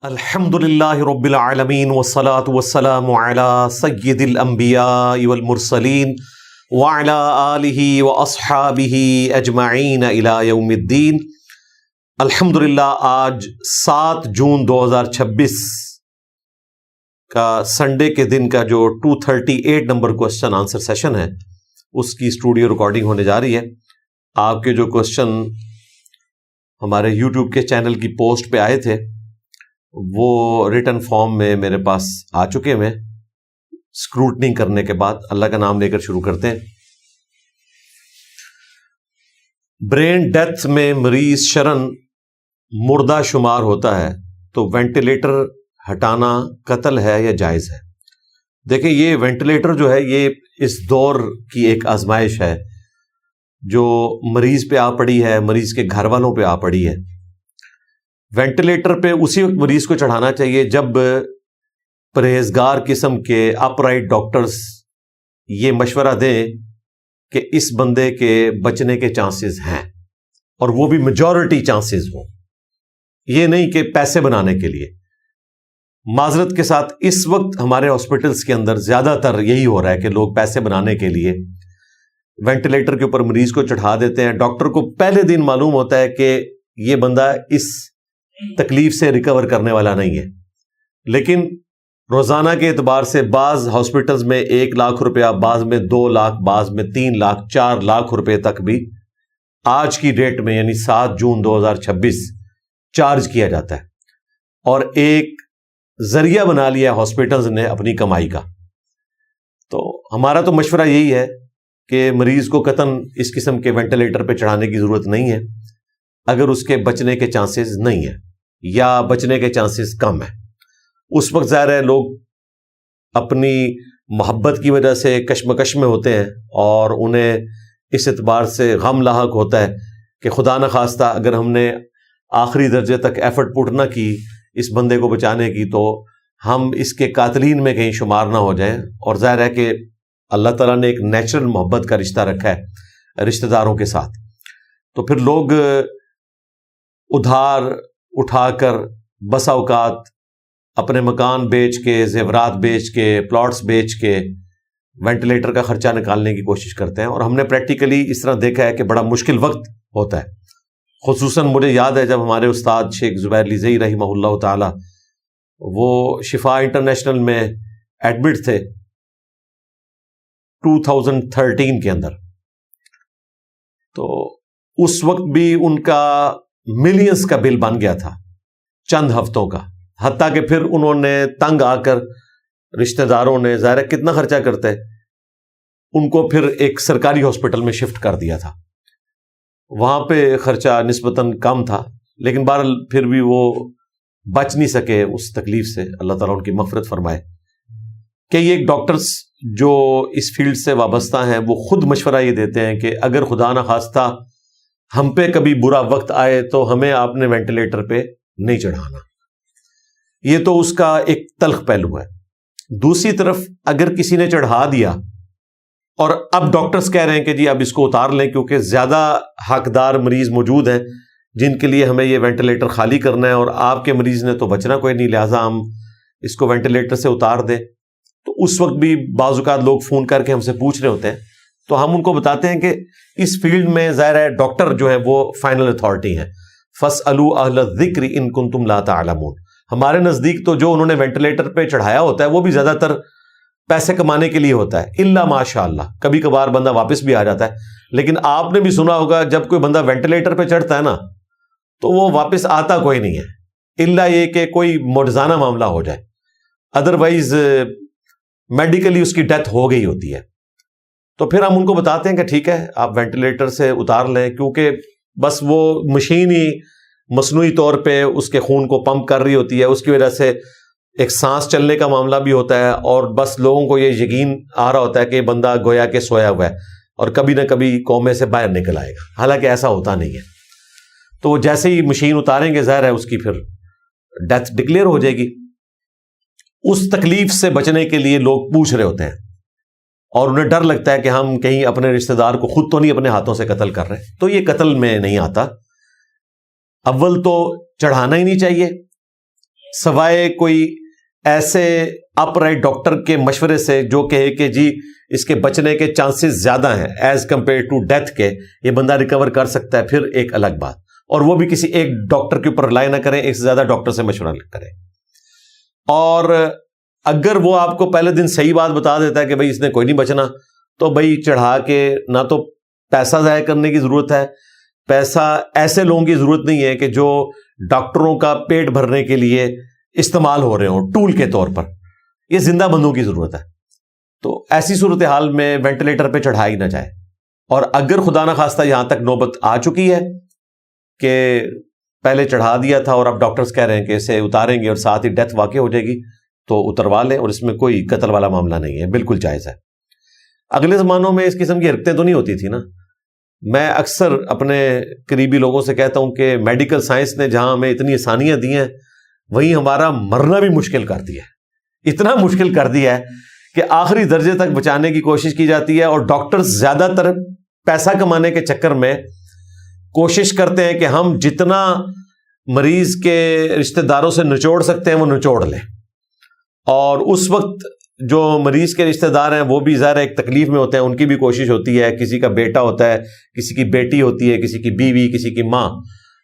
الحمدللہ رب العالمین والصلاة والسلام علی سید الانبیاء والمرسلین وعلی آلہ واصحابہ اجمعین الی یوم الدین۔ الحمدللہ آج 7 جون 2026 کا سنڈے کے دن کا جو 238 نمبر کوسچن آنسر سیشن ہے اس کی اسٹوڈیو ریکارڈنگ ہونے جا رہی ہے۔ آپ کے جو کوسچن ہمارے یوٹیوب کے چینل کی پوسٹ پہ آئے تھے وہ ریٹن فارم میں میرے پاس آ چکے ہیں۔ اسکروٹنی کرنے کے بعد اللہ کا نام لے کر شروع کرتے ہیں۔ برین ڈیتھ میں مریض شرن مردہ شمار ہوتا ہے تو وینٹیلیٹر ہٹانا قتل ہے یا جائز ہے؟ دیکھیں، یہ وینٹیلیٹر جو ہے یہ اس دور کی ایک آزمائش ہے جو مریض پہ آ پڑی ہے، مریض کے گھر والوں پہ آ پڑی ہے۔ وینٹیلیٹر پہ اسی وقت مریض کو چڑھانا چاہیے جب پرہیزگار قسم کے اپ رائٹ ڈاکٹرز یہ مشورہ دیں کہ اس بندے کے بچنے کے چانسز ہیں، اور وہ بھی میجورٹی چانسز ہوں، یہ نہیں کہ پیسے بنانے کے لیے۔ معذرت کے ساتھ اس وقت ہمارے ہاسپٹلس کے اندر زیادہ تر یہی ہو رہا ہے کہ لوگ پیسے بنانے کے لیے وینٹیلیٹر کے اوپر مریض کو چڑھا دیتے ہیں۔ ڈاکٹر کو پہلے دن معلوم ہوتا ہے کہ یہ بندہ اس تکلیف سے ریکور کرنے والا نہیں ہے، لیکن روزانہ کے اعتبار سے بعض ہاسپٹلز میں 1 لاکھ روپیہ، بعض میں 2 لاکھ، بعض میں 3 لاکھ، 4 لاکھ روپے تک بھی آج کی ڈیٹ میں یعنی 7 جون 2026 چارج کیا جاتا ہے، اور ایک ذریعہ بنا لیا ہاسپٹلز نے اپنی کمائی کا۔ تو ہمارا تو مشورہ یہی ہے کہ مریض کو قطعاً اس قسم کے وینٹیلیٹر پہ چڑھانے کی ضرورت نہیں ہے اگر اس کے بچنے کے چانسز نہیں ہیں یا بچنے کے چانسز کم ہیں۔ اس وقت ظاہر ہے لوگ اپنی محبت کی وجہ سے کشمکش میں ہوتے ہیں اور انہیں اس اعتبار سے غم لاحق ہوتا ہے کہ خدا نخواستہ اگر ہم نے آخری درجے تک ایفرٹ پٹ نہ کی اس بندے کو بچانے کی تو ہم اس کے قاتلین میں کہیں شمار نہ ہو جائیں۔ اور ظاہر ہے کہ اللہ تعالیٰ نے ایک نیچرل محبت کا رشتہ رکھا ہے رشتہ داروں کے ساتھ، تو پھر لوگ ادھار اٹھا کر بسا اوقات اپنے مکان بیچ کے، زیورات بیچ کے، پلاٹس بیچ کے وینٹیلیٹر کا خرچہ نکالنے کی کوشش کرتے ہیں، اور ہم نے پریکٹیکلی اس طرح دیکھا ہے کہ بڑا مشکل وقت ہوتا ہے۔ خصوصاً مجھے یاد ہے جب ہمارے استاد شیخ زبیر لیزئی رحمہ اللہ تعالی وہ شفا انٹرنیشنل میں ایڈمٹ تھے 2013 کے اندر، تو اس وقت بھی ان کا ملینز کا بل بن گیا تھا چند ہفتوں کا، حتیٰ کہ پھر انہوں نے تنگ آ کر رشتہ داروں نے ظاہر کتنا خرچہ کرتے ان کو پھر ایک سرکاری ہاسپٹل میں شفٹ کر دیا تھا۔ وہاں پہ خرچہ نسبتاً کم تھا، لیکن بہرحال پھر بھی وہ بچ نہیں سکے اس تکلیف سے، اللہ تعالیٰ ان کی مغفرت فرمائے۔ کہ یہ ایک ڈاکٹرز جو اس فیلڈ سے وابستہ ہیں وہ خود مشورہ یہ دیتے ہیں کہ اگر خدا نخواستہ ہم پہ کبھی برا وقت آئے تو ہمیں آپ نے وینٹیلیٹر پہ نہیں چڑھانا۔ یہ تو اس کا ایک تلخ پہلو ہے۔ دوسری طرف اگر کسی نے چڑھا دیا اور اب ڈاکٹرز کہہ رہے ہیں کہ جی اب اس کو اتار لیں کیونکہ زیادہ حقدار مریض موجود ہیں جن کے لیے ہمیں یہ وینٹیلیٹر خالی کرنا ہے، اور آپ کے مریض نے تو بچنا کوئی نہیں، لہٰذا ہم اس کو وینٹیلیٹر سے اتار دیں، تو اس وقت بھی بعض اوقات لوگ فون کر کے ہم سے پوچھ رہے ہوتے ہیں، تو ہم ان کو بتاتے ہیں کہ اس فیلڈ میں ظاہر ہے ڈاکٹر جو ہے وہ فائنل اتھارٹی ہیں۔ فَاسْأَلُوا أَهْلَ الذِّكْرِ إِن كُنتُمْ لَا تَعْلَمُونَ۔ ہمارے نزدیک تو جو انہوں نے وینٹیلیٹر پہ چڑھایا ہوتا ہے وہ بھی زیادہ تر پیسے کمانے کے لیے ہوتا ہے، الا ماشاء اللہ کبھی کبھار بندہ واپس بھی آ جاتا ہے، لیکن آپ نے بھی سنا ہوگا جب کوئی بندہ وینٹیلیٹر پہ چڑھتا ہے نا تو وہ واپس آتا کوئی نہیں ہے، الا یہ کہ کوئی معجزانہ معاملہ ہو جائے، ادروائز میڈیکلی اس کی ڈیتھ ہو گئی ہوتی ہے۔ تو پھر ہم ان کو بتاتے ہیں کہ ٹھیک ہے آپ وینٹیلیٹر سے اتار لیں، کیونکہ بس وہ مشین ہی مصنوعی طور پہ اس کے خون کو پمپ کر رہی ہوتی ہے، اس کی وجہ سے ایک سانس چلنے کا معاملہ بھی ہوتا ہے، اور بس لوگوں کو یہ یقین آ رہا ہوتا ہے کہ بندہ گویا کہ سویا ہوا ہے اور کبھی نہ کبھی کومے سے باہر نکل آئے گا، حالانکہ ایسا ہوتا نہیں ہے۔ تو جیسے ہی مشین اتاریں گے ظاہر ہے اس کی پھر ڈیتھ ڈکلیئر ہو جائے گی۔ اس تکلیف سے بچنے کے لیے لوگ پوچھ رہے ہوتے ہیں، اور انہیں ڈر لگتا ہے کہ ہم کہیں اپنے رشتہ دار کو خود تو نہیں اپنے ہاتھوں سے قتل کر رہے، تو یہ قتل میں نہیں آتا۔ اول تو چڑھانا ہی نہیں چاہیے، سوائے کوئی ایسے اپ رائٹ ڈاکٹر کے مشورے سے جو کہے کہ جی اس کے بچنے کے چانسز زیادہ ہیں ایز کمپیئر ٹو ڈیتھ کے، یہ بندہ ریکور کر سکتا ہے، پھر ایک الگ بات، اور وہ بھی کسی ایک ڈاکٹر کے اوپر رلائی نہ کریں، ایک سے زیادہ ڈاکٹر سے مشورہ کریں۔ اور اگر وہ آپ کو پہلے دن صحیح بات بتا دیتا ہے کہ بھائی اس نے کوئی نہیں بچنا، تو بھائی چڑھا کے نہ تو پیسہ ضائع کرنے کی ضرورت ہے، پیسہ ایسے لوگوں کی ضرورت نہیں ہے کہ جو ڈاکٹروں کا پیٹ بھرنے کے لیے استعمال ہو رہے ہوں ٹول کے طور پر، یہ زندہ بندوں کی ضرورت ہے۔ تو ایسی صورتحال میں وینٹیلیٹر پہ چڑھائی نہ جائے، اور اگر خدا نہ خواستہ یہاں تک نوبت آ چکی ہے کہ پہلے چڑھا دیا تھا اور اب ڈاکٹرز کہہ رہے ہیں کہ اسے اتاریں گے اور ساتھ ہی ڈیتھ واقع ہو جائے گی، تو اتروا لیں، اور اس میں کوئی قتل والا معاملہ نہیں ہے، بالکل جائز ہے۔ اگلے زمانوں میں اس قسم کی حرکتیں تو نہیں ہوتی تھی نا۔ میں اکثر اپنے قریبی لوگوں سے کہتا ہوں کہ میڈیکل سائنس نے جہاں ہمیں اتنی آسانیاں دی ہیں، وہیں ہمارا مرنا بھی مشکل کر دیا ہے، اتنا مشکل کر دیا ہے کہ آخری درجے تک بچانے کی کوشش کی جاتی ہے، اور ڈاکٹر زیادہ تر پیسہ کمانے کے چکر میں کوشش کرتے ہیں کہ ہم جتنا مریض کے رشتہ داروں سے نچوڑ سکتے ہیں وہ نچوڑ لیں، اور اس وقت جو مریض کے رشتہ دار ہیں وہ بھی ظاہر ایک تکلیف میں ہوتے ہیں، ان کی بھی کوشش ہوتی ہے، کسی کا بیٹا ہوتا ہے، کسی کی بیٹی ہوتی ہے، کسی کی بیوی، کسی کی ماں،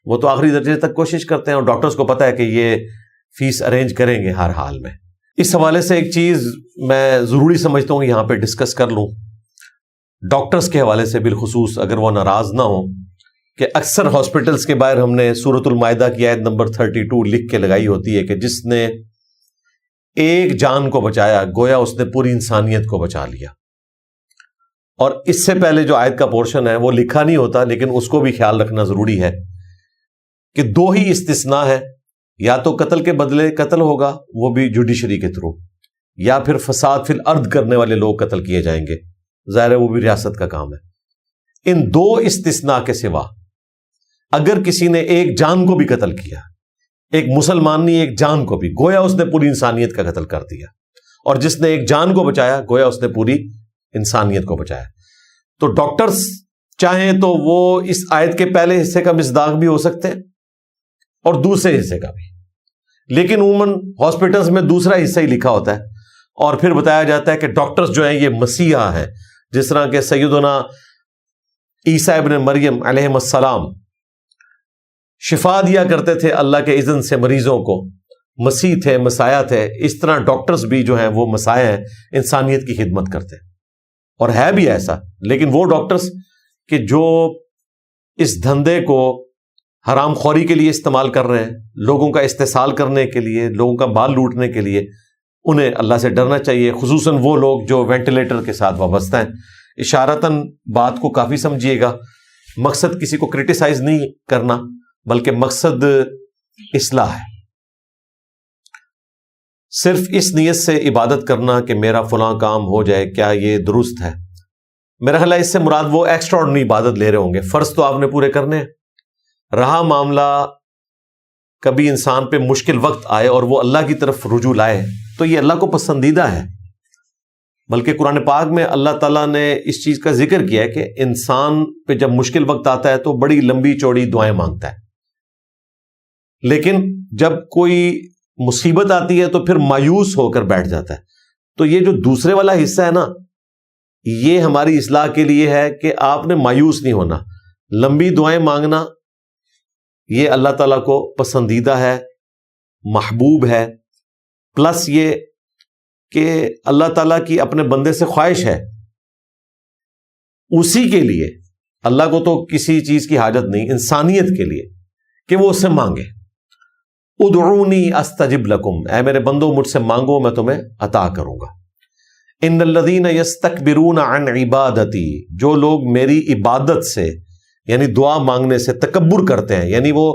وہ تو آخری درجے تک کوشش کرتے ہیں، اور ڈاکٹرز کو پتہ ہے کہ یہ فیس ارینج کریں گے ہر حال میں۔ اس حوالے سے ایک چیز میں ضروری سمجھتا ہوں یہاں پہ ڈسکس کر لوں، ڈاکٹرز کے حوالے سے بالخصوص، اگر وہ ناراض نہ ہوں، کہ اکثر ہاسپٹلز کے باہر ہم نے سورۃ المائدہ کی آیت نمبر 32 لکھ کے لگائی ہوتی ہے کہ جس نے ایک جان کو بچایا گویا اس نے پوری انسانیت کو بچا لیا، اور اس سے پہلے جو آیت کا پورشن ہے وہ لکھا نہیں ہوتا، لیکن اس کو بھی خیال رکھنا ضروری ہے کہ دو ہی استثناء ہے، یا تو قتل کے بدلے قتل ہوگا وہ بھی جوڈیشری کے تھرو، یا پھر فساد فی الارض کرنے والے لوگ قتل کیے جائیں گے، ظاہر ہے وہ بھی ریاست کا کام ہے۔ ان دو استثناء کے سوا اگر کسی نے ایک جان کو بھی قتل کیا، ایک مسلمان نہیں ایک جان کو بھی، گویا اس نے پوری انسانیت کا قتل کر دیا، اور جس نے ایک جان کو بچایا گویا اس نے پوری انسانیت کو بچایا۔ تو ڈاکٹرز چاہیں تو وہ اس آیت کے پہلے حصے کا مصداق بھی ہو سکتے ہیں اور دوسرے حصے کا بھی، لیکن عموماً ہاسپٹلز میں دوسرا حصہ ہی لکھا ہوتا ہے، اور پھر بتایا جاتا ہے کہ ڈاکٹرز جو ہیں یہ مسیحا ہیں، جس طرح کہ سیدنا عیسیٰ ابن مریم علیہ السلام شفا دیا کرتے تھے اللہ کے اذن سے مریضوں کو، مسیح تھے، مسیح تھے، اس طرح ڈاکٹرز بھی جو ہیں وہ مسیح ہیں، انسانیت کی خدمت کرتے ہیں، اور ہے بھی ایسا۔ لیکن وہ ڈاکٹرز کہ جو اس دھندے کو حرام خوری کے لیے استعمال کر رہے ہیں، لوگوں کا استحصال کرنے کے لیے، لوگوں کا بال لوٹنے کے لیے، انہیں اللہ سے ڈرنا چاہیے، خصوصاً وہ لوگ جو وینٹیلیٹر کے ساتھ وابستہ ہیں۔ اشارتاً بات کو کافی سمجھیے گا، مقصد کسی کو کرٹیسائز نہیں کرنا، بلکہ مقصد اصلاح ہے۔ صرف اس نیت سے عبادت کرنا کہ میرا فلاں کام ہو جائے، کیا یہ درست ہے؟ میرا خیال ہے اس سے مراد وہ ایکسٹرا آرڈنری عبادت لے رہے ہوں گے، فرض تو آپ نے پورے کرنے ہیں۔ رہا معاملہ کبھی انسان پہ مشکل وقت آئے اور وہ اللہ کی طرف رجوع لائے، تو یہ اللہ کو پسندیدہ ہے، بلکہ قرآن پاک میں اللہ تعالیٰ نے اس چیز کا ذکر کیا ہے کہ انسان پہ جب مشکل وقت آتا ہے تو بڑی لمبی چوڑی دعائیں مانگتا ہے، لیکن جب کوئی مصیبت آتی ہے تو پھر مایوس ہو کر بیٹھ جاتا ہے۔ تو یہ جو دوسرے والا حصہ ہے نا، یہ ہماری اصلاح کے لیے ہے کہ آپ نے مایوس نہیں ہونا، لمبی دعائیں مانگنا یہ اللہ تعالیٰ کو پسندیدہ ہے، محبوب ہے، پلس یہ کہ اللہ تعالیٰ کی اپنے بندے سے خواہش ہے، اسی کے لیے، اللہ کو تو کسی چیز کی حاجت نہیں، انسانیت کے لیے کہ وہ اس سے مانگے۔ ادعونی استجب لکم، اے میرے بندو مجھ سے مانگو میں تمہیں عطا کروں گا۔ ان الذین یستکبرون عن عبادتی، جو لوگ میری عبادت سے یعنی دعا مانگنے سے تکبر کرتے ہیں، یعنی وہ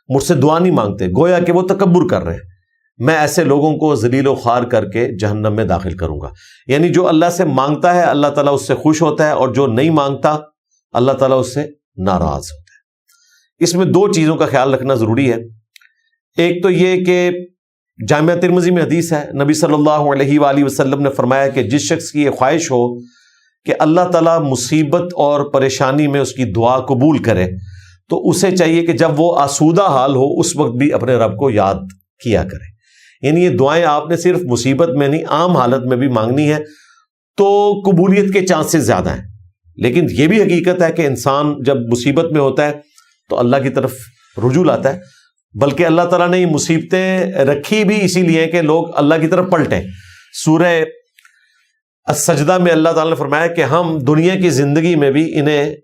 مجھ سے دعا نہیں مانگتے، گویا کہ وہ تکبر کر رہے ہیں، میں ایسے لوگوں کو ذلیل و خوار کر کے جہنم میں داخل کروں گا۔ یعنی جو اللہ سے مانگتا ہے اللہ تعالیٰ اس سے خوش ہوتا ہے، اور جو نہیں مانگتا اللہ تعالیٰ اس سے ناراض ہوتا ہے۔ اس میں دو چیزوں کا خیال رکھنا ضروری ہے۔ ایک تو یہ کہ جامعہ ترمذی میں حدیث ہے، نبی صلی اللہ علیہ وآلہ وسلم نے فرمایا کہ جس شخص کی یہ خواہش ہو کہ اللہ تعالیٰ مصیبت اور پریشانی میں اس کی دعا قبول کرے، تو اسے چاہیے کہ جب وہ آسودہ حال ہو اس وقت بھی اپنے رب کو یاد کیا کرے، یعنی یہ دعائیں آپ نے صرف مصیبت میں نہیں، عام حالت میں بھی مانگنی ہے تو قبولیت کے چانسز زیادہ ہیں. لیکن یہ بھی حقیقت ہے کہ انسان جب مصیبت میں ہوتا ہے تو اللہ کی طرف رجوع لاتا ہے. بلکہ اللہ تعالیٰ نے یہ مصیبتیں رکھی بھی اسی لیے کہ لوگ اللہ کی طرف پلٹیں. سورہ السجدہ میں اللہ تعالیٰ نے فرمایا کہ ہم دنیا کی زندگی میں بھی انہیں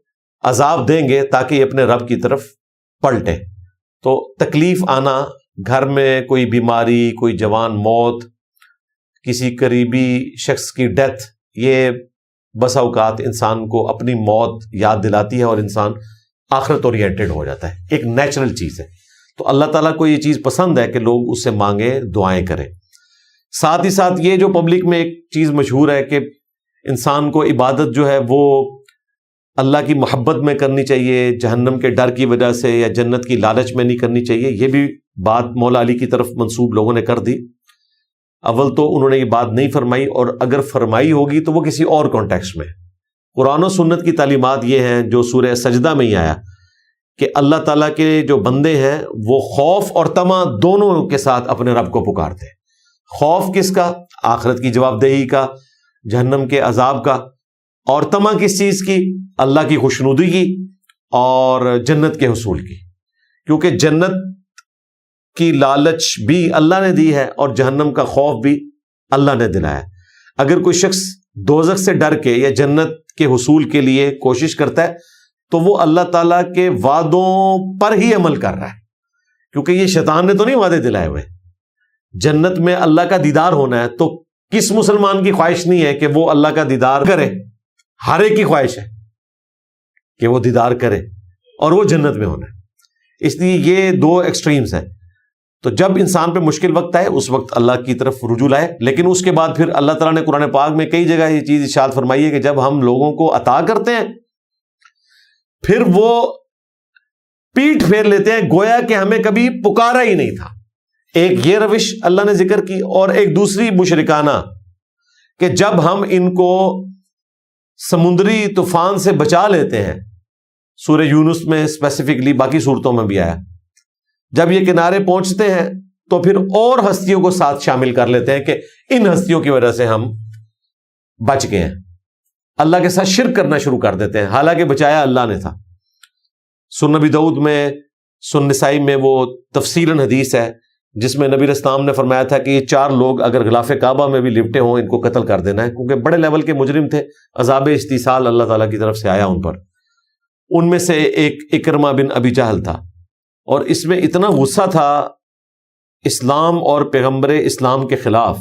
عذاب دیں گے تاکہ یہ اپنے رب کی طرف پلٹیں. تو تکلیف آنا، گھر میں کوئی بیماری، کوئی جوان موت، کسی قریبی شخص کی ڈیتھ، یہ بسا اوقات انسان کو اپنی موت یاد دلاتی ہے اور انسان آخرت اورینٹڈ ہو جاتا ہے. ایک نیچرل چیز ہے. تو اللہ تعالیٰ کو یہ چیز پسند ہے کہ لوگ اس سے مانگیں، دعائیں کریں. ساتھ ہی ساتھ یہ جو پبلک میں ایک چیز مشہور ہے کہ انسان کو عبادت جو ہے وہ اللہ کی محبت میں کرنی چاہیے، جہنم کے ڈر کی وجہ سے یا جنت کی لالچ میں نہیں کرنی چاہیے. یہ بھی بات مولا علی کی طرف منسوب لوگوں نے کر دی. اول تو انہوں نے یہ بات نہیں فرمائی، اور اگر فرمائی ہوگی تو وہ کسی اور کانٹیکسٹ میں. قرآن و سنت کی تعلیمات یہ ہیں جو سورہ سجدہ میں ہی آیا کہ اللہ تعالیٰ کے جو بندے ہیں وہ خوف اور طمع دونوں کے ساتھ اپنے رب کو پکارتے ہیں. خوف کس کا؟ آخرت کی جواب دہی کا، جہنم کے عذاب کا. اور طمع کس چیز کی؟ اللہ کی خوشنودی کی اور جنت کے حصول کی. کیونکہ جنت کی لالچ بھی اللہ نے دی ہے اور جہنم کا خوف بھی اللہ نے دلایا. اگر کوئی شخص دوزخ سے ڈر کے یا جنت کے حصول کے لیے کوشش کرتا ہے تو وہ اللہ تعالیٰ کے وعدوں پر ہی عمل کر رہا ہے. کیونکہ یہ شیطان نے تو نہیں وعدے دلائے ہوئے. جنت میں اللہ کا دیدار ہونا ہے تو کس مسلمان کی خواہش نہیں ہے کہ وہ اللہ کا دیدار کرے؟ ہر ایک کی خواہش ہے کہ وہ دیدار کرے اور وہ جنت میں ہونا ہے. اس لیے یہ دو ایکسٹریمز ہیں. تو جب انسان پہ مشکل وقت آئے اس وقت اللہ کی طرف رجوع لائے. لیکن اس کے بعد پھر اللہ تعالیٰ نے قرآن پاک میں کئی جگہ یہ چیز ارشاد فرمائی ہے کہ جب ہم لوگوں کو عطا کرتے ہیں پھر وہ پیٹھ پھیر لیتے ہیں گویا کہ ہمیں کبھی پکارا ہی نہیں تھا. ایک یہ روش اللہ نے ذکر کی، اور ایک دوسری مشرکانہ کہ جب ہم ان کو سمندری طوفان سے بچا لیتے ہیں. سورہ یونس میں اسپیسیفکلی، باقی صورتوں میں بھی آیا، جب یہ کنارے پہنچتے ہیں تو پھر اور ہستیوں کو ساتھ شامل کر لیتے ہیں کہ ان ہستیوں کی وجہ سے ہم بچ گئے ہیں. اللہ کے ساتھ شرک کرنا شروع کر دیتے ہیں حالانکہ بچایا اللہ نے تھا. سنن نبی داؤد میں، سنن نسائی میں وہ تفصیلاً حدیث ہے جس میں نبی اسلام نے فرمایا تھا کہ یہ 4 لوگ اگر غلاف کعبہ میں بھی لپٹے ہوں ان کو قتل کر دینا ہے، کیونکہ بڑے لیول کے مجرم تھے. عذاب استیصال اللہ تعالیٰ کی طرف سے آیا ان پر. ان میں سے ایک اکرمہ بن ابی جہل تھا، اور اس میں اتنا غصہ تھا اسلام اور پیغمبر اسلام کے خلاف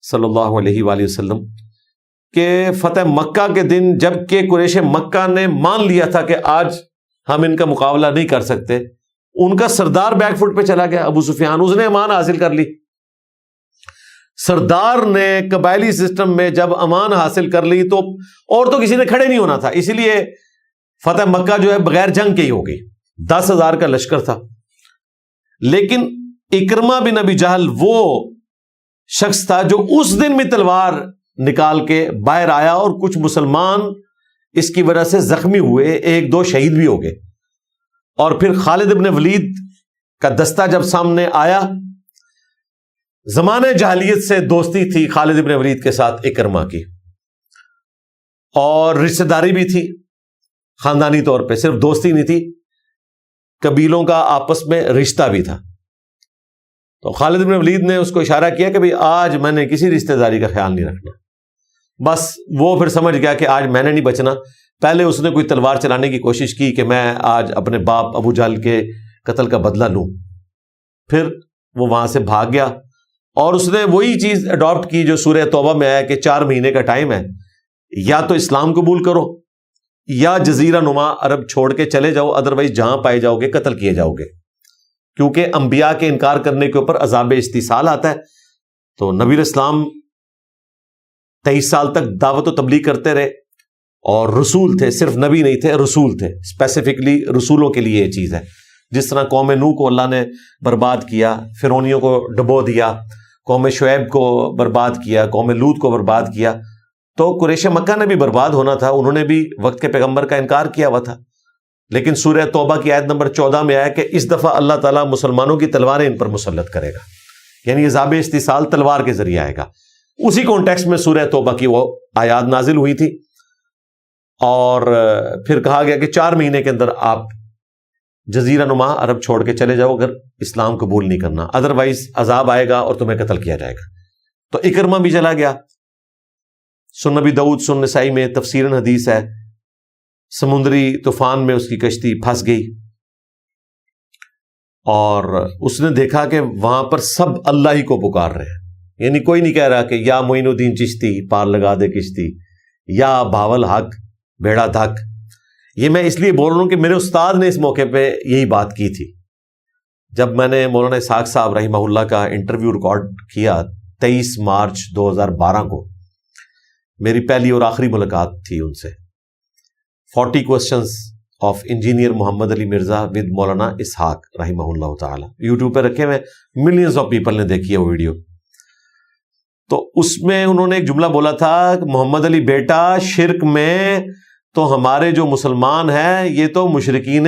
صلی اللہ علیہ وآلہ وسلم کہ فتح مکہ کے دن جب کہ قریش مکہ نے مان لیا تھا کہ آج ہم ان کا مقابلہ نہیں کر سکتے، ان کا سردار بیک فٹ پہ چلا گیا ابو سفیان. اس نے امان حاصل کر لی. سردار نے قبائلی سسٹم میں جب امان حاصل کر لی تو اور تو کسی نے کھڑے نہیں ہونا تھا. اسی لیے فتح مکہ جو ہے بغیر جنگ کے ہی ہو گئی. 10,000 کا لشکر تھا. لیکن اکرمہ بن ابی جہل وہ شخص تھا جو اس دن بھی تلوار نکال کے باہر آیا، اور کچھ مسلمان اس کی وجہ سے زخمی ہوئے، 1-2 شہید بھی ہو گئے. اور پھر خالد ابن ولید کا دستہ جب سامنے آیا، زمانے جاہلیت سے دوستی تھی خالد ابن ولید کے ساتھ اکرمہ کی، اور رشتہ داری بھی تھی خاندانی طور پہ، صرف دوستی نہیں تھی، قبیلوں کا آپس میں رشتہ بھی تھا. تو خالد ابن ولید نے اس کو اشارہ کیا کہ بھئی آج میں نے کسی رشتہ داری کا خیال نہیں رکھنا. بس وہ پھر سمجھ گیا کہ آج میں نے نہیں بچنا. پہلے اس نے کوئی تلوار چلانے کی کوشش کی کہ میں آج اپنے باپ ابو جہل کے قتل کا بدلہ لوں. پھر وہ وہاں سے بھاگ گیا اور اس نے وہی چیز اڈاپٹ کی جو سورہ توبہ میں آیا کہ 4 مہینے کا ٹائم ہے، یا تو اسلام قبول کرو یا جزیرہ نما عرب چھوڑ کے چلے جاؤ، ادروائز جہاں پائے جاؤ گے قتل کیے جاؤ گے. کیونکہ انبیاء کے انکار کرنے کے اوپر عذاب استیصال آتا ہے. تو نبی اسلام 23 سال تک دعوت و تبلیغ کرتے رہے، اور رسول تھے، صرف نبی نہیں تھے، رسول تھے. اسپیسیفکلی رسولوں کے لیے یہ چیز ہے. جس طرح قوم نوح کو اللہ نے برباد کیا، فرعونیوں کو ڈبو دیا، قوم شعیب کو برباد کیا، قوم لوط کو برباد کیا، تو قریش مکہ نے بھی برباد ہونا تھا. انہوں نے بھی وقت کے پیغمبر کا انکار کیا ہوا تھا. لیکن سورہ توبہ کی آیت نمبر 14 میں آیا کہ اس دفعہ اللہ تعالیٰ مسلمانوں کی تلواریں ان پر مسلط کرے گا. یعنی یہ ضابِ استیصال تلوار کے ذریعے آئے گا. اسی کانٹیکسٹ میں سورہ توبہ کی وہ آیات نازل ہوئی تھی، اور پھر کہا گیا کہ 4 مہینے کے اندر آپ جزیرہ نما عرب چھوڑ کے چلے جاؤ اگر اسلام قبول نہیں کرنا، ادروائز عذاب آئے گا اور تمہیں قتل کیا جائے گا. تو اکرمہ بھی چلا گیا. سنن نبی داؤد سنن نسائی میں تفسیراً حدیث ہے، سمندری طوفان میں اس کی کشتی پھنس گئی، اور اس نے دیکھا کہ وہاں پر سب اللہ ہی کو پکار رہے ہیں. یعنی کوئی نہیں کہہ رہا کہ یا معین الدین چشتی پار لگا دے کشتی، یا بھاول حق بیڑا دھک. یہ میں اس لیے بول رہا ہوں کہ میرے استاد نے اس موقع پہ یہی بات کی تھی. جب میں نے مولانا اسحاق صاحب رحمہ اللہ کا انٹرویو ریکارڈ کیا 23 مارچ 2012 کو، میری پہلی اور آخری ملاقات تھی ان سے. 40 questions of engineer Muhammad Ali Mirza with مولانا اسحاق رحمہ اللہ تعالی، یوٹیوب پہ رکھے ہوئے، ملینز آف پیپل نے دیکھی ہے وہ ویڈیو. تو اس میں انہوں نے ایک جملہ بولا تھا کہ محمد علی بیٹا، شرک میں تو ہمارے جو مسلمان ہیں یہ تو مشرکین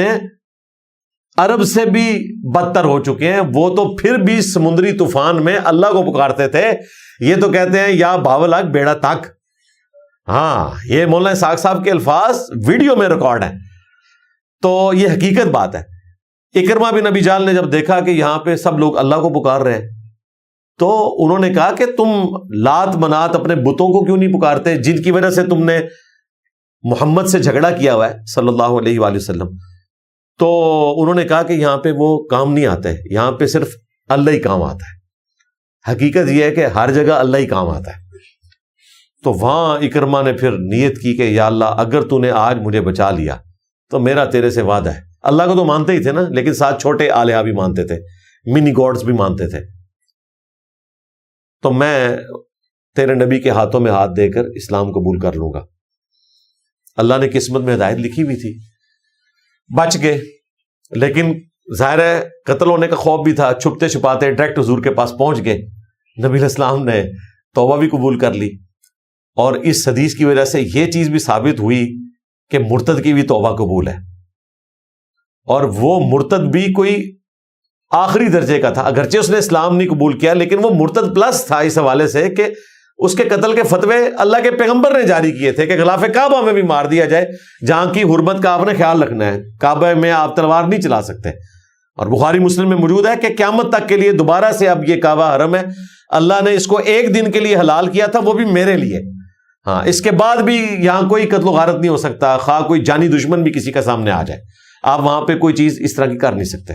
عرب سے بھی بدتر ہو چکے ہیں، وہ تو پھر بھی سمندری طوفان میں اللہ کو پکارتے تھے، یہ تو کہتے ہیں یا بھاول حق بیڑا تک. ہاں، یہ مولانا اسحاق صاحب کے الفاظ ویڈیو میں ریکارڈ ہیں، تو یہ حقیقت بات ہے. اکرمہ بن ابی جہل نے جب دیکھا کہ یہاں پہ سب لوگ اللہ کو پکار رہے ہیں، تو انہوں نے کہا کہ تم لات منات اپنے بتوں کو کیوں نہیں پکارتے جن کی وجہ سے تم نے محمد سے جھگڑا کیا ہوا ہے صلی اللہ علیہ وآلہ وسلم. تو انہوں نے کہا کہ یہاں پہ وہ کام نہیں آتے، یہاں پہ صرف اللہ ہی کام آتا ہے. حقیقت یہ ہے کہ ہر جگہ اللہ ہی کام آتا ہے. تو وہاں اکرمہ نے پھر نیت کی کہ یا اللہ اگر تو نے آج مجھے بچا لیا تو میرا تیرے سے وعدہ ہے. اللہ کو تو مانتے ہی تھے نا، لیکن ساتھ چھوٹے آلیہ بھی مانتے تھے، منی گاڈز بھی مانتے تھے. تو میں تیرے نبی کے ہاتھوں میں ہاتھ دے کر اسلام قبول کر لوں گا. اللہ نے قسمت میں ہدایت لکھی ہوئی تھی، بچ گئے. لیکن ظاہر ہے قتل ہونے کا خوف بھی تھا، چھپتے چھپاتے ڈائریکٹ حضور کے پاس پہنچ گئے. نبی علیہ السلام نے توبہ بھی قبول کر لی، اور اس حدیث کی وجہ سے یہ چیز بھی ثابت ہوئی کہ مرتد کی بھی توبہ قبول ہے. اور وہ مرتد بھی کوئی آخری درجے کا تھا، اگرچہ اس نے اسلام نہیں قبول کیا، لیکن وہ مرتد پلس تھا اس حوالے سے کہ اس کے قتل کے فتوے اللہ کے پیغمبر نے جاری کیے تھے کہ غلاف کعبہ میں بھی مار دیا جائے، جہاں کی حرمت کا آپ نے خیال رکھنا ہے. کعبہ میں آپ تلوار نہیں چلا سکتے. اور بخاری مسلم میں موجود ہے کہ قیامت تک کے لیے دوبارہ سے اب یہ کعبہ حرم ہے، اللہ نے اس کو 1 دن کے لیے حلال کیا تھا، وہ بھی میرے لیے. ہاں، اس کے بعد بھی یہاں کوئی قتل و غارت نہیں ہو سکتا، خواہ کوئی جانی دشمن بھی کسی کا سامنے آ جائے، آپ وہاں پہ کوئی چیز اس طرح کی کر نہیں سکتے.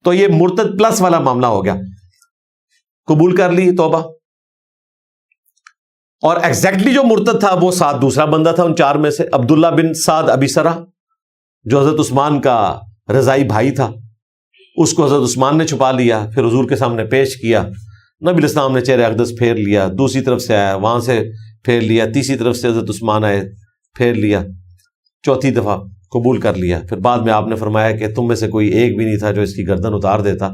تو یہ مرتد پلس والا معاملہ ہو گیا. قبول کر لی توبہ. اور ایگزیکٹلی جو مرتد تھا وہ ساتھ دوسرا بندہ تھا ان 4 میں سے، عبداللہ بن سعد ابی سرہ، جو حضرت عثمان کا رضائی بھائی تھا. اس کو حضرت عثمان نے چھپا لیا، پھر حضور کے سامنے پیش کیا. نبی علیہ السلام نے چہرہ اقدس پھیر لیا، دوسری طرف سے آیا وہاں سے پھیر لیا، تیسری طرف سے حضرت عثمان آئے پھیر لیا، چوتھی دفعہ قبول کر لیا. پھر بعد میں آپ نے فرمایا کہ تم میں سے کوئی ایک بھی نہیں تھا جو اس کی گردن اتار دیتا،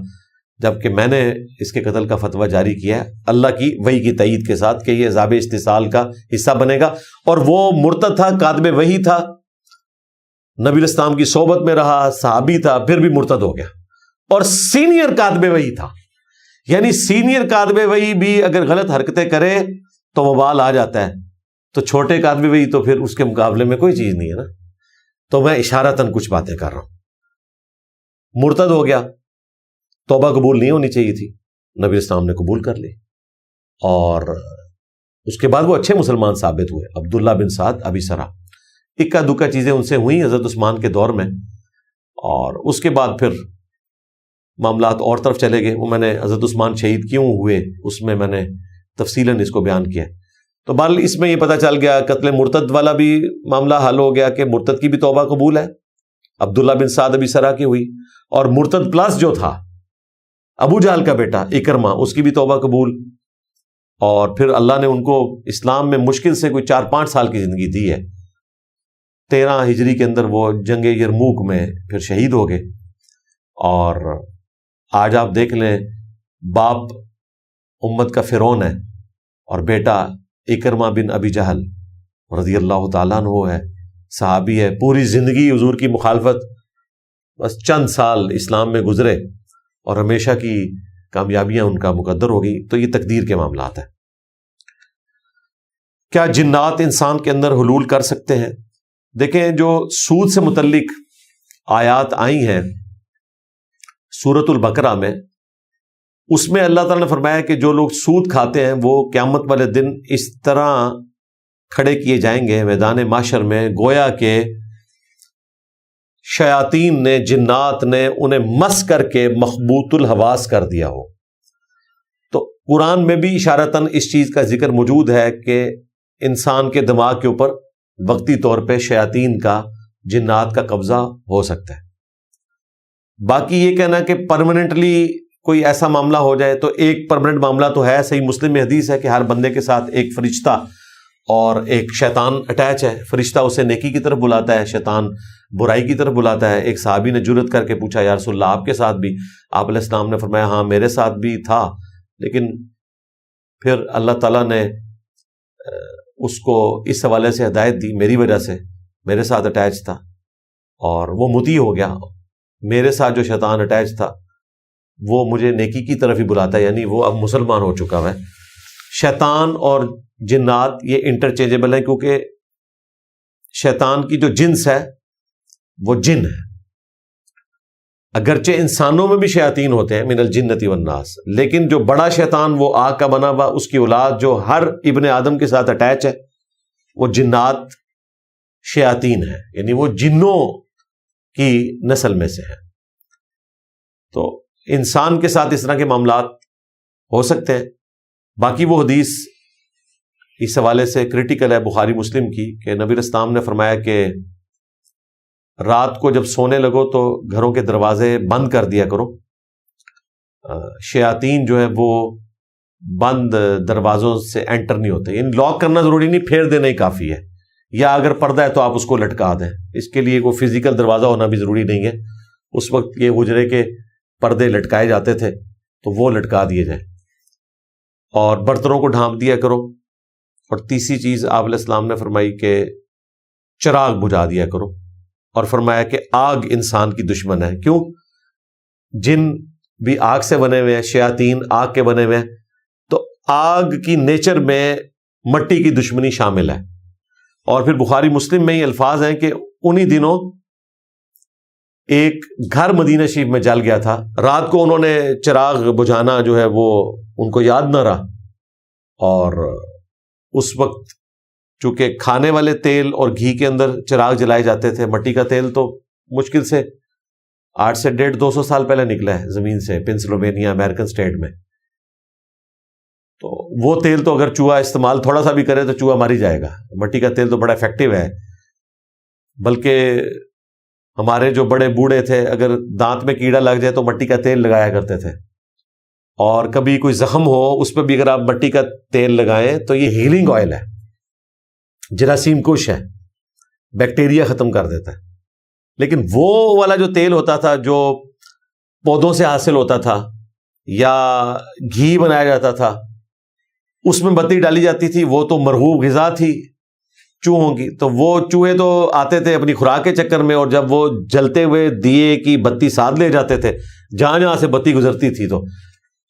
جبکہ میں نے اس کے قتل کا فتویٰ جاری کیا ہے اللہ کی وحی کی تائید کے ساتھ کہ یہ ضابِ استیصال کا حصہ بنے گا. اور وہ مرتد تھا، کاتب وحی تھا، نبی علیہ السلام کی صحبت میں رہا، صحابی تھا، پھر بھی مرتد ہو گیا. اور سینئر کاتب وحی تھا، یعنی سینئر کاتب وحی بھی اگر غلط حرکتیں کرے تو وبال آ جاتا ہے، تو چھوٹے کاتب وحی تو پھر اس کے مقابلے میں کوئی چیز نہیں ہے نا. تو میں اشارتاً کچھ باتیں کر رہا ہوں. مرتد ہو گیا، توبہ قبول نہیں ہونی چاہیے تھی، نبی علیہ السلام نے قبول کر لی. اور اس کے بعد وہ اچھے مسلمان ثابت ہوئے. عبداللہ بن سعد ابی سرہ، اکا دکا چیزیں ان سے ہوئیں حضرت عثمان کے دور میں، اور اس کے بعد پھر معاملات اور طرف چلے گئے. وہ میں نے حضرت عثمان شہید کیوں ہوئے اس میں نے تفصیلاً اس کو بیان کیا. تو بہرحال اس میں یہ پتہ چل گیا قتل مرتد والا بھی معاملہ حل ہو گیا کہ مرتد کی بھی توبہ قبول ہے. عبداللہ بن سعد ابی سرہ کی ہوئی، اور مرتد پلس جو تھا ابو جہل کا بیٹا اکرمہ، اس کی بھی توبہ قبول. اور پھر اللہ نے ان کو اسلام میں مشکل سے کوئی 4-5 سال کی زندگی دی ہے. 13 ہجری کے اندر وہ جنگ یرموک میں پھر شہید ہو گئے. اور آج آپ دیکھ لیں، باپ امت کا فرعون ہے اور بیٹا اکرمہ بن ابی جہل رضی اللہ تعالیٰ عنہ ہے، صحابی ہے، پوری زندگی حضور کی مخالفت، بس چند سال اسلام میں گزرے اور ہمیشہ کی کامیابیاں ان کا مقدر ہوگی. تو یہ تقدیر کے معاملات ہیں. کیا جنات انسان کے اندر حلول کر سکتے ہیں؟ دیکھیں جو سود سے متعلق آیات آئی ہیں سورۃ البقرہ میں، اس میں اللہ تعالیٰ نے فرمایا کہ جو لوگ سود کھاتے ہیں وہ قیامت والے دن اس طرح کھڑے کیے جائیں گے میدان محشر میں گویا کہ شیاطین نے، جنات نے انہیں مس کر کے مخبوط الحواس کر دیا ہو. تو قرآن میں بھی اشارتاً اس چیز کا ذکر موجود ہے کہ انسان کے دماغ کے اوپر وقتی طور پہ شیاطین کا، جنات کا قبضہ ہو سکتا ہے. باقی یہ کہنا کہ پرماننٹلی کوئی ایسا معاملہ ہو جائے، تو ایک پرماننٹ معاملہ تو ہے. صحیح مسلم میں حدیث ہے کہ ہر بندے کے ساتھ ایک فرشتہ اور ایک شیطان اٹیچ ہے. فرشتہ اسے نیکی کی طرف بلاتا ہے، شیطان برائی کی طرف بلاتا ہے. ایک صحابی نے جرأت کر کے پوچھا یا رسول اللہ آپ کے ساتھ بھی؟ آپ علیہ السلام نے فرمایا ہاں میرے ساتھ بھی تھا، لیکن پھر اللہ تعالیٰ نے اس کو اس حوالے سے ہدایت دی، میری وجہ سے میرے ساتھ اٹیچ تھا اور وہ مطیع ہو گیا. میرے ساتھ جو شیطان اٹیچ تھا وہ مجھے نیکی کی طرف ہی بلاتا ہے، یعنی وہ اب مسلمان ہو چکا ہے. شیطان اور جنات یہ انٹرچینجبل ہیں، کیونکہ شیطان کی جو جنس ہے وہ جن ہے. اگرچہ انسانوں میں بھی شیاطین ہوتے ہیں من الجنۃ والناس، لیکن جو بڑا شیطان وہ آگ کا بنا ہوا، اس کی اولاد جو ہر ابن آدم کے ساتھ اٹیچ ہے وہ جنات شیاطین ہے، یعنی وہ جنوں کی نسل میں سے ہے. تو انسان کے ساتھ اس طرح کے معاملات ہو سکتے ہیں. باقی وہ حدیث اس حوالے سے کریٹیکل ہے بخاری مسلم کی کہ نبی اسلام نے فرمایا کہ رات کو جب سونے لگو تو گھروں کے دروازے بند کر دیا کرو. شیاطین جو ہے وہ بند دروازوں سے انٹر نہیں ہوتے. یعنی لاک کرنا ضروری نہیں، پھیر دینا ہی کافی ہے، یا اگر پردہ ہے تو آپ اس کو لٹکا دیں. اس کے لیے کوئی فزیکل دروازہ ہونا بھی ضروری نہیں ہے. اس وقت یہ حجرے کے پردے لٹکائے جاتے تھے تو وہ لٹکا دیے جائیں، اور برتنوں کو ڈھانپ دیا کرو. اور تیسری چیز آپ علیہ السلام نے فرمائی کہ چراغ بجھا دیا کرو، اور فرمایا کہ آگ انسان کی دشمن ہے. کیوں؟ جن بھی آگ سے بنے ہوئے ہیں، شیاطین آگ کے بنے ہوئے ہیں، تو آگ کی نیچر میں مٹی کی دشمنی شامل ہے. اور پھر بخاری مسلم میں ہی الفاظ ہیں کہ انہی دنوں ایک گھر مدینہ شریف میں جل گیا تھا. رات کو انہوں نے چراغ بجھانا جو ہے وہ ان کو یاد نہ رہا، اور اس وقت چونکہ کھانے والے تیل اور گھی کے اندر چراغ جلائے جاتے تھے. مٹی کا تیل تو مشکل سے 800 سے 250 سال پہلے نکلا ہے زمین سے، پنسلوینیا امریکن اسٹیٹ میں. تو وہ تیل تو اگر چوہا استعمال تھوڑا سا بھی کرے تو چوہا مر ہی جائے گا. مٹی کا تیل تو بڑا افیکٹو ہے. بلکہ ہمارے جو بڑے بوڑھے تھے اگر دانت میں کیڑا لگ جائے تو مٹی کا تیل لگایا کرتے تھے. اور کبھی کوئی زخم ہو اس پہ بھی اگر آپ مٹی کا تیل لگائیں تو یہ ہیلنگ آئل ہے، جراثیم کش ہے، بیکٹیریا ختم کر دیتا ہے. لیکن وہ والا جو تیل ہوتا تھا جو پودوں سے حاصل ہوتا تھا یا گھی بنایا جاتا تھا، اس میں بتی ڈالی جاتی تھی، وہ تو مرغوب غذا تھی چوہوں کی. تو وہ چوہے تو آتے تھے اپنی خوراک کے چکر میں، اور جب وہ جلتے ہوئے دیے کی بتی ساتھ لے جاتے تھے، جہاں جہاں سے بتی گزرتی تھی تو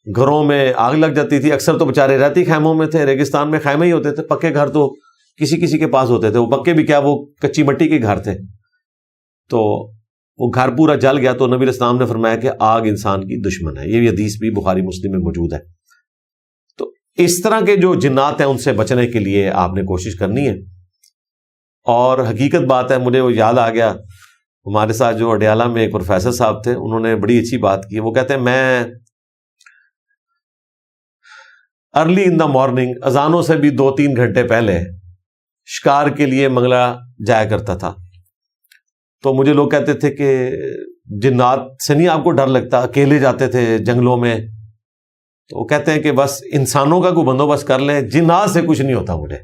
گھروں میں آگ لگ جاتی تھی. اکثر تو بیچارے رہتی خیموں میں تھے، ریگستان میں خیمے ہی ہوتے تھے. پکے گھر تو کسی کسی کے پاس ہوتے تھے، وہ پکے بھی کیا، وہ کچی مٹی کے گھر تھے. تو وہ گھر پورا جل گیا تو نبی علیہ السلام نے فرمایا کہ آگ انسان کی دشمن ہے. یہ حدیث بھی بخاری مسلم میں موجود ہے. تو اس طرح کے جو جنات ہیں ان سے بچنے کے لیے آپ نے کوشش کرنی ہے. اور حقیقت بات ہے، مجھے وہ یاد آ گیا، ہمارے ساتھ جو اڈیالہ میں ایک پروفیسر صاحب تھے، انہوں نے بڑی اچھی بات کی. وہ کہتے ہیں میں ارلی ان دا مارننگ، اذانوں سے بھی 2-3 گھنٹے پہلے شکار کے لیے منگلا جایا کرتا تھا. تو مجھے لوگ کہتے تھے کہ جنات سے نہیں آپ کو ڈر لگتا؟ اکیلے جاتے تھے جنگلوں میں. تو وہ کہتے ہیں کہ بس انسانوں کا کوئی بندوبست کر لیں، جنات سے کچھ نہیں ہوتا مجھے.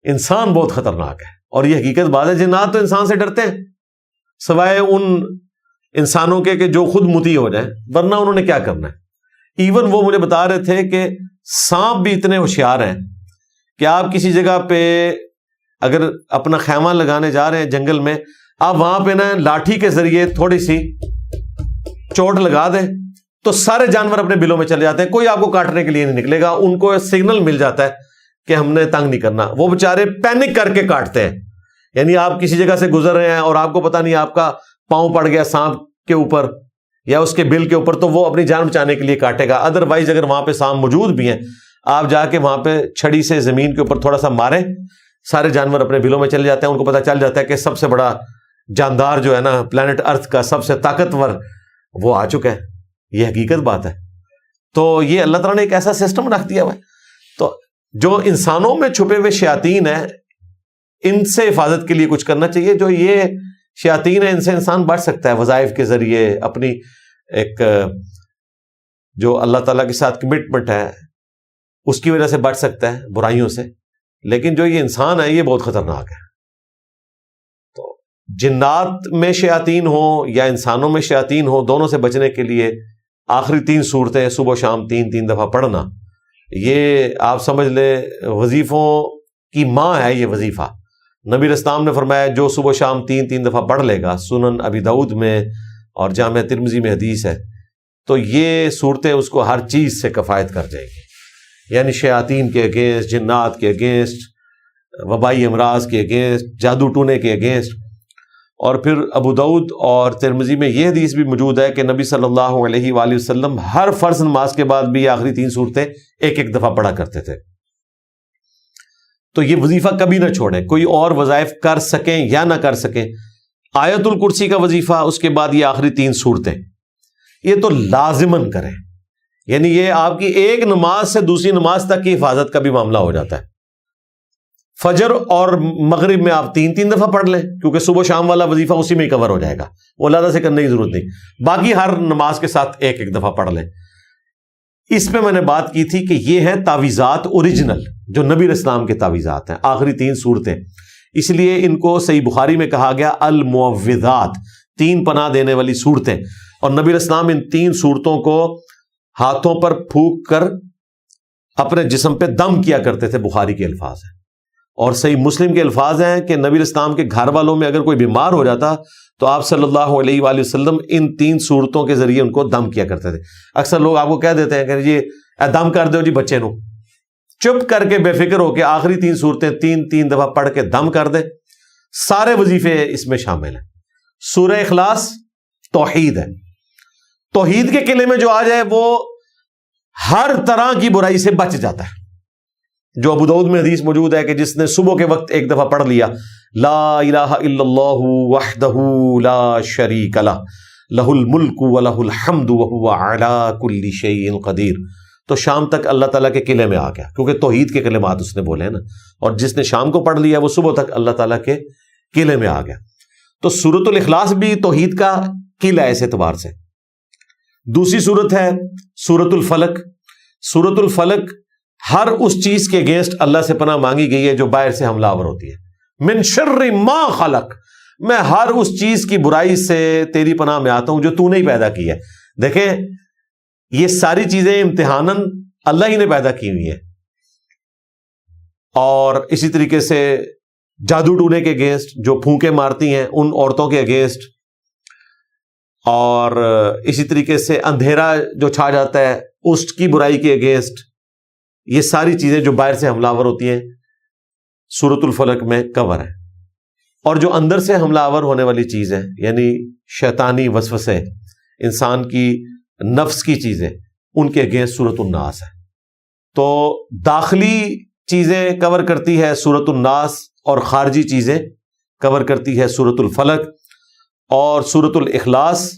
انسان بہت خطرناک ہے، اور یہ حقیقت بات ہے. جنات تو انسان سے ڈرتے ہیں سوائے ان انسانوں کے کہ جو خود مطیع ہو جائیں، ورنہ انہوں نے کیا کرنا ہے. ایون وہ مجھے بتا رہے تھے کہ سانپ بھی اتنے ہوشیار ہیں کہ آپ کسی جگہ پہ اگر اپنا خیمہ لگانے جا رہے ہیں جنگل میں، آپ وہاں پہ نا لاٹھی کے ذریعے تھوڑی سی چوٹ لگا دیں تو سارے جانور اپنے بلوں میں چلے جاتے ہیں، کوئی آپ کو کاٹنے کے لیے نہیں نکلے گا، ان کو سگنل مل جاتا ہے کہ ہم نے تنگ نہیں کرنا، وہ بےچارے پینک کر کے کاٹتے ہیں. یعنی آپ کسی جگہ سے گزر رہے ہیں اور آپ کو پتا نہیں آپ کا پاؤں پڑ گیا سانپ کے اوپر یا اس کے بل کے اوپر، تو وہ اپنی جان بچانے کے لیے کاٹے گا. ادروائز اگر وہاں پہ سانپ موجود بھی ہیں، آپ جا کے وہاں پہ چھڑی سے زمین کے اوپر تھوڑا سا ماریں، سارے جانور اپنے بلوں میں چلے جاتے ہیں. ان کو پتا چل جاتا ہے کہ سب سے بڑا جاندار جو ہے نا پلانٹ ارتھ کا، سب سے طاقتور، وہ آ چکا ہے. یہ حقیقت بات ہے. تو یہ اللہ تعالیٰ نے ایک ایسا سسٹم رکھ دیا ہوا ہے. تو جو انسانوں میں چھپے ہوئے شیاطین ہیں، ان سے حفاظت کے لیے کچھ کرنا چاہیے. جو یہ شیاطین ہیں، ان سے انسان بچ سکتا ہے وظائف کے ذریعے، اپنی ایک جو اللہ تعالیٰ کے ساتھ کمٹمنٹ ہے اس کی وجہ سے بچ سکتا ہے برائیوں سے. لیکن جو یہ انسان ہے یہ بہت خطرناک ہے. تو جنات میں شیاطین ہوں یا انسانوں میں شیاطین ہوں، دونوں سے بچنے کے لیے آخری 3 صورتیں صبح و شام 3 دفعہ پڑھنا، یہ آپ سمجھ لیں وظیفوں کی ماں ہے. یہ وظیفہ نبی اسلام نے فرمایا جو صبح و شام 3 دفعہ پڑھ لے گا، سنن ابی داؤد میں اور جامع ترمذی میں حدیث ہے، تو یہ صورتیں اس کو ہر چیز سے کفایت کر جائیں گی. یعنی شیاطین کے اگینسٹ، جنات کے اگینسٹ، وبائی امراض کے اگینسٹ، جادو ٹونے کے اگینسٹ. اور پھر ابو داؤد اور ترمذی میں یہ حدیث بھی موجود ہے کہ نبی صلی اللہ علیہ وآلہ وسلم ہر فرض نماز کے بعد بھی آخری 3 صورتیں ایک دفعہ پڑھا کرتے تھے. تو یہ وظیفہ کبھی نہ چھوڑیں، کوئی اور وظائف کر سکیں یا نہ کر سکیں. آیت الکرسی کا وظیفہ، اس کے بعد یہ آخری 3 صورتیں، یہ تو لازماً کریں. یعنی یہ آپ کی ایک نماز سے دوسری نماز تک کی حفاظت کا بھی معاملہ ہو جاتا ہے. فجر اور مغرب میں آپ 3 دفعہ پڑھ لیں، کیونکہ صبح شام والا وظیفہ اسی میں ہی کور ہو جائے گا، وہ علیحدہ سے کرنے کی ضرورت نہیں. باقی ہر نماز کے ساتھ ایک دفعہ پڑھ لیں. اس پہ میں نے بات کی تھی کہ یہ ہیں تعویذات اوریجنل، جو نبی اسلام کے تعویذات ہیں، آخری 3 صورتیں. اس لیے ان کو صحیح بخاری میں کہا گیا المعوذات، 3 پناہ دینے والی صورتیں. اور نبی اسلام ان 3 صورتوں کو ہاتھوں پر پھونک کر اپنے جسم پہ دم کیا کرتے تھے. بخاری کے الفاظ ہیں. اور صحیح مسلم کے الفاظ ہیں کہ نبی اسلام کے گھر والوں میں اگر کوئی بیمار ہو جاتا تو آپ صلی اللہ علیہ وآلہ وسلم ان 3 صورتوں کے ذریعے ان کو دم کیا کرتے تھے. اکثر لوگ آپ کو کہہ دیتے ہیں کہ جی دم کر دو جی بچے نو، چپ کر کے بے فکر ہو کے آخری 3 صورتیں 3 دفعہ پڑھ کے دم کر دے. سارے وظیفے اس میں شامل ہیں. سورہ اخلاص توحید ہے. توحید کے قلعے میں جو آ جائے وہ ہر طرح کی برائی سے بچ جاتا ہے. جو ابو داؤد میں حدیث موجود ہے کہ جس نے صبح کے وقت 1 دفعہ پڑھ لیا لا الہ الا اللہ وحدہ لا شریک لہ لہ الملک ولہ الحمد وہو علی کل شیء قدیر، تو شام تک اللہ تعالیٰ کے قلعے میں آ گیا، کیونکہ توحید کے کلمات اس نے بولے ہیں نا. اور جس نے شام کو پڑھ لیا وہ صبح تک اللہ تعالیٰ کے قلعے میں آ گیا. تو سورۃ الاخلاص بھی توحید کا قلعہ ہے اس اعتبار سے. دوسری صورت ہے سورۃ الفلق. سورۃ الفلق ہر اس چیز کے اگینسٹ اللہ سے پناہ مانگی گئی ہے جو باہر سے حملہ آور ہوتی ہے. من شر ما خلق، میں ہر اس چیز کی برائی سے تیری پناہ میں آتا ہوں جو تو نے ہی پیدا کی ہے. دیکھیں یہ ساری چیزیں امتحاناً اللہ ہی نے پیدا کی ہوئی ہیں. اور اسی طریقے سے جادو ٹونے کے اگینسٹ جو پھونکے مارتی ہیں ان عورتوں کے اگینسٹ، اور اسی طریقے سے اندھیرا جو چھا جاتا ہے اس کی برائی کے اگینسٹ، یہ ساری چیزیں جو باہر سے حملہ آور ہوتی ہیں سورۃ الفلق میں کور ہے. اور جو اندر سے حملہ آور ہونے والی چیز ہے یعنی شیطانی وسوسے، انسان کی نفس کی چیزیں، ان کے اگینسٹ سورۃ الناس ہے. تو داخلی چیزیں کور کرتی ہے سورۃ الناس اور خارجی چیزیں کور کرتی ہے سورۃ الفلق. اور سورۃ الاخلاص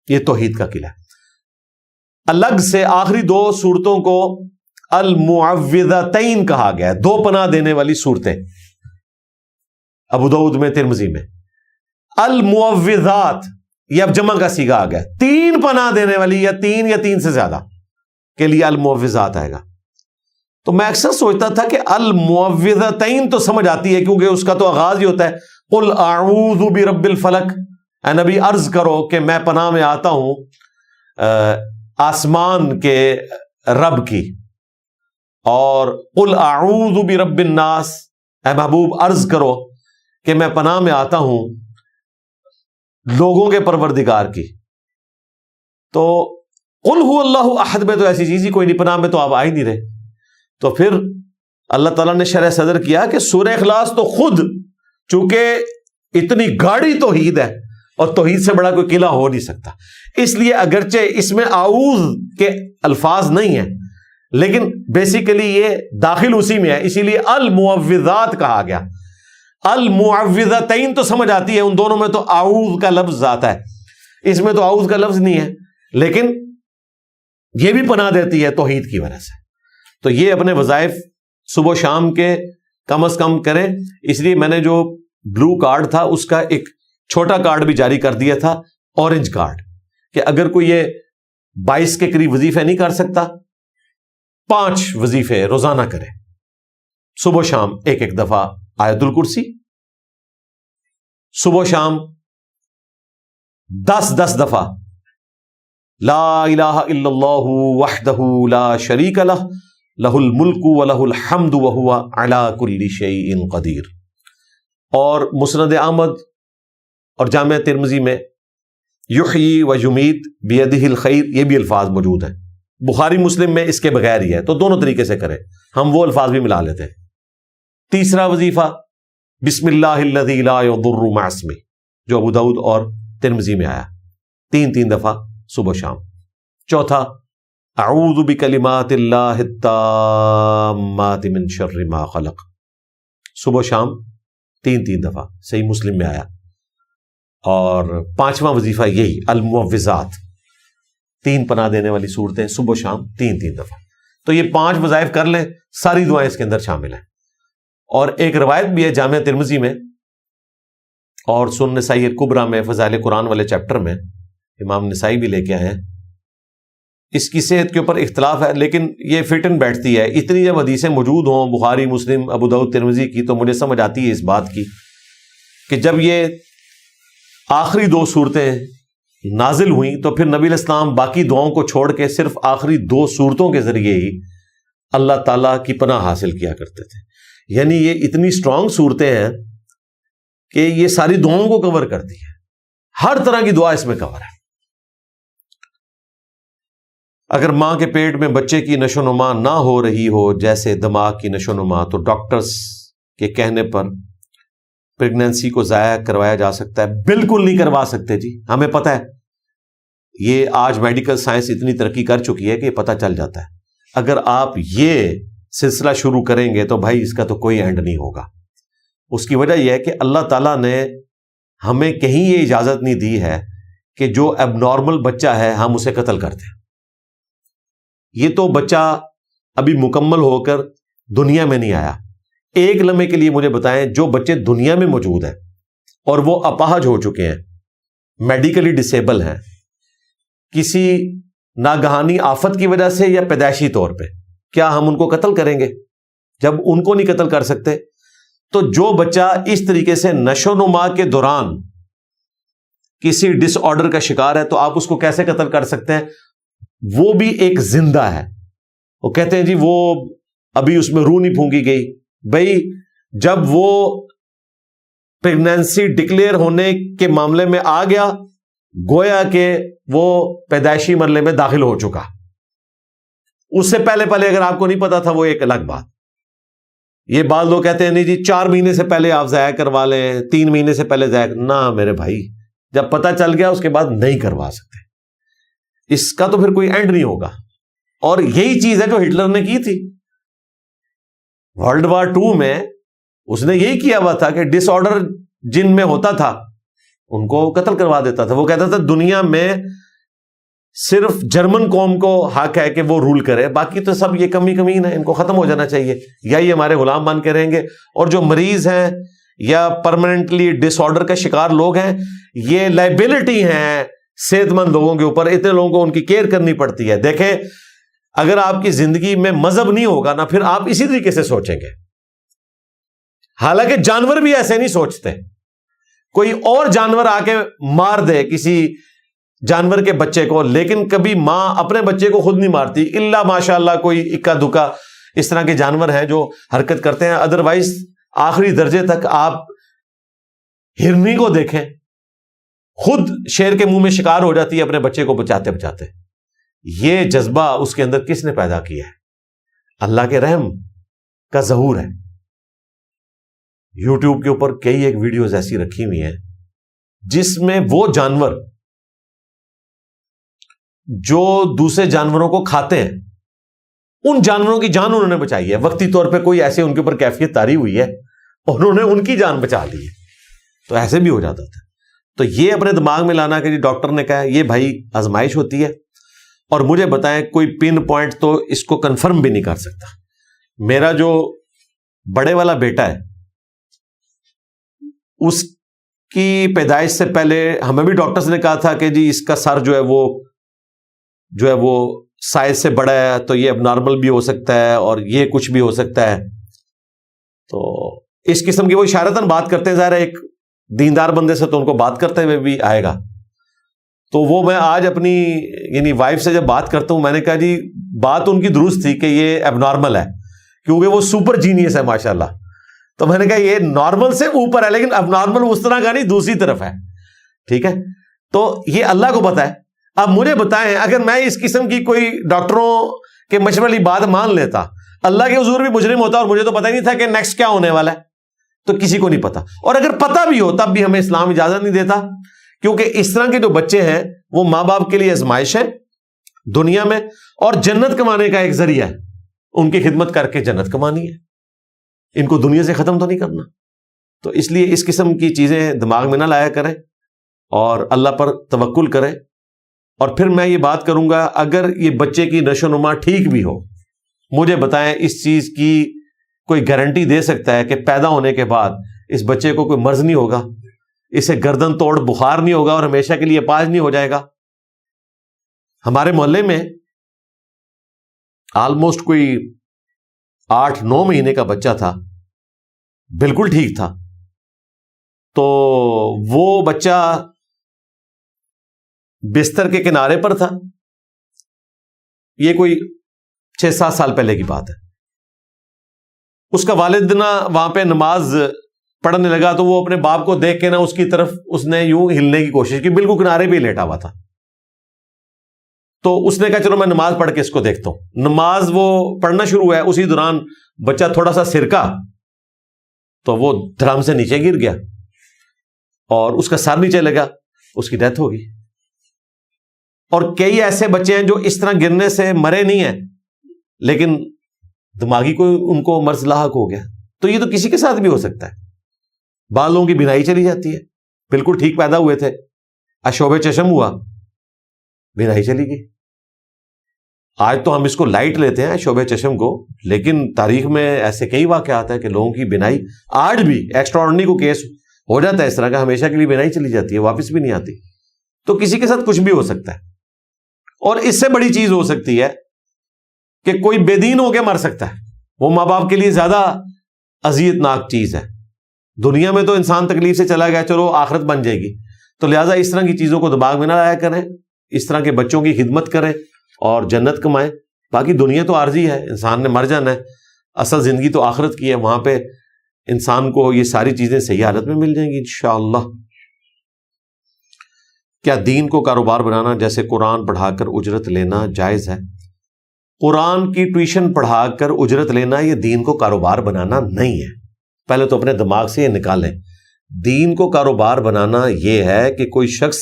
یہ توحید کا قلعہ ہے. الگ سے آخری 2 صورتوں کو المعوذتین کہا گیا ہے، 2 پناہ دینے والی صورتیں. ابو داؤد میں، ترمذی میں. المعوذات یہ اب جمع کا صیغہ آ گیا، 3 پناہ دینے والی، یا 3 سے زیادہ کے لیے المعوذات آئے گا. تو میں اکثر سوچتا تھا کہ المعوذتین تو سمجھ آتی ہے کیونکہ اس کا تو آغاز ہی ہوتا ہے قل اعوذ برب الفلق، اے نبی عرض کرو کہ میں پناہ میں آتا ہوں آسمان کے رب کی. اور قل اعوذ برب الناس، اے محبوب عرض کرو کہ میں پناہ میں آتا ہوں لوگوں کے پروردگار کی. تو قل هو اللہ احد میں تو ایسی چیز ہی کوئی نہیں، پناہ میں تو آپ آ ہی نہیں رہے۔ تو پھر اللہ تعالیٰ نے شرح صدر کیا کہ سورہ اخلاص تو خود چونکہ اتنی گاڑی توحید ہے، اور توحید سے بڑا کوئی قلعہ ہو نہیں سکتا، اس لیے اگرچہ اس میں اعوذ کے الفاظ نہیں ہیں لیکن بیسیکلی یہ داخل اسی میں ہے، اسی لیے المعوذات کہا گیا۔ المعوذتین تو سمجھ آتی ہے، ان دونوں میں تو اعوذ کا لفظ آتا ہے، اس میں تو اعوذ کا لفظ نہیں ہے، لیکن یہ بھی پناہ دیتی ہے توحید کی وجہ سے۔ تو یہ اپنے وظائف صبح و شام کے کم از کم کریں۔ اس لیے میں نے جو بلو کارڈ تھا اس کا ایک چھوٹا کارڈ بھی جاری کر دیا تھا، اورنج کارڈ، کہ اگر کوئی یہ 22 کے قریب وظیفے نہیں کر سکتا، 5 وظیفے روزانہ کرے، صبح و شام ایک ایک دفعہ آیت الکرسی، صبح و شام 10 دفعہ لا الہ الا اللہ وحدہ لا شریک لہ لہ الملک ولہ الحمد وہو علی کل شیء قدیر۔ اور مسند احمد اور جامع ترمذی میں یحیی و یمیت بیدہ الخیر، یہ بھی الفاظ موجود ہیں۔ بخاری مسلم میں اس کے بغیر ہی ہے، تو دونوں طریقے سے کریں، ہم وہ الفاظ بھی ملا لیتے ہیں۔ تیسرا وظیفہ بسم اللہ الذی لا یضر مع اسمہ، جو ابو داؤد اور ترمذی میں آیا، 3 دفعہ صبح شام۔ چوتھا اعوذ بکلمات اللہ التامات من شر ما خلق، صبح شام 3 دفعہ، صحیح مسلم میں آیا۔ اور 5واں وظیفہ یہی المعوذات، 3 پناہ دینے والی صورتیں صبح شام 3 دفعہ۔ تو یہ 5 وظائف کر لیں، ساری دعائیں اس کے اندر شامل ہیں۔ اور ایک روایت بھی ہے جامع ترمذی میں اور سنن نسائی الکبریٰ میں، فضائل قرآن والے چیپٹر میں، امام نسائی بھی لے کے آئے ہیں۔ اس کی صحت کے اوپر اختلاف ہے لیکن یہ فٹ ان بیٹھتی ہے۔ اتنی جب حدیثیں موجود ہوں بخاری مسلم ابو داؤد ترمذی کی، تو مجھے سمجھ آتی ہے اس بات کی کہ جب یہ آخری 2 صورتیں نازل ہوئیں تو پھر نبی علیہ السلام باقی دعاؤں کو چھوڑ کے صرف آخری 2 صورتوں کے ذریعے ہی اللہ تعالیٰ کی پناہ حاصل کیا کرتے تھے۔ یعنی یہ اتنی اسٹرانگ صورتیں ہیں کہ یہ ساری دعاؤں کو کور کرتی ہے، ہر طرح کی دعا اس میں کور ہے۔ اگر ماں کے پیٹ میں بچے کی نشو نما نہ ہو رہی ہو جیسے دماغ کی نشو نما، تو ڈاکٹرز کے کہنے پر پریگنینسی کو ضائع کروایا جا سکتا ہے؟ بالکل نہیں کروا سکتے جی، ہمیں پتہ ہے، یہ آج میڈیکل سائنس اتنی ترقی کر چکی ہے کہ یہ پتہ چل جاتا ہے۔ اگر آپ یہ سلسلہ شروع کریں گے تو بھائی اس کا تو کوئی اینڈ نہیں ہوگا۔ اس کی وجہ یہ ہے کہ اللہ تعالیٰ نے ہمیں کہیں یہ اجازت نہیں دی ہے کہ جو اب نارمل بچہ ہے ہم اسے قتل کر دیں۔ یہ تو بچہ ابھی مکمل ہو کر دنیا میں نہیں آیا۔ ایک لمحے کے لیے مجھے بتائیں، جو بچے دنیا میں موجود ہیں اور وہ اپاہج ہو چکے ہیں، میڈیکلی ڈسیبل ہیں، کسی ناگہانی آفت کی وجہ سے یا پیدائشی طور پہ، کیا ہم ان کو قتل کریں گے؟ جب ان کو نہیں قتل کر سکتے تو جو بچہ اس طریقے سے نشو نما کے دوران کسی ڈس آرڈر کا شکار ہے تو آپ اس کو کیسے قتل کر سکتے ہیں؟ وہ بھی ایک زندہ ہے۔ وہ کہتے ہیں جی وہ ابھی اس میں روح نہیں پھونکی گئی۔ بھائی جب وہ پریگنینسی ڈکلیئر ہونے کے معاملے میں آ گیا، گویا کہ وہ پیدائشی مرحلے میں داخل ہو چکا۔ اس سے پہلے اگر آپ کو نہیں پتا تھا وہ ایک الگ بات۔ یہ بعض لوگ کہتے ہیں نہیں جی 4 مہینے سے پہلے آپ ضائع کروا لیں، 3 مہینے سے پہلے ضائع، نہ میرے بھائی، جب پتہ چل گیا اس کے بعد نہیں کروا سکتے۔ اس کا تو پھر کوئی اینڈ نہیں ہوگا۔ اور یہی چیز ہے جو ہٹلر نے کی تھی ورلڈ وار 2 میں، اس نے یہی کیا ہوا تھا کہ ڈس آرڈر جن میں ہوتا تھا ان کو قتل کروا دیتا تھا۔ وہ کہتا تھا دنیا میں صرف جرمن قوم کو حق ہے کہ وہ رول کرے، باقی تو سب یہ کمین ہے، ان کو ختم ہو جانا چاہیے، یا یہ ہمارے غلام بن کے رہیں گے۔ اور جو مریض ہیں یا پرماننٹلی ڈس آرڈر کا شکار لوگ ہیں، یہ لائبلٹی ہیں صحت مند لوگوں کے اوپر، اتنے لوگوں کو ان کی کیئر کرنی پڑتی ہے۔ دیکھیں اگر آپ کی زندگی میں مذہب نہیں ہوگا نا، پھر آپ اسی طریقے سے سوچیں گے۔ حالانکہ جانور بھی ایسے نہیں سوچتے۔ کوئی اور جانور آ کے مار دے کسی جانور کے بچے کو، لیکن کبھی ماں اپنے بچے کو خود نہیں مارتی، الا ماشاء اللہ کوئی اکا دکا اس طرح کے جانور ہیں جو حرکت کرتے ہیں۔ ادروائز آخری درجے تک آپ ہرنی کو دیکھیں، خود شیر کے منہ میں شکار ہو جاتی ہے اپنے بچے کو بچاتے بچاتے۔ یہ جذبہ اس کے اندر کس نے پیدا کیا ہے؟ اللہ کے رحم کا ظہور ہے. یوٹیوب کے اوپر کئی ایک ویڈیوز ایسی رکھی ہوئی ہیں جس میں وہ جانور جو دوسرے جانوروں کو کھاتے ہیں ان جانوروں کی جان انہوں نے بچائی ہے. وقتی طور پہ کوئی ایسے ان کے اوپر کیفیت طاری ہوئی ہے, انہوں نے ان کی جان بچا لی ہے. تو ایسے بھی ہو جاتا تھا. تو یہ اپنے دماغ میں لانا کہ جی ڈاکٹر نے کہا یہ بھائی آزمائش ہوتی ہے, اور مجھے بتائیں کوئی پن پوائنٹ تو اس کو کنفرم بھی نہیں کر سکتا. میرا جو بڑے والا بیٹا ہے اس کی پیدائش سے پہلے ہمیں بھی ڈاکٹرز نے کہا تھا کہ جی اس کا سر جو ہے وہ سائز سے بڑا ہے, تو یہ اب نارمل بھی ہو سکتا ہے اور یہ کچھ بھی ہو سکتا ہے. تو اس قسم کی وہ اشارتاً بات کرتے ہیں, ظاہر ہے ایک دیندار بندے سے تو ان کو بات کرتے ہوئے بھی آئے گا. تو وہ میں آج اپنی یعنی وائف سے جب بات کرتا ہوں, میں نے کہا جی بات ان کی درست تھی کہ یہ اب نارمل ہے کیونکہ وہ سپر جینیس ہے ماشاءاللہ. تو میں نے کہا یہ نارمل سے اوپر ہے لیکن اب نارمل اس طرح کا نہیں, دوسری طرف ہے. ٹھیک ہے, تو یہ اللہ کو پتہ ہے. اب مجھے بتائیں اگر میں اس قسم کی کوئی ڈاکٹروں کے مشورے والی بات مان لیتا, اللہ کے حضور بھی مجرم ہوتا اور مجھے تو پتہ ہی نہیں تھا کہ نیکسٹ کیا ہونے والا ہے. تو کسی کو نہیں پتا, اور اگر پتہ بھی ہو تب بھی ہمیں اسلام اجازت نہیں دیتا, کیونکہ اس طرح کے جو بچے ہیں وہ ماں باپ کے لیے آزمائش ہے دنیا میں, اور جنت کمانے کا ایک ذریعہ ہے. ان کی خدمت کر کے جنت کمانی ہے, ان کو دنیا سے ختم تو نہیں کرنا. تو اس لیے اس قسم کی چیزیں دماغ میں نہ لایا کریں اور اللہ پر توکل کریں. اور پھر میں یہ بات کروں گا, اگر یہ بچے کی نشو و نما ٹھیک بھی ہو, مجھے بتائیں اس چیز کی کوئی گارنٹی دے سکتا ہے کہ پیدا ہونے کے بعد اس بچے کو کوئی مرض نہیں ہوگا, اسے گردن توڑ بخار نہیں ہوگا اور ہمیشہ کے لیے اپاہج نہیں ہو جائے گا؟ ہمارے محلے میں آلموسٹ کوئی 8-9 مہینے کا بچہ تھا, بالکل ٹھیک تھا. تو وہ بچہ بستر کے کنارے پر تھا, یہ کوئی 6-7 سال پہلے کی بات ہے. اس کا والد نا وہاں پہ نماز پڑھنے لگا تو وہ اپنے باپ کو دیکھ کے نا اس کی طرف اس نے یوں ہلنے کی کوشش کی, بالکل کنارے پہ ہی لیٹا ہوا تھا. تو اس نے کہا چلو میں نماز پڑھ کے اس کو دیکھتا ہوں. نماز وہ پڑھنا شروع ہوا ہے, اسی دوران بچہ تھوڑا سا سرکا تو وہ دھڑام سے نیچے گر گیا اور اس کا سر نیچے لگا, اس کی ڈیتھ ہو گئی. اور کئی ایسے بچے ہیں جو اس طرح گرنے سے مرے نہیں ہیں لیکن دماغی کوئی ان کو مرض لاحق ہو گیا. تو یہ تو کسی کے ساتھ بھی ہو سکتا ہے. بالوں کی بینائی چلی جاتی ہے, بالکل ٹھیک پیدا ہوئے تھے, اشوب چشم ہوا, بینائی چلی گئی. آج تو ہم اس کو لائٹ لیتے ہیں شعبہ چشم کو, لیکن تاریخ میں ایسے کئی واقعات ہیں کہ لوگوں کی بینائی آج بھی ایکسٹرا آرڈنری کو کیس ہو جاتا ہے اس طرح کا, ہمیشہ کے لیے بینائی چلی جاتی ہے, واپس بھی نہیں آتی. تو کسی کے ساتھ کچھ بھی ہو سکتا ہے. اور اس سے بڑی چیز ہو سکتی ہے کہ کوئی بے دین ہو کے مر سکتا ہے, وہ ماں باپ کے لیے زیادہ اذیت ناک چیز ہے. دنیا میں تو انسان تکلیف سے چلا گیا, چلو آخرت بن جائے گی. تو لہٰذا اس طرح کی چیزوں کو دماغ میں نہ لایا کریں, اس طرح کے بچوں کی خدمت کریں اور جنت کمائیں. باقی دنیا تو عارضی ہے, انسان نے مر جانا ہے, اصل زندگی تو آخرت کی ہے, وہاں پہ انسان کو یہ ساری چیزیں صحیح حالت میں مل جائیں گی انشاءاللہ. کیا دین کو کاروبار بنانا جیسے قرآن پڑھا کر اجرت لینا جائز ہے؟ قرآن کی ٹیوشن پڑھا کر اجرت لینا یہ دین کو کاروبار بنانا نہیں ہے. پہلے تو اپنے دماغ سے یہ نکالیں. دین کو کاروبار بنانا یہ ہے کہ کوئی شخص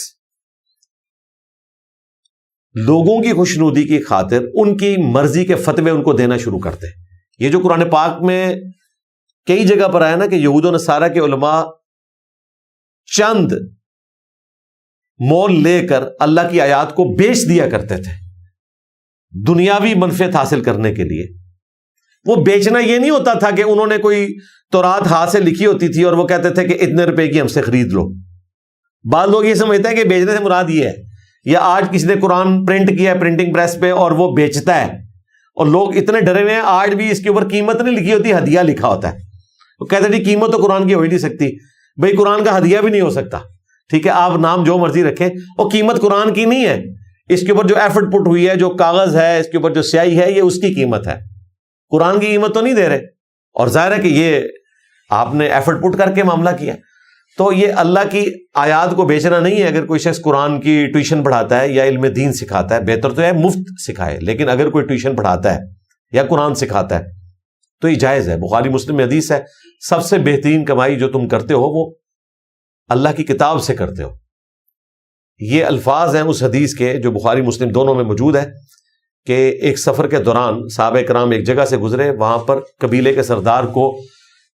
لوگوں کی خوشنودی کی خاطر ان کی مرضی کے فتوے ان کو دینا شروع کرتے. یہ جو قرآن پاک میں کئی جگہ پر آیا نا کہ یہود و نصارہ کے علماء چند مول لے کر اللہ کی آیات کو بیچ دیا کرتے تھے دنیاوی منفعت حاصل کرنے کے لیے. وہ بیچنا یہ نہیں ہوتا تھا کہ انہوں نے کوئی تورات ہاتھ سے لکھی ہوتی تھی اور وہ کہتے تھے کہ اتنے روپے کی ہم سے خرید لو. بعض لوگ یہ سمجھتے ہیں کہ بیچنے سے مراد یہ ہے, یا آج کسی نے قرآن پرنٹ کیا ہے پرنٹنگ پریس پہ اور وہ بیچتا ہے, اور لوگ اتنے ڈرے ہوئے ہیں, آج بھی اس کے اوپر قیمت نہیں لکھی ہوتی, ہدیہ لکھا ہوتا ہے. وہ کہتے ہیں قیمت تو قرآن کی ہو ہی نہیں سکتی. بھئی قرآن کا ہدیہ بھی نہیں ہو سکتا, ٹھیک ہے, آپ نام جو مرضی رکھیں, اور قیمت قرآن کی نہیں ہے. اس کے اوپر جو ایفرٹ پٹ ہوئی ہے, جو کاغذ ہے, اس کے اوپر جو سیاہی ہے, یہ اس کی قیمت ہے. قرآن کی قیمت تو نہیں دے رہے. اور ظاہر ہے کہ یہ آپ نے ایفرٹ پٹ کر کے معاملہ کیا. تو یہ اللہ کی آیات کو بیچنا نہیں ہے. اگر کوئی شخص قرآن کی ٹیوشن پڑھاتا ہے یا علم دین سکھاتا ہے، بہتر تو ہے مفت سکھائے، لیکن اگر کوئی ٹیوشن پڑھاتا ہے یا قرآن سکھاتا ہے تو یہ جائز ہے. بخاری مسلم میں حدیث ہے، سب سے بہترین کمائی جو تم کرتے ہو وہ اللہ کی کتاب سے کرتے ہو. یہ الفاظ ہیں اس حدیث کے جو بخاری مسلم دونوں میں موجود ہے کہ ایک سفر کے دوران صحابہ کرام ایک جگہ سے گزرے، وہاں پر قبیلے کے سردار کو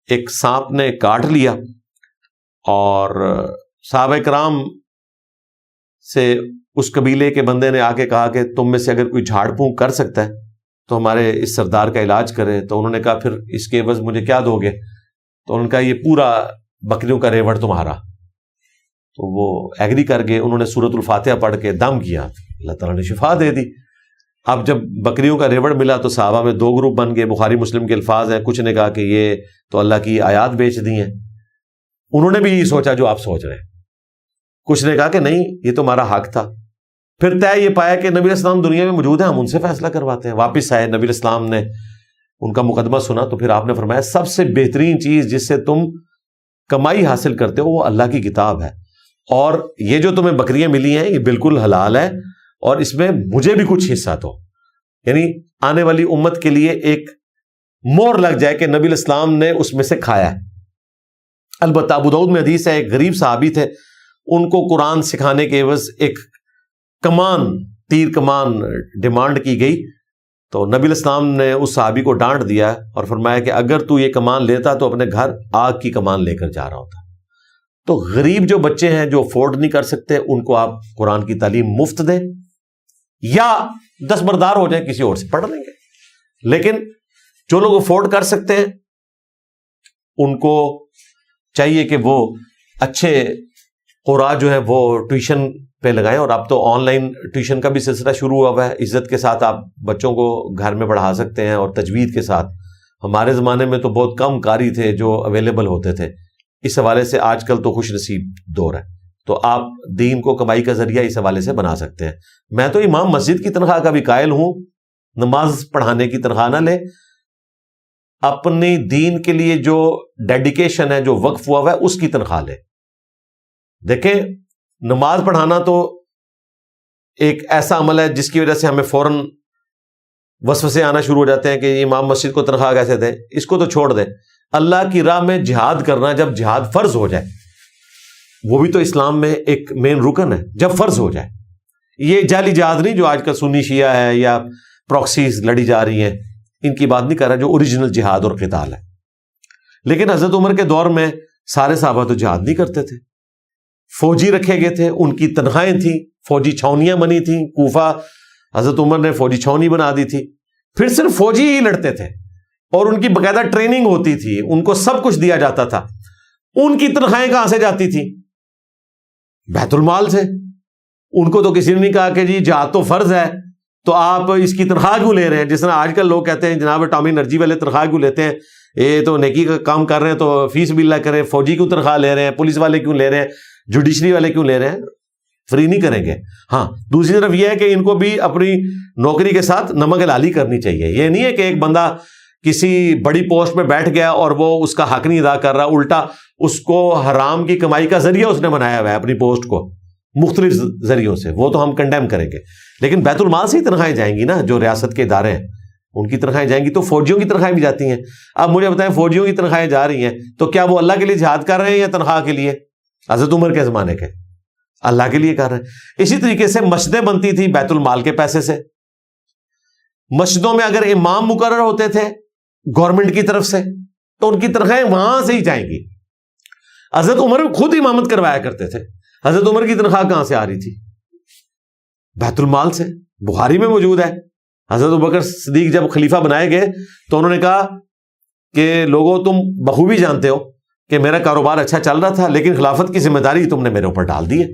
ایک سانپ نے کاٹ لیا، اور صحابہ کرام سے اس قبیلے کے بندے نے آ کے کہا کہ تم میں سے اگر کوئی جھاڑ پھونک کر سکتا ہے تو ہمارے اس سردار کا علاج کرے. تو انہوں نے کہا پھر اس کے عوض مجھے کیا دو گے؟ تو انہوں نے کہا یہ پورا بکریوں کا ریوڑ تمہارا. تو وہ ایگری کر گئے. انہوں نے سورۃ الفاتحہ پڑھ کے دم کیا، اللہ تعالیٰ نے شفا دے دی. اب جب بکریوں کا ریوڑ ملا تو صحابہ میں دو گروپ بن گئے. بخاری مسلم کے الفاظ ہیں، کچھ نے کہا کہ یہ تو اللہ کی آیات بیچ دی ہیں، انہوں نے بھی یہی سوچا جو آپ سوچ رہے ہیں. کچھ نے کہا کہ نہیں یہ تو ہمارا حق تھا. پھر طے یہ پایا کہ نبی علیہ السلام دنیا میں موجود ہیں، ہم ان سے فیصلہ کرواتے ہیں. واپس آئے، نبی علیہ السلام نے ان کا مقدمہ سنا تو پھر آپ نے فرمایا سب سے بہترین چیز جس سے تم کمائی حاصل کرتے ہو وہ اللہ کی کتاب ہے، اور یہ جو تمہیں بکریاں ملی ہیں یہ بالکل حلال ہے، اور اس میں مجھے بھی کچھ حصہ دو. یعنی آنے والی امت کے لیے ایک مور لگ جائے کہ نبی علیہ السلام نے اس میں سے کھایا ہے. البتہ ابو داؤد میں حدیث ہے، ایک غریب صحابی تھے، ان کو قرآن سکھانے کے عوض ایک کمان، تیر کمان ڈیمانڈ کی گئی. تو نبی علیہ السلام نے اس صحابی کو ڈانٹ دیا اور فرمایا کہ اگر تو یہ کمان لیتا تو اپنے گھر آگ کی کمان لے کر جا رہا ہوتا. تو غریب جو بچے ہیں جو افورڈ نہیں کر سکتے ان کو آپ قرآن کی تعلیم مفت دیں یا دستبردار ہو جائیں کسی اور سے پڑھ لیں گے. لیکن جو لوگ افورڈ کر سکتے ہیں ان کو چاہیے کہ وہ اچھے قرآ جو ہے وہ ٹیوشن پہ لگائیں. اور اب تو آن لائن ٹیوشن کا بھی سلسلہ شروع ہوا ہے. عزت کے ساتھ آپ بچوں کو گھر میں پڑھا سکتے ہیں اور تجوید کے ساتھ. ہمارے زمانے میں تو بہت کم قاری تھے جو اویلیبل ہوتے تھے. اس حوالے سے آج کل تو خوش نصیب دور ہے، تو آپ دین کو کمائی کا ذریعہ اس حوالے سے بنا سکتے ہیں. میں تو امام مسجد کی تنخواہ کا بھی قائل ہوں، نماز پڑھانے کی تنخواہ نہ لے، اپنی دین کے لیے جو ڈیڈیکیشن ہے، جو وقف ہوا ہے اس کی تنخواہ لے. دیکھیں نماز پڑھانا تو ایک ایسا عمل ہے جس کی وجہ سے ہمیں فوراً وسوسے آنا شروع ہو جاتے ہیں کہ امام مسجد کو تنخواہ کیسے دیں. اس کو تو چھوڑ دیں. اللہ کی راہ میں جہاد کرنا جب جہاد فرض ہو جائے، وہ بھی تو اسلام میں ایک مین رکن ہے. جب فرض ہو جائے، یہ جعلی جہاد نہیں جو آج کل سنی شیعہ ہے یا پروکسیز لڑی جا رہی ہیں، ان کی بات نہیں کر رہا، جو اوریجنل جہاد اور قتال ہے. لیکن حضرت عمر کے دور میں سارے صحابہ تو جہاد نہیں کرتے تھے. فوجی رکھے گئے تھے، ان کی تنخواہیں تھیں، فوجی چھاونیاں بنی تھیں. کوفہ حضرت عمر نے فوجی چھاونی بنا دی تھی. پھر صرف فوجی ہی لڑتے تھے اور ان کی باقاعدہ ٹریننگ ہوتی تھی، ان کو سب کچھ دیا جاتا تھا. ان کی تنخواہیں کہاں سے جاتی تھی؟ بیت المال سے. ان کو تو کسی نے نہیں کہا کہ جی جہاد تو فرض ہے تو آپ اس کی تنخواہ کیوں لے رہے ہیں. جس طرح آج کل لوگ کہتے ہیں جناب اٹامی انرجی والے تنخواہ کیوں لیتے ہیں، یہ تو نیکی کا کام کر رہے ہیں تو فیس بھی اللہ کریں. فوجی کیوں تنخواہ لے رہے ہیں، پولیس والے کیوں لے رہے ہیں، جوڈیشری والے کیوں لے رہے ہیں؟ فری نہیں کریں گے. ہاں دوسری طرف یہ ہے کہ ان کو بھی اپنی نوکری کے ساتھ نمک حلالی کرنی چاہیے. یہ نہیں ہے کہ ایک بندہ کسی بڑی پوسٹ میں بیٹھ گیا اور وہ اس کا حق نہیں ادا کر رہا، الٹا اس کو حرام کی کمائی کا ذریعہ اس نے بنایا ہوا ہے اپنی پوسٹ کو مختلف ذریعوں سے. وہ تو ہم کنڈیم کریں گے. لیکن بیت المال سے ہی تنخواہیں جائیں گی نا، جو ریاست کے ادارے ہیں ان کی تنخواہیں جائیں گی. تو فوجیوں کی تنخواہیں بھی جاتی ہیں. اب مجھے بتائیں فوجیوں کی تنخواہیں جا رہی ہیں تو کیا وہ اللہ کے لیے جہاد کر رہے ہیں یا تنخواہ کے لیے؟ حضرت عمر کے زمانے کے اللہ کے لیے کر رہے ہیں. اسی طریقے سے مسجدیں بنتی تھی بیت المال کے پیسے سے. مسجدوں میں اگر امام مقرر ہوتے تھے گورنمنٹ کی طرف سے تو ان کی تنخواہیں وہاں سے ہی جائیں گی. حضرت عمر خود امامت کروایا کرتے تھے. حضرت عمر کی تنخواہ کہاں سے آ رہی تھی؟ بیت المال سے. بخاری میں موجود ہے. حضرت ابوبکر صدیق جب خلیفہ بنائے گئے تو انہوں نے کہا کہ لوگوں تم بخوبی جانتے ہو کہ میرا کاروبار اچھا چل رہا تھا لیکن خلافت کی ذمہ داری تم نے میرے اوپر ڈال دی ہے.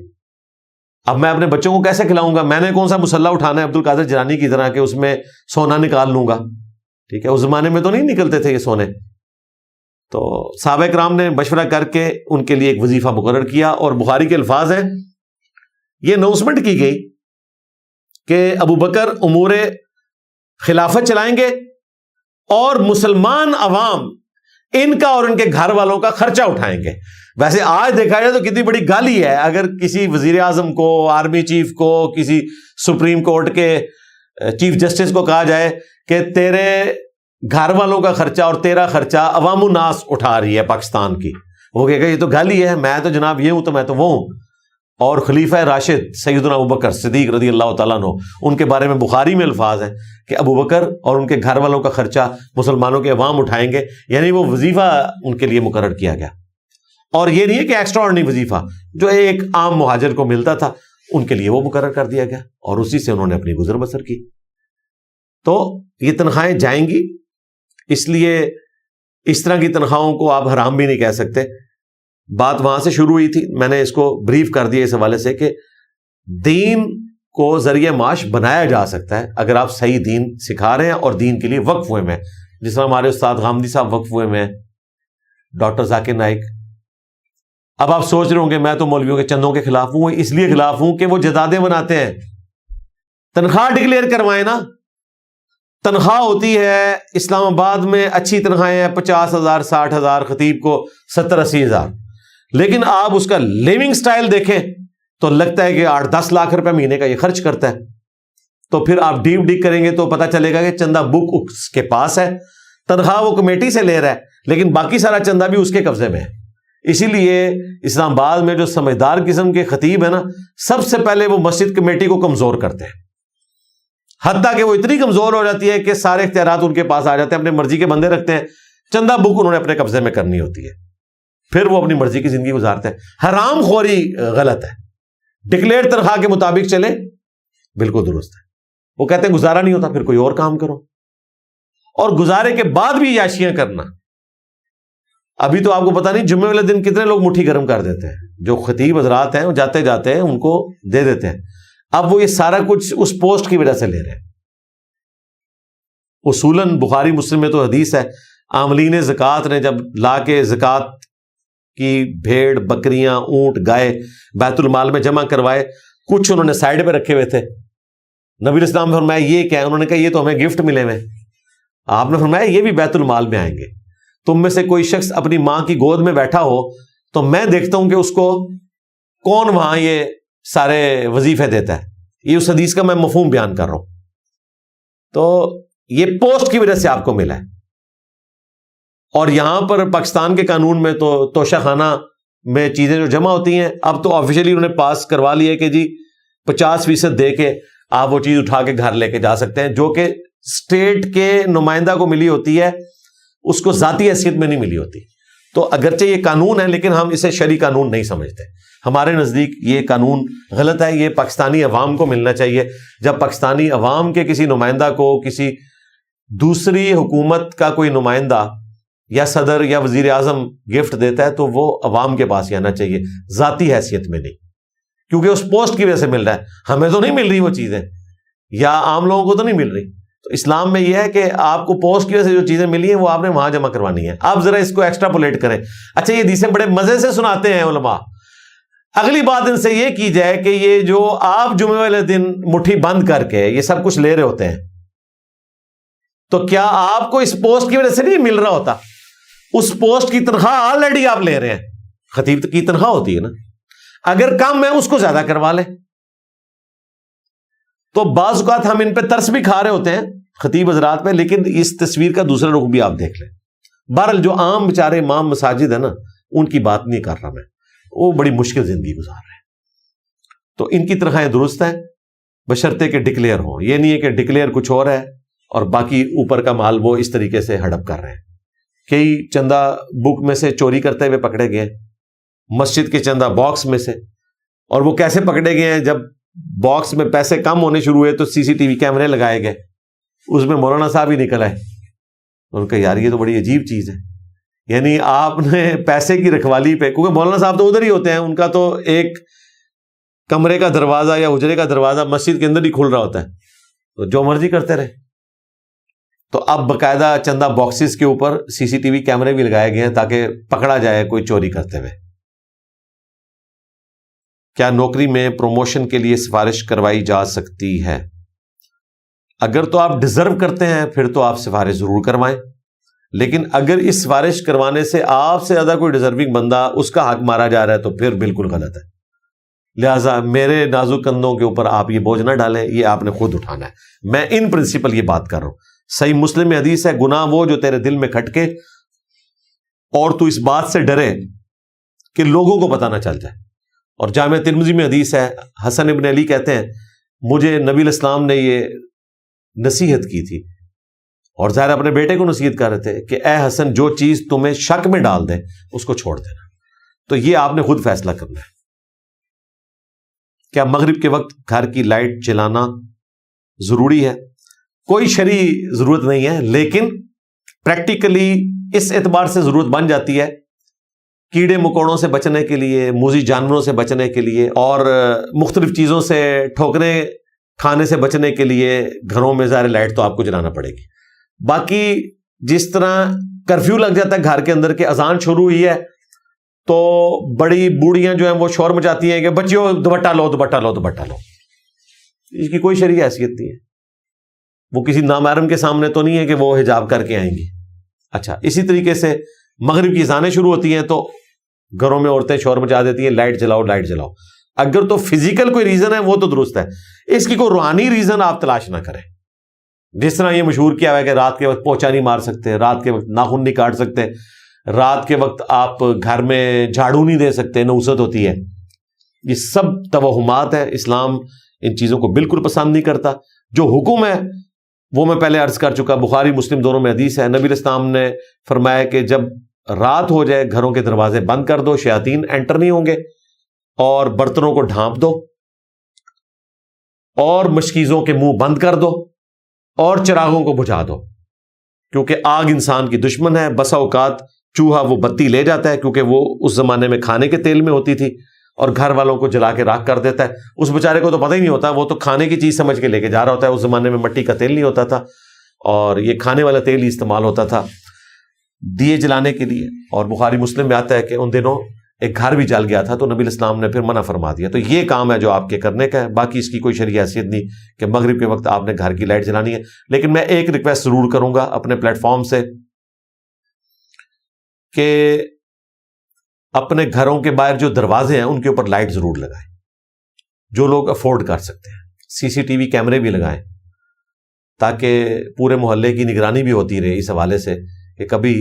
اب میں اپنے بچوں کو کیسے کھلاؤں گا؟ میں نے کون سا مسلح اٹھانا ہے عبد القادر جیلانی کی طرح کہ اس میں سونا نکال لوں گا؟ ٹھیک ہے، اس زمانے میں تو نہیں نکلتے تھے یہ سونے. تو صحابہ کرام نے مشورہ کر کے ان کے لیے ایک وظیفہ مقرر کیا. اور بخاری کے الفاظ ہیں، یہ اناؤنسمنٹ کی گئی کہ ابو بکر امور خلافت چلائیں گے اور مسلمان عوام ان کا اور ان کے گھر والوں کا خرچہ اٹھائیں گے. ویسے آج دیکھا جائے تو کتنی بڑی گالی ہے اگر کسی وزیر اعظم کو، آرمی چیف کو، کسی سپریم کورٹ کے چیف جسٹس کو کہا جائے کہ تیرے گھر والوں کا خرچہ اور تیرا خرچہ عوام الناس اٹھا رہی ہے پاکستان کی. وہ کہے گا یہ تو گالی ہے، میں تو جناب یہ ہوں تو میں تو وہ ہوں. اور خلیفہ راشد سیدنا ابوبکر صدیق رضی اللہ تعالیٰ عنہ، ان کے بارے میں بخاری میں الفاظ ہیں کہ ابوبکر اور ان کے گھر والوں کا خرچہ مسلمانوں کے عوام اٹھائیں گے. یعنی وہ وظیفہ ان کے لیے مقرر کیا گیا. اور یہ نہیں ہے کہ ایکسٹرا آرڈنری وظیفہ جو ایک عام مہاجر کو ملتا تھا ان کے لیے وہ مقرر کر دیا گیا، اور اسی سے انہوں نے اپنی گزر بسر کی. تو یہ تنخواہیں جائیں گی، اس لیے اس طرح کی تنخواہوں کو آپ حرام بھی نہیں کہہ سکتے. بات وہاں سے شروع ہوئی تھی، میں نے اس کو بریف کر دیا اس حوالے سے کہ دین کو ذریعہ معاش بنایا جا سکتا ہے اگر آپ صحیح دین سکھا رہے ہیں اور دین کے لیے وقف ہوئے میں. جس طرح ہمارے استاد غامدی صاحب وقف ہوئے میں، ڈاکٹر ذاکر نائک. اب آپ سوچ رہے ہوں گے میں تو مولویوں کے چندوں کے خلاف ہوں. اس لیے خلاف ہوں کہ وہ جدادیں بناتے ہیں. تنخواہ ڈکلیئر کروائیں نا. تنخواہ ہوتی ہے اسلام آباد میں اچھی تنخواہیں ہیں 50,000 60,000، خطیب کو 70-80,000. لیکن آپ اس کا لیونگ سٹائل دیکھیں تو لگتا ہے کہ 8-10 لاکھ روپے مہینے کا یہ خرچ کرتا ہے. تو پھر آپ ڈیپ ڈگ کریں گے تو پتہ چلے گا کہ چندہ بک اس کے پاس ہے، تنخواہ وہ کمیٹی سے لے رہا ہے لیکن باقی سارا چندہ بھی اس کے قبضے میں ہے. اسی لیے اسلام آباد میں جو سمجھدار قسم کے خطیب ہیں نا، سب سے پہلے وہ مسجد کمیٹی کو کمزور کرتے ہیں، حتیٰ کہ وہ اتنی کمزور ہو جاتی ہے کہ سارے اختیارات ان کے پاس آ جاتے ہیں. اپنے مرضی کے بندے رکھتے ہیں، چندہ بک انہوں نے اپنے قبضے میں کرنی ہوتی ہے، پھر وہ اپنی مرضی کی زندگی گزارتے ہیں. حرام خوری غلط ہے. ڈکلیئر تنخواہ کے مطابق چلے بالکل درست ہے. وہ کہتے ہیں گزارا نہیں ہوتا پھر کوئی اور کام کرو، اور گزارے کے بعد بھی عیاشیاں کرنا. ابھی تو آپ کو پتا نہیں جمعے والے دن کتنے لوگ مٹھی گرم کر دیتے ہیں. جو خطیب حضرات ہیں وہ جاتے جاتے ہیں ان کو دے دیتے ہیں. اب وہ یہ سارا کچھ اس پوسٹ کی وجہ سے لے رہے ہیں. اصولاً بخاری مسلم میں تو حدیث ہے، عاملین زکوٰۃ نے جب لا کے زکوٰۃ کی بھیڑ، بکریاں، اونٹ، گائے بیت المال میں جمع کروائے، کچھ انہوں نے سائڈ پہ رکھے ہوئے تھے. نبی علیہ السلام نے فرمایا یہ کیا ہے؟ انہوں نے کہا یہ تو ہمیں گفٹ ملے ہوئے. آپ نے فرمایا یہ بھی بیت المال میں آئیں گے. تم میں سے کوئی شخص اپنی ماں کی گود میں بیٹھا ہو تو میں دیکھتا ہوں کہ اس کو کون وہاں یہ سارے وظیفے دیتا ہے. یہ اس حدیث کا میں مفہوم بیان کر رہا ہوں. تو یہ پوسٹ کی وجہ سے آپ کو ملا ہے. اور یہاں پر پاکستان کے قانون میں تو توشہ خانہ میں چیزیں جو جمع ہوتی ہیں، اب تو آفیشلی انہوں نے پاس کروا لیا کہ جی 50% دے کے آپ وہ چیز اٹھا کے گھر لے کے جا سکتے ہیں، جو کہ اسٹیٹ کے نمائندہ کو ملی ہوتی ہے، اس کو ذاتی حیثیت میں نہیں ملی ہوتی. تو اگرچہ یہ قانون ہے لیکن ہم اسے شرعی قانون نہیں سمجھتے. ہمارے نزدیک یہ قانون غلط ہے. یہ پاکستانی عوام کو ملنا چاہیے. جب پاکستانی عوام کے کسی نمائندہ کو کسی دوسری حکومت کا کوئی نمائندہ یا صدر یا وزیر اعظم گفٹ دیتا ہے تو وہ عوام کے پاس ہی آنا چاہیے، ذاتی حیثیت میں نہیں، کیونکہ اس پوسٹ کی وجہ سے مل رہا ہے. ہمیں تو نہیں مل رہی وہ چیزیں، یا عام لوگوں کو تو نہیں مل رہی. تو اسلام میں یہ ہے کہ آپ کو پوسٹ کی وجہ سے جو چیزیں ملی ہیں وہ آپ نے وہاں جمع کروانی ہے. آپ ذرا اس کو ایکسٹراپولیٹ کریں. اچھا یہ حدیثیں بڑے مزے سے سناتے ہیں علماء. اگلی بات ان سے یہ کی جائے کہ یہ جو آپ جمعے والے دن مٹھی بند کر کے یہ سب کچھ لے رہے ہوتے ہیں، تو کیا آپ کو اس پوسٹ کی وجہ سے نہیں مل رہا ہوتا؟ اس پوسٹ کی تنخواہ آلریڈی آپ لے رہے ہیں. خطیب کی تنخواہ ہوتی ہے نا، اگر کم ہے اس کو زیادہ کروا لیں. تو بعض اوقات ہم ان پہ ترس بھی کھا رہے ہوتے ہیں خطیب حضرات پہ، لیکن اس تصویر کا دوسرا رخ بھی آپ دیکھ لیں. بہرحال جو عام بیچارے امام مساجد ہیں نا، ان کی بات نہیں کر رہا میں، وہ بڑی مشکل زندگی گزار رہے ہیں. تو ان کی تنخواہیں درست ہیں بشرطے کہ ڈکلیئر ہوں. یہ نہیں ہے کہ ڈکلیئر کچھ اور ہے اور باقی اوپر کا مال وہ اس طریقے سے ہڑپ کر رہے ہیں. کئی چندہ بک میں سے چوری کرتے ہوئے پکڑے گئے، مسجد کے چندہ باکس میں سے. اور وہ کیسے پکڑے گئے ہیں؟ جب باکس میں پیسے کم ہونے شروع ہوئے تو CCTV کیمرے لگائے گئے، اس میں مولانا صاحب ہی نکل آئے. ان کا یار یہ تو بڑی عجیب چیز ہے. یعنی آپ نے پیسے کی رکھوالی پہ، کیونکہ مولانا صاحب تو ادھر ہی ہوتے ہیں، ان کا تو ایک کمرے کا دروازہ یا حجرے کا دروازہ مسجد کے اندر ہی کھل رہا ہوتا ہے، تو جو مرضی کرتے رہے. تو اب باقاعدہ چندہ باکسز کے اوپر CCTV کیمرے بھی لگائے گئے ہیں تاکہ پکڑا جائے کوئی چوری کرتے ہوئے. کیا نوکری میں پروموشن کے لیے سفارش کروائی جا سکتی ہے؟ اگر تو آپ ڈیزرو کرتے ہیں پھر تو آپ سفارش ضرور کروائیں، لیکن اگر اس سفارش کروانے سے آپ سے زیادہ کوئی ڈیزرونگ بندہ اس کا حق مارا جا رہا ہے تو پھر بالکل غلط ہے. لہٰذا میرے نازک کندھوں کے اوپر آپ یہ بوجھ نہ ڈالیں, یہ آپ نے خود اٹھانا ہے. میں ان پرنسپل یہ بات کر رہا ہوں. صحیح مسلم میں حدیث ہے, گناہ وہ جو تیرے دل میں کھٹکے اور تو اس بات سے ڈرے کہ لوگوں کو پتہ نہ چل جائے. اور جامع ترمذی میں حدیث ہے, حسن ابن علی کہتے ہیں مجھے نبی علیہ السلام نے یہ نصیحت کی تھی, اور ظاہر اپنے بیٹے کو نصیحت کر رہے تھے کہ اے حسن جو چیز تمہیں شک میں ڈال دے اس کو چھوڑ دینا. تو یہ آپ نے خود فیصلہ کرنا ہے. کیا مغرب کے وقت گھر کی لائٹ چلانا ضروری ہے؟ کوئی شرعی ضرورت نہیں ہے, لیکن پریکٹیکلی اس اعتبار سے ضرورت بن جاتی ہے کیڑے مکوڑوں سے بچنے کے لیے, موذی جانوروں سے بچنے کے لیے, اور مختلف چیزوں سے ٹھوکریں کھانے سے بچنے کے لیے گھروں میں ظاہر لائٹ تو آپ کو جلانا پڑے گی. باقی جس طرح کرفیو لگ جاتا ہے گھر کے اندر کہ اذان شروع ہوئی ہے تو بڑی بوڑھیاں جو ہیں وہ شور مچاتی ہیں کہ بچیوں دوپٹہ لو دوپٹہ لو دوپٹہ لو. اس کی کوئی شرعی حیثیت نہیں ہے. وہ کسی نامحرم کے سامنے تو نہیں ہے کہ وہ حجاب کر کے آئیں گی. اچھا, اسی طریقے سے مغرب کی اذانیں شروع ہوتی ہیں تو گھروں میں عورتیں شور مچا دیتی ہیں لائٹ جلاؤ لائٹ جلاؤ. اگر تو فزیکل کوئی ریزن ہے وہ تو درست ہے, اس کی کوئی روحانی ریزن آپ تلاش نہ کریں. جس طرح یہ مشہور کیا ہے کہ رات کے وقت پوچا نہیں مار سکتے, رات کے وقت ناخن نہیں کاٹ سکتے, رات کے وقت آپ گھر میں جھاڑو نہیں دے سکتے, نحوست ہوتی ہے. یہ سب توہمات ہے. اسلام ان چیزوں کو بالکل پسند نہیں کرتا. جو حکم ہے وہ میں پہلے عرض کر چکا, بخاری مسلم دونوں میں حدیث ہے. نبی علیہ السلام نے فرمایا کہ جب رات ہو جائے گھروں کے دروازے بند کر دو, شیاطین انٹر نہیں ہوں گے, اور برتنوں کو ڈھانپ دو, اور مشکیزوں کے منہ بند کر دو, اور چراغوں کو بجھا دو, کیونکہ آگ انسان کی دشمن ہے. بسا اوقات چوہا وہ بتی لے جاتا ہے, کیونکہ وہ اس زمانے میں کھانے کے تیل میں ہوتی تھی, اور گھر والوں کو جلا کے راکھ کر دیتا ہے. اس بیچارے کو تو پتہ ہی نہیں ہوتا, وہ تو کھانے کی چیز سمجھ کے لے کے جا رہا ہوتا ہے. اس زمانے میں مٹی کا تیل نہیں ہوتا تھا, اور یہ کھانے والا تیل ہی استعمال ہوتا تھا دیے جلانے کے لیے. اور بخاری مسلم میں آتا ہے کہ ان دنوں ایک گھر بھی جل گیا تھا تو نبی علیہ السلام نے پھر منع فرما دیا. تو یہ کام ہے جو آپ کے کرنے کا ہے. باقی اس کی کوئی شرعی حیثیت نہیں کہ مغرب کے وقت آپ نے گھر کی لائٹ جلانی ہے. لیکن میں ایک ریکویسٹ ضرور کروں گا اپنے پلیٹ فارم سے کہ اپنے گھروں کے باہر جو دروازے ہیں ان کے اوپر لائٹ ضرور لگائیں. جو لوگ افورڈ کر سکتے ہیں سی سی ٹی وی کیمرے بھی لگائیں, تاکہ پورے محلے کی نگرانی بھی ہوتی رہے اس حوالے سے کہ کبھی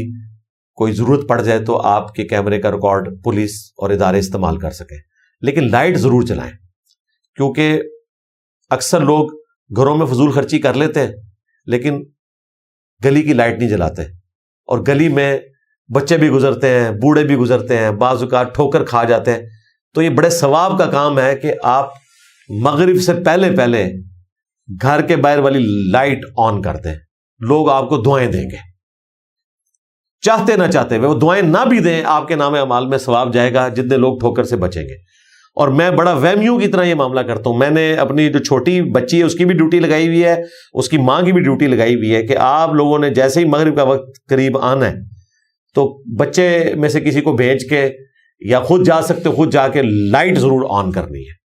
کوئی ضرورت پڑ جائے تو آپ کے کیمرے کا ریکارڈ پولیس اور ادارے استعمال کر سکیں. لیکن لائٹ ضرور چلائیں, کیونکہ اکثر لوگ گھروں میں فضول خرچی کر لیتے ہیں لیکن گلی کی لائٹ نہیں جلاتے, اور گلی میں بچے بھی گزرتے ہیں, بوڑھے بھی گزرتے ہیں, بعض اوقات ٹھوکر کھا جاتے ہیں. تو یہ بڑے ثواب کا کام ہے کہ آپ مغرب سے پہلے پہلے گھر کے باہر والی لائٹ آن کر دیں. لوگ آپ کو دعائیں دیں گے, چاہتے نہ چاہتے ہوئے. وہ دعائیں نہ بھی دیں آپ کے نام اعمال میں ثواب جائے گا جتنے لوگ ٹھوکر سے بچیں گے. اور میں بڑا وہمیوں کی طرح یہ معاملہ کرتا ہوں. میں نے اپنی جو چھوٹی بچی ہے اس کی بھی ڈیوٹی لگائی ہوئی ہے, اس کی ماں کی بھی ڈیوٹی لگائی ہوئی ہے کہ آپ لوگوں نے جیسے ہی مغرب کا وقت قریب آنا ہے تو بچے میں سے کسی کو بھیج کے یا خود جا سکتے خود جا کے لائٹ ضرور آن کرنی ہے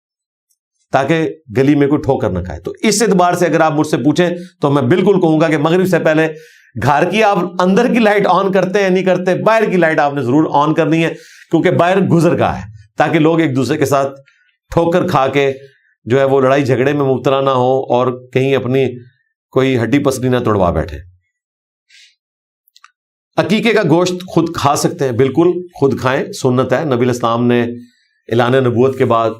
تاکہ گلی میں کوئی ٹھوکر نہ کھائے. تو اس اعتبار سے اگر آپ مجھ سے پوچھیں تو میں بالکل کہوں گا کہ مغرب سے پہلے گھر کی آپ اندر کی لائٹ آن کرتے ہیں نہیں کرتے, باہر کی لائٹ آپ نے ضرور آن کرنی ہے, کیونکہ باہر گزر گاہ ہے, تاکہ لوگ ایک دوسرے کے ساتھ ٹھوکر کھا کے جو ہے وہ لڑائی جھگڑے میں مبتلا نہ ہو اور کہیں اپنی کوئی ہڈی پسلی نہ توڑوا بیٹھے. عقیقے کا گوشت خود کھا سکتے ہیں, بالکل خود کھائیں, سنت ہے. نبی علیہ السلام نے اعلان نبوت کے بعد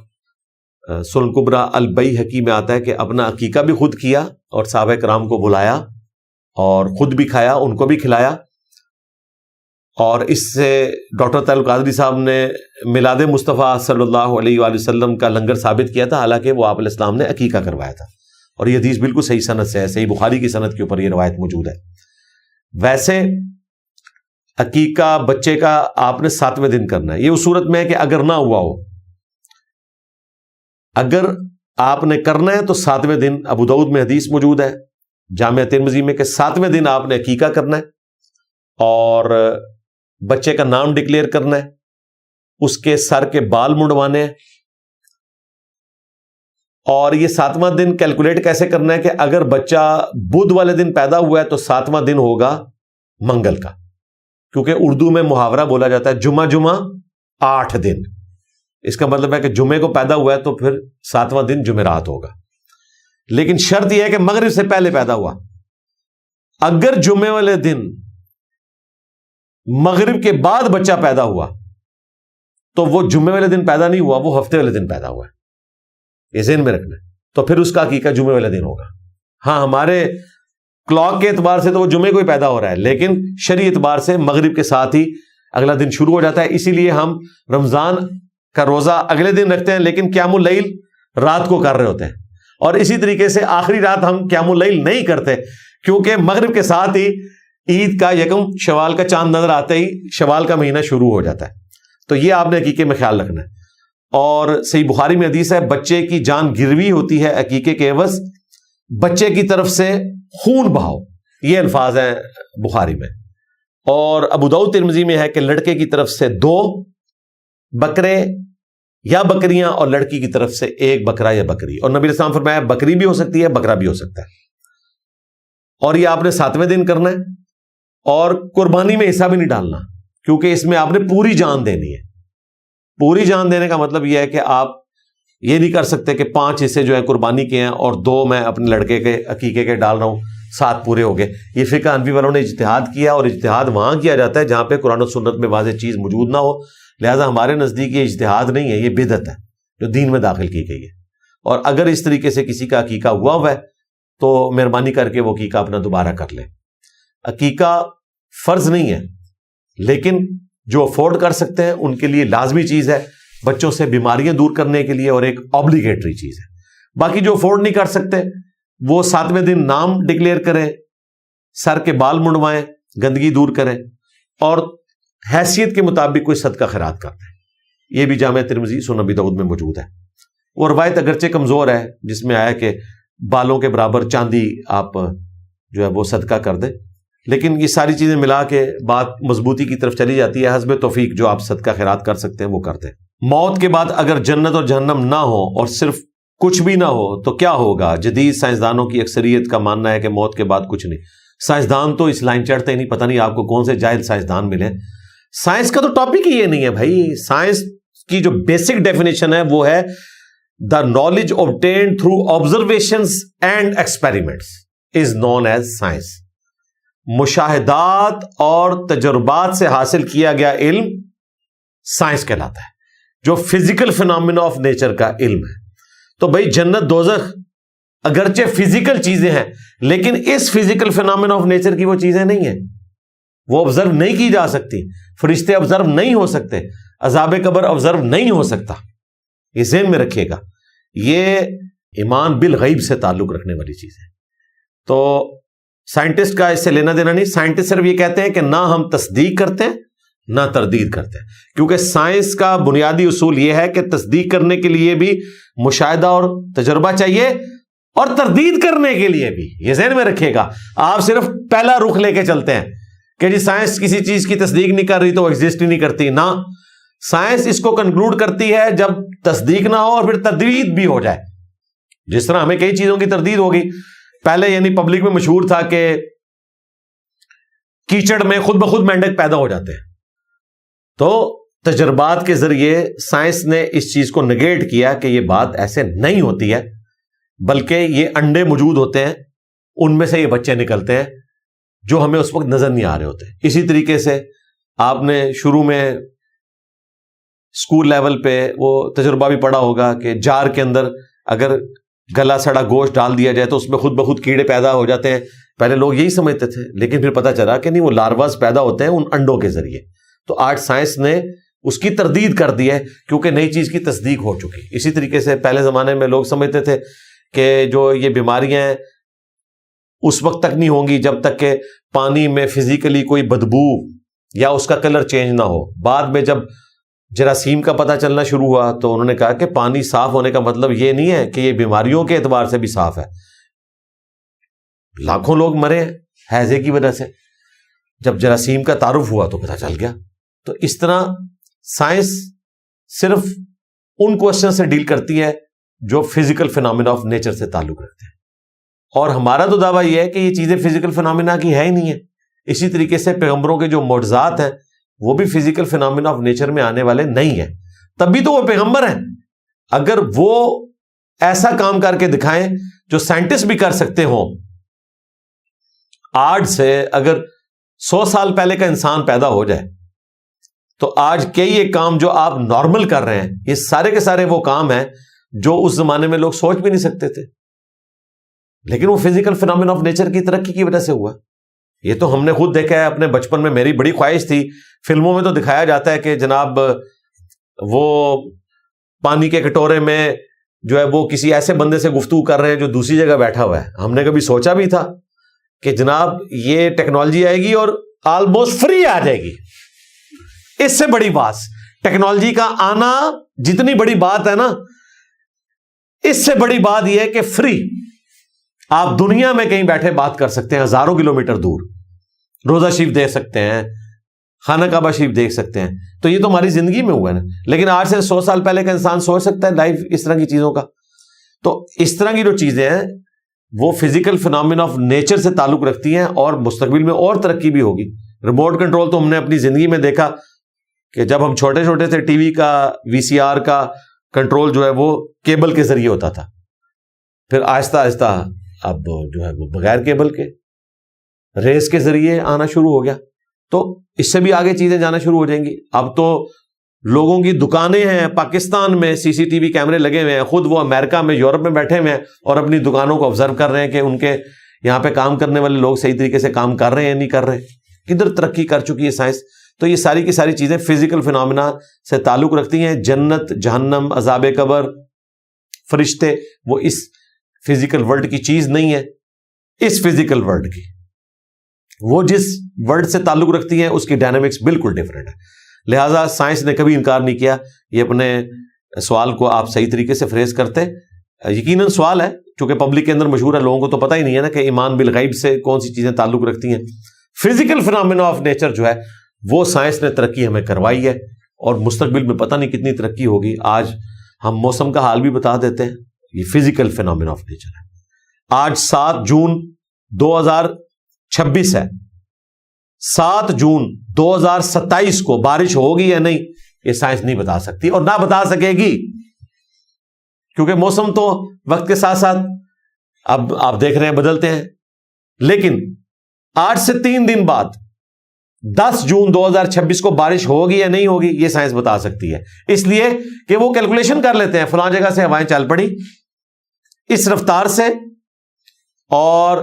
سنن کبریٰ البیہقی میں آتا ہے کہ اپنا عقیقہ بھی خود کیا اور صحابہ کرام کو بلایا اور خود بھی کھایا, ان کو بھی کھلایا. اور اس سے ڈاکٹر طاہر القادری صاحب نے میلاد مصطفیٰ صلی اللہ علیہ وآلہ وسلم کا لنگر ثابت کیا تھا, حالانکہ وہ آپ علیہ السلام نے عقیقہ کروایا تھا. اور یہ حدیث بالکل صحیح سند سے ہے, صحیح بخاری کی سند کے اوپر یہ روایت موجود ہے. ویسے عقیقہ بچے کا آپ نے 7ویں دن کرنا ہے. یہ اس صورت میں ہے کہ اگر نہ ہوا ہو, اگر آپ نے کرنا ہے تو 7ویں دن. ابو داؤد میں حدیث موجود ہے جامع ترمذی میں کہ 7ویں دن آپ نے عقیقہ کرنا ہے اور بچے کا نام ڈکلیئر کرنا ہے, اس کے سر کے بال منڈوانے ہیں. اور یہ 7واں دن کیلکولیٹ کیسے کرنا ہے کہ اگر بچہ بدھ والے دن پیدا ہوا ہے تو 7واں دن ہوگا منگل کا، کیونکہ اردو میں محاورہ بولا جاتا ہے جمعہ جمعہ 8 دن، اس کا مطلب ہے کہ جمعے کو پیدا ہوا ہے تو پھر 7واں دن جمعرات ہوگا، لیکن شرط یہ ہے کہ مغرب سے پہلے پیدا ہوا۔ اگر جمعے والے دن مغرب کے بعد بچہ پیدا ہوا تو وہ جمعے والے دن پیدا نہیں ہوا، وہ ہفتے والے دن پیدا ہوا ہے، یہ ذہن میں رکھنا ہے، تو پھر اس کا عقیقہ جمعے والے دن ہوگا۔ ہاں ہمارے کلاک کے اعتبار سے تو وہ جمعے کو ہی پیدا ہو رہا ہے، لیکن شرعی اعتبار سے مغرب کے ساتھ ہی اگلا دن شروع ہو جاتا ہے، اسی لیے ہم رمضان کا روزہ اگلے دن رکھتے ہیں لیکن قیام اللیل رات کو کر رہے ہوتے ہیں، اور اسی طریقے سے آخری رات ہم قیام اللیل نہیں کرتے کیونکہ مغرب کے ساتھ ہی عید کا یکم شوال کا چاند نظر آتے ہی شوال کا مہینہ شروع ہو جاتا ہے۔ تو یہ آپ نے عقیقے میں خیال رکھنا ہے۔ اور صحیح بخاری میں حدیث ہے بچے کی جان گروی ہوتی ہے عقیقے کے عوض، بچے کی طرف سے خون بہاؤ، یہ الفاظ ہیں بخاری میں۔ اور ابو داؤد ترمذی میں ہے کہ لڑکے کی طرف سے 2 بکرے یا بکریاں اور لڑکی کی طرف سے 1 بکرا یا بکری، اور نبی علیہ السلام فرمایا بکری بھی ہو سکتی ہے بکرا بھی ہو سکتا ہے، اور یہ آپ نے 7ویں دن کرنا ہے، اور قربانی میں حصہ بھی نہیں ڈالنا کیونکہ اس میں آپ نے پوری جان دینی ہے۔ پوری جان دینے کا مطلب یہ ہے کہ آپ یہ نہیں کر سکتے کہ 5 حصے جو ہیں قربانی کے ہیں اور 2 میں اپنے لڑکے کے عقیقے کے ڈال رہا ہوں، 7 پورے ہو گئے۔ یہ فقہ حنفی والوں نے اجتہاد کیا، اور اجتہاد وہاں کیا جاتا ہے جہاں پہ قرآن و سنت میں واضح چیز موجود نہ ہو، لہٰذا ہمارے نزدیک یہ اجتہاد نہیں ہے، یہ بدعت ہے جو دین میں داخل کی گئی ہے۔ اور اگر اس طریقے سے کسی کا عقیقہ ہوا ہے تو مہربانی کر کے وہ عقیقہ اپنا دوبارہ کر لے۔ عقیقہ فرض نہیں ہے، لیکن جو افورڈ کر سکتے ہیں ان کے لیے لازمی چیز ہے، بچوں سے بیماریاں دور کرنے کے لیے، اور ایک آبلیگیٹری چیز ہے۔ باقی جو افورڈ نہیں کر سکتے وہ 7ویں دن نام ڈکلیئر کریں، سر کے بال منڈوائیں، گندگی دور کریں، اور حیثیت کے مطابق کوئی صدقہ خیرات کرتے ہیں۔ یہ بھی جامع ترمذی سنن ابی داؤد میں موجود ہے۔ وہ روایت اگرچہ کمزور ہے جس میں آیا کہ بالوں کے برابر چاندی آپ جو ہے وہ صدقہ کر دیں، لیکن یہ ساری چیزیں ملا کے بات مضبوطی کی طرف چلی جاتی ہے۔ حسب توفیق جو آپ صدقہ خیرات کر سکتے ہیں وہ کرتے ہیں۔ موت کے بعد اگر جنت اور جہنم نہ ہو اور صرف کچھ بھی نہ ہو تو کیا ہوگا؟ جدید سائنسدانوں کی اکثریت کا ماننا ہے کہ موت کے بعد کچھ نہیں۔ سائنسدان تو اس لائن چڑھتے ہی نہیں، پتہ نہیں آپ کو کون سے جاہل سائنسدان ملے۔ سائنس کا تو ٹاپک ہی یہ نہیں ہے بھائی۔ سائنس کی جو بیسک ڈیفینیشن ہے وہ ہے the knowledge obtained through observations and experiments is known as science۔ مشاہدات اور تجربات سے حاصل کیا گیا علم سائنس کہلاتا ہے، جو فزیکل فینومینا آف نیچر کا علم ہے۔ تو بھائی جنت دوزخ اگرچہ فزیکل چیزیں ہیں لیکن اس فزیکل فینومینا آف نیچر کی وہ چیزیں نہیں ہیں، وہ آبزرو نہیں کی جا سکتی، فرشتے آبزرو نہیں ہو سکتے، عذاب قبر آبزرو نہیں ہو سکتا۔ یہ ذہن میں رکھیے گا، یہ ایمان بالغیب سے تعلق رکھنے والی چیز ہے۔ تو سائنٹسٹ کا اس سے لینا دینا نہیں، سائنٹسٹ صرف یہ کہتے ہیں کہ نہ ہم تصدیق کرتے ہیں نہ تردید کرتے ہیں، کیونکہ سائنس کا بنیادی اصول یہ ہے کہ تصدیق کرنے کے لیے بھی مشاہدہ اور تجربہ چاہیے، اور تردید کرنے کے لیے بھی۔ یہ ذہن میں رکھیے گا، آپ صرف پہلا رخ لے کے چلتے ہیں کہ جی سائنس کسی چیز کی تصدیق نہیں کر رہی تو وہ ایگزسٹ ہی نہیں کرتی، نہ، سائنس اس کو کنکلوڈ کرتی ہے جب تصدیق نہ ہو اور پھر تردید بھی ہو جائے۔ جس طرح ہمیں کئی چیزوں کی تردید ہوگی، پہلے یعنی پبلک میں مشہور تھا کہ کیچڑ میں خود بخود مینڈک پیدا ہو جاتے ہیں، تو تجربات کے ذریعے سائنس نے اس چیز کو نگیٹ کیا کہ یہ بات ایسے نہیں ہوتی ہے، بلکہ یہ انڈے موجود ہوتے ہیں، ان میں سے یہ بچے نکلتے ہیں جو ہمیں اس وقت نظر نہیں آ رہے ہوتے۔ اسی طریقے سے آپ نے شروع میں اسکول لیول پہ وہ تجربہ بھی پڑھا ہوگا کہ جار کے اندر اگر گلا سڑا گوشت ڈال دیا جائے تو اس میں خود بخود کیڑے پیدا ہو جاتے ہیں۔ پہلے لوگ یہی سمجھتے تھے، لیکن پھر پتہ چلا کہ نہیں، وہ لارواز پیدا ہوتے ہیں ان انڈوں کے ذریعے۔ تو آج سائنس نے اس کی تردید کر دی ہے کیونکہ نئی چیز کی تصدیق ہو چکی۔ اسی طریقے سے پہلے زمانے میں لوگ سمجھتے تھے کہ جو یہ بیماریاں ہیں اس وقت تک نہیں ہوں گی جب تک کہ پانی میں فزیکلی کوئی بدبو یا اس کا کلر چینج نہ ہو۔ بعد میں جب جراثیم کا پتہ چلنا شروع ہوا تو انہوں نے کہا کہ پانی صاف ہونے کا مطلب یہ نہیں ہے کہ یہ بیماریوں کے اعتبار سے بھی صاف ہے۔ لاکھوں لوگ مرے ہیں ہیضے کی وجہ سے، جب جراثیم کا تعارف ہوا تو پتہ چل گیا۔ تو اس طرح سائنس صرف ان کوشچن سے ڈیل کرتی ہے جو فزیکل فینومینا آف نیچر سے تعلق رکھتے ہیں، اور ہمارا تو دعویٰ یہ ہے کہ یہ چیزیں فزیکل فینومینا کی ہے ہی نہیں ہے، اسی طریقے سے پیغمبروں کے جو معجزات ہیں وہ بھی فزیکل فینامنا آف نیچر میں آنے والے نہیں ہیں، تب بھی تو وہ پیغمبر ہیں۔ اگر وہ ایسا کام کر کے دکھائیں جو سائنٹسٹ بھی کر سکتے ہوں، آج سے اگر 100 سال پہلے کا انسان پیدا ہو جائے تو آج کئی ایک کام جو آپ نارمل کر رہے ہیں، یہ سارے کے سارے وہ کام ہیں جو اس زمانے میں لوگ سوچ بھی نہیں سکتے تھے، لیکن وہ فزیکل فینامنا آف نیچر کی ترقی کی وجہ سے ہوا۔ یہ تو ہم نے خود دیکھا ہے اپنے بچپن میں، میری بڑی خواہش تھی، فلموں میں تو دکھایا جاتا ہے کہ جناب وہ پانی کے کٹورے میں جو ہے وہ کسی ایسے بندے سے گفتگو کر رہے ہیں جو دوسری جگہ بیٹھا ہوا ہے۔ ہم نے کبھی سوچا بھی تھا کہ جناب یہ ٹیکنالوجی آئے گی اور آلموسٹ فری آ جائے گی۔ اس سے بڑی بات ٹیکنالوجی کا آنا جتنی بڑی بات ہے نا، اس سے بڑی بات یہ ہے کہ فری آپ دنیا میں کہیں بیٹھے بات کر سکتے ہیں، ہزاروں کلومیٹر دور روزہ شریف دیکھ سکتے ہیں، خانہ کعبہ شریف دیکھ سکتے ہیں۔ تو یہ تو ہماری زندگی میں ہوا ہے نا، لیکن آج سے 100 سال پہلے کا انسان سوچ سکتا ہے لائف اس طرح کی چیزوں کا؟ تو اس طرح کی جو چیزیں ہیں وہ فزیکل فینامنا آف نیچر سے تعلق رکھتی ہیں، اور مستقبل میں اور ترقی بھی ہوگی۔ ریموٹ کنٹرول تو ہم نے اپنی زندگی میں دیکھا کہ جب ہم چھوٹے چھوٹے تھے، ٹی وی کا VCR کا کنٹرول جو ہے وہ کیبل کے ذریعے ہوتا تھا، پھر آہستہ آہستہ اب جو ہے وہ بغیر کیبل کے ریس کے ذریعے آنا شروع ہو گیا۔ تو اس سے بھی آگے چیزیں جانا شروع ہو جائیں گی۔ اب تو لوگوں کی دکانیں ہیں پاکستان میں، CCTV کیمرے لگے ہوئے ہیں، خود وہ امریکہ میں، یورپ میں بیٹھے ہوئے ہیں اور اپنی دکانوں کو آبزرو کر رہے ہیں کہ ان کے یہاں پہ کام کرنے والے لوگ صحیح طریقے سے کام کر رہے ہیں یا نہیں کر رہے۔ کدھر ترقی کر چکی ہے سائنس۔ تو یہ ساری کی ساری چیزیں فزیکل فینامنا سے تعلق رکھتی ہیں۔ جنت، جہنم، عذاب قبر، فرشتے، وہ اس فزیکل ورلڈ کی چیز نہیں ہے، اس فزیکل ورلڈ کی، وہ جس ورلڈ سے تعلق رکھتی ہیں اس کی ڈائنامکس بالکل ڈیفرنٹ ہے۔ لہٰذا سائنس نے کبھی انکار نہیں کیا۔ یہ اپنے سوال کو آپ صحیح طریقے سے فریز کرتے، یقیناً سوال ہے چونکہ پبلک کے اندر مشہور ہے، لوگوں کو تو پتہ ہی نہیں ہے نا کہ ایمان بالغیب سے کون سی چیزیں تعلق رکھتی ہیں۔ فزیکل فینامنا آف نیچر جو ہے وہ سائنس نے ترقی ہمیں کروائی ہے، اور مستقبل میں پتہ نہیں کتنی ترقی ہوگی۔ آج ہم موسم کا حال بھی بتا دیتے ہیں، یہ فزیکل فینامنا آف نیچر ہے۔ آج 7 جون 2026 ہے، 7 جون 2027 کو بارش ہوگی یا نہیں یہ سائنس نہیں بتا سکتی اور نہ بتا سکے گی، کیونکہ موسم تو وقت کے ساتھ ساتھ اب آپ دیکھ رہے ہیں بدلتے ہیں۔ لیکن آج سے 3 دن بعد 10 جون 2026 کو بارش ہوگی یا نہیں ہوگی یہ سائنس بتا سکتی ہے، اس لیے کہ وہ کیلکولیشن کر لیتے ہیں فلاں جگہ سے ہوائیں چل پڑی اس رفتار سے، اور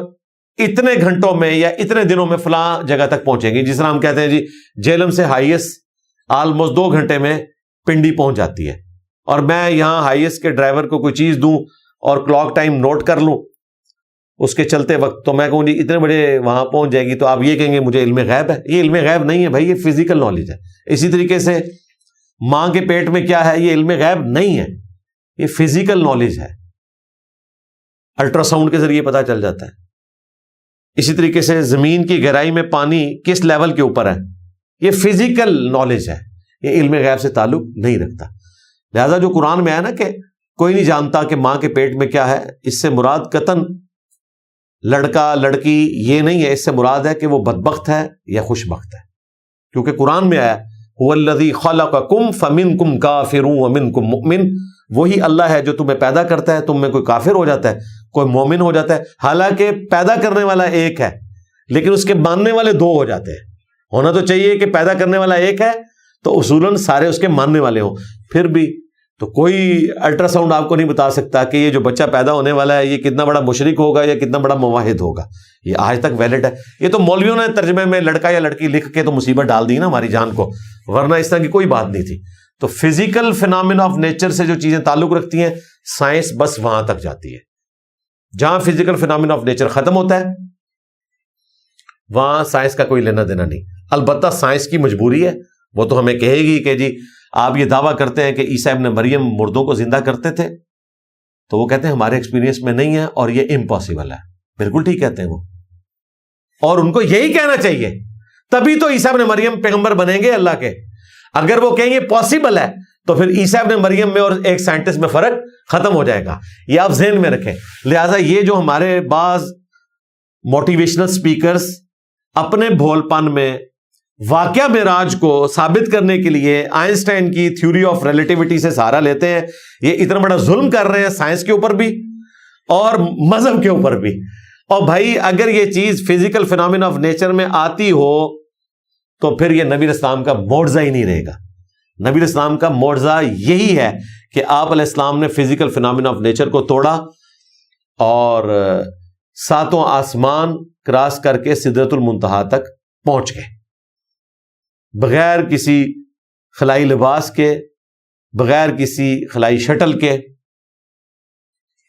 اتنے گھنٹوں میں یا اتنے دنوں میں فلاں جگہ تک پہنچیں گی۔ جس طرح ہم کہتے ہیں جی جیلم سے ہائیس آلموسٹ 2 گھنٹے میں پنڈی پہنچ جاتی ہے، اور میں یہاں ہائیس کے ڈرائیور کو کوئی چیز دوں اور کلاک ٹائم نوٹ کر لوں اس کے چلتے وقت، تو میں کہوں جی اتنے بڑے وہاں پہنچ جائے گی، تو آپ یہ کہیں گے مجھے علم غیب ہے۔ یہ علم غیب نہیں ہے بھائی، یہ فزیکل نالج ہے۔ اسی طریقے سے ماں کے پیٹ میں کیا ہے یہ علم غیب نہیں ہے، یہ فزیکل نالج ہے، الٹرا ساؤنڈ کے ذریعے پتہ چل جاتا ہے۔ اسی طریقے سے زمین کی گہرائی میں پانی کس لیول کے اوپر ہے، یہ فزیکل نالج ہے، یہ علم غیب سے تعلق نہیں رکھتا۔ لہذا جو قرآن میں ہے نا کہ کوئی نہیں جانتا کہ ماں کے پیٹ میں کیا ہے، اس سے مراد قطعاً لڑکا لڑکی یہ نہیں ہے، اس سے مراد ہے کہ وہ بدبخت ہے یا خوش بخت ہے، کیونکہ قرآن میں آیا هو الذی خلقکم فمنکم کافر ومنکم مؤمن، وہی اللہ ہے جو تمہیں پیدا کرتا ہے، تم میں کوئی کافر ہو جاتا ہے کوئی مومن ہو جاتا ہے۔ حالانکہ پیدا کرنے والا ایک ہے لیکن اس کے ماننے والے 2 ہو جاتے ہیں۔ ہونا تو چاہیے کہ پیدا کرنے والا ایک ہے تو اصولاً سارے اس کے ماننے والے ہوں، پھر بھی تو کوئی الٹرا ساؤنڈ آپ کو نہیں بتا سکتا کہ یہ جو بچہ پیدا ہونے والا ہے یہ کتنا بڑا مشرک ہوگا یا کتنا بڑا موحد ہوگا۔ یہ آج تک ویلڈ ہے۔ یہ تو مولویوں نے ترجمے میں لڑکا یا لڑکی لکھ کے تو مصیبت ڈال دی نا ہماری جان کو، ورنہ اس طرح کی کوئی بات نہیں تھی۔ تو فزیکل فینامنا آف نیچر سے جو چیزیں تعلق رکھتی ہیں سائنس بس وہاں تک جاتی ہے۔ جہاں فزیکل فینامنا آف نیچر ختم ہوتا ہے وہاں سائنس کا کوئی لینا دینا نہیں۔ البتہ سائنس کی مجبوری ہے، وہ تو ہمیں کہے گی کہ جی آپ یہ دعویٰ کرتے ہیں کہ عیسیٰ ابن مریم مردوں کو زندہ کرتے تھے، تو وہ کہتے ہیں ہمارے ایکسپیرینس میں نہیں ہے اور یہ امپاسبل ہے۔ بالکل ٹھیک کہتے ہیں وہ، اور ان کو یہی کہنا چاہیے، تبھی تو عیسیٰ ابن مریم پیغمبر بنیں گے اللہ کے۔ اگر وہ کہیں گے پاسبل ہے تو پھر عیسیٰ ابن مریم میں اور ایک سائنٹسٹ میں فرق ختم ہو جائے گا، یہ آپ ذہن میں رکھیں۔ لہٰذا یہ جو ہمارے بعض موٹیویشنل سپیکرز اپنے بھولپن میں واقعہ معراج کو ثابت کرنے کے لیے آئنسٹائن کی تھیوری آف ریلیٹیوٹی سے سہارا لیتے ہیں. یہ اتنا بڑا ظلم کر رہے ہیں سائنس کے اوپر بھی اور مذہب کے اوپر بھی. اور بھائی اگر یہ چیز فزیکل فینومینا آف نیچر میں آتی ہو تو پھر یہ نبی اسلام کا معجزہ ہی نہیں رہے گا. نبی اسلام کا معجزہ یہی ہے کہ آپ علیہ السلام نے فزیکل فینومینا آف نیچر کو توڑا اور 7 آسمان کراس کر کے سدرۃ المنتہا تک پہنچ گئے بغیر کسی خلائی لباس کے, بغیر کسی خلائی شٹل کے.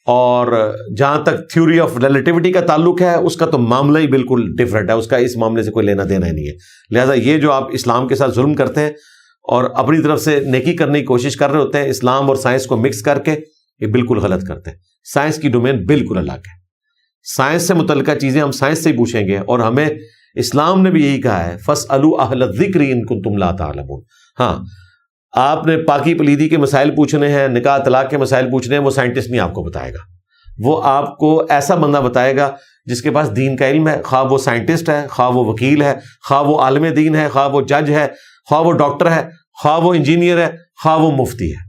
اور جہاں تک تھیوری آف ریلیٹیوٹی کا تعلق ہے اس کا تو معاملہ ہی بالکل ڈفرینٹ ہے, اس کا اس معاملے سے کوئی لینا دینا ہی نہیں ہے. لہٰذا یہ جو آپ اسلام کے ساتھ ظلم کرتے ہیں اور اپنی طرف سے نیکی کرنے کی کوشش کر رہے ہوتے ہیں اسلام اور سائنس کو مکس کر کے, یہ بالکل غلط کرتے ہیں. سائنس کی ڈومین بالکل الگ ہے. سائنس سے متعلقہ چیزیں ہم سائنس سے ہی پوچھیں گے, اور ہمیں اسلام نے بھی یہی کہا ہے فَاسْأَلُوا أَهْلَ الذِّكْرِ إِن كُنتُمْ لَا تَعْلَمُونَ. ہاں آپ نے پاکی پلیدی کے مسائل پوچھنے ہیں, نکاح طلاق کے مسائل پوچھنے ہیں, وہ سائنٹسٹ نہیں آپ کو بتائے گا. وہ آپ کو ایسا بندہ بتائے گا جس کے پاس دین کا علم ہے, خواہ وہ سائنٹسٹ ہے, خواہ وہ وکیل ہے, خواہ وہ عالم دین ہے, خواہ وہ جج ہے, خواہ وہ ڈاکٹر ہے, خواہ وہ انجینئر ہے, خواہ وہ مفتی ہے.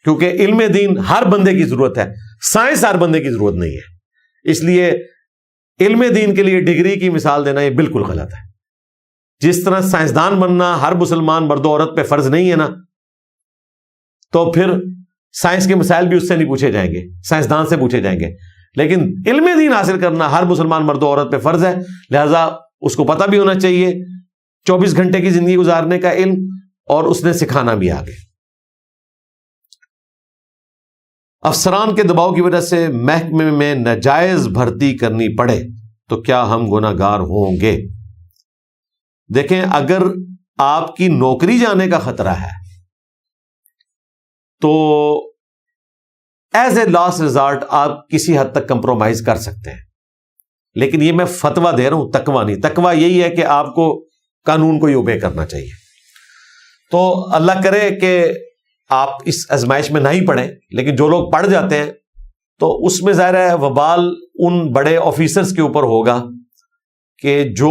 کیونکہ علم دین ہر بندے کی ضرورت ہے, سائنس ہر بندے کی ضرورت نہیں ہے. اس لیے علم دین کے لیے ڈگری کی مثال دینا یہ بالکل غلط ہے. جس طرح سائنسدان بننا ہر مسلمان مرد و عورت پہ فرض نہیں ہے نا, تو پھر سائنس کے مسائل بھی اس سے نہیں پوچھے جائیں گے, سائنسدان سے پوچھے جائیں گے. لیکن علم دین حاصل کرنا ہر مسلمان مرد و عورت پہ فرض ہے, لہذا اس کو پتہ بھی ہونا چاہیے 24 گھنٹے کی زندگی گزارنے کا علم, اور اس نے سکھانا بھی آگے. افسران کے دباؤ کی وجہ سے محکمے میں ناجائز بھرتی کرنی پڑے تو کیا ہم گناہ گار ہوں گے؟ دیکھیں, اگر آپ کی نوکری جانے کا خطرہ ہے تو ایز اے لاسٹ ریزارٹ آپ کسی حد تک کمپرومائز کر سکتے ہیں. لیکن یہ میں فتویٰ دے رہا ہوں, تقویٰ نہیں. تقویٰ یہی ہے کہ آپ کو قانون کو ہی اوبے کرنا چاہیے. تو اللہ کرے کہ آپ اس آزمائش میں نہ ہی پڑھیں, لیکن جو لوگ پڑھ جاتے ہیں تو اس میں ظاہر ہے وبال ان بڑے آفیسرز کے اوپر ہوگا کہ جو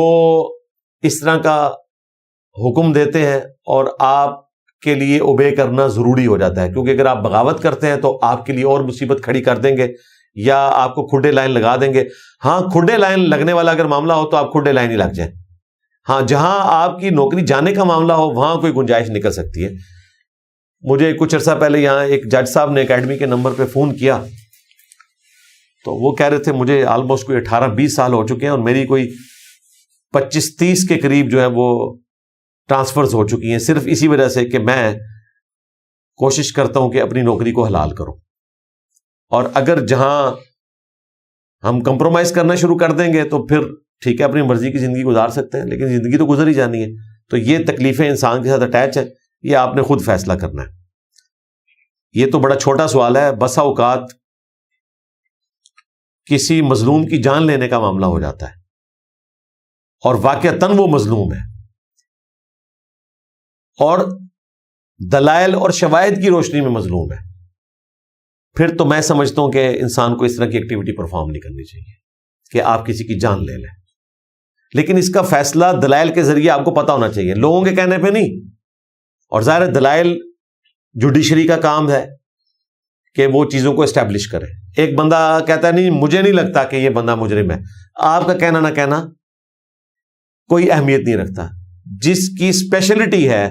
اس طرح کا حکم دیتے ہیں اور آپ کے لیے اوبے کرنا ضروری ہو جاتا ہے. کیونکہ اگر آپ بغاوت کرتے ہیں تو آپ کے لیے اور مصیبت کھڑی کر دیں گے یا آپ کو کھڈے لائن لگا دیں گے. ہاں, کھڈے لائن لگنے والا اگر معاملہ ہو تو آپ کھڈے لائن ہی لگ جائیں. ہاں, جہاں آپ کی نوکری جانے کا معاملہ ہو وہاں کوئی گنجائش نکل سکتی ہے. مجھے کچھ عرصہ پہلے یہاں ایک جج صاحب نے اکیڈمی کے نمبر پہ فون کیا تو وہ کہہ رہے تھے مجھے آلموسٹ کوئی 18-20 سال ہو چکے ہیں اور میری کوئی 25-30 کے قریب جو ہے وہ ٹرانسفرز ہو چکی ہیں, صرف اسی وجہ سے کہ میں کوشش کرتا ہوں کہ اپنی نوکری کو حلال کروں. اور اگر جہاں ہم کمپرومائز کرنا شروع کر دیں گے تو پھر ٹھیک ہے, اپنی مرضی کی زندگی گزار سکتے ہیں, لیکن زندگی تو گزر ہی جانی ہے. تو یہ تکلیفیں انسان کے ساتھ اٹیچ ہیں, یہ آپ نے خود فیصلہ کرنا ہے. یہ تو بڑا چھوٹا سوال ہے. بسا اوقات کسی مظلوم کی جان لینے کا معاملہ ہو جاتا ہے اور واقعتاً وہ مظلوم ہے اور دلائل اور شواہد کی روشنی میں مظلوم ہے, پھر تو میں سمجھتا ہوں کہ انسان کو اس طرح کی ایکٹیویٹی پرفارم نہیں کرنی چاہیے کہ آپ کسی کی جان لے لیں. لیکن اس کا فیصلہ دلائل کے ذریعے آپ کو پتا ہونا چاہیے, لوگوں کے کہنے پہ نہیں. اور ظاہر دلائل جوڈیشری کا کام ہے کہ وہ چیزوں کو اسٹیبلش کرے. ایک بندہ کہتا ہے نہیں مجھے نہیں لگتا کہ یہ بندہ مجرم ہے, آپ کا کہنا نہ کہنا کوئی اہمیت نہیں رکھتا. جس کی اسپیشلٹی ہے,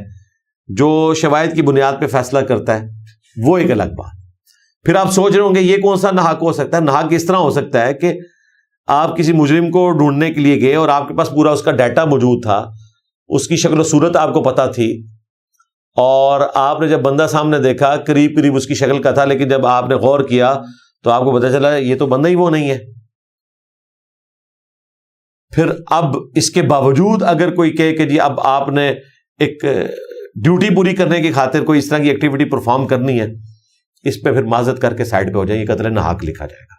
جو شواہد کی بنیاد پہ فیصلہ کرتا ہے, وہ ایک الگ بات. پھر آپ سوچ رہے ہوں گے یہ کون سا نحق ہو سکتا ہے. نحق اس طرح ہو سکتا ہے کہ آپ کسی مجرم کو ڈھونڈنے کے لیے گئے اور آپ کے پاس پورا اس کا ڈیٹا موجود تھا, اس کی شکل و صورت آپ کو پتا تھی, اور آپ نے جب بندہ سامنے دیکھا قریب قریب اس کی شکل کا تھا, لیکن جب آپ نے غور کیا تو آپ کو پتا چلا یہ تو بندہ ہی وہ نہیں ہے. پھر اب اس کے باوجود اگر کوئی کہے کہ جی اب آپ نے ایک ڈیوٹی پوری کرنے کی خاطر کوئی اس طرح کی ایکٹیویٹی پرفارم کرنی ہے, اس پہ پھر معذرت کر کے سائڈ پہ ہو جائیں, یہ قتل ناحق لکھا جائے گا,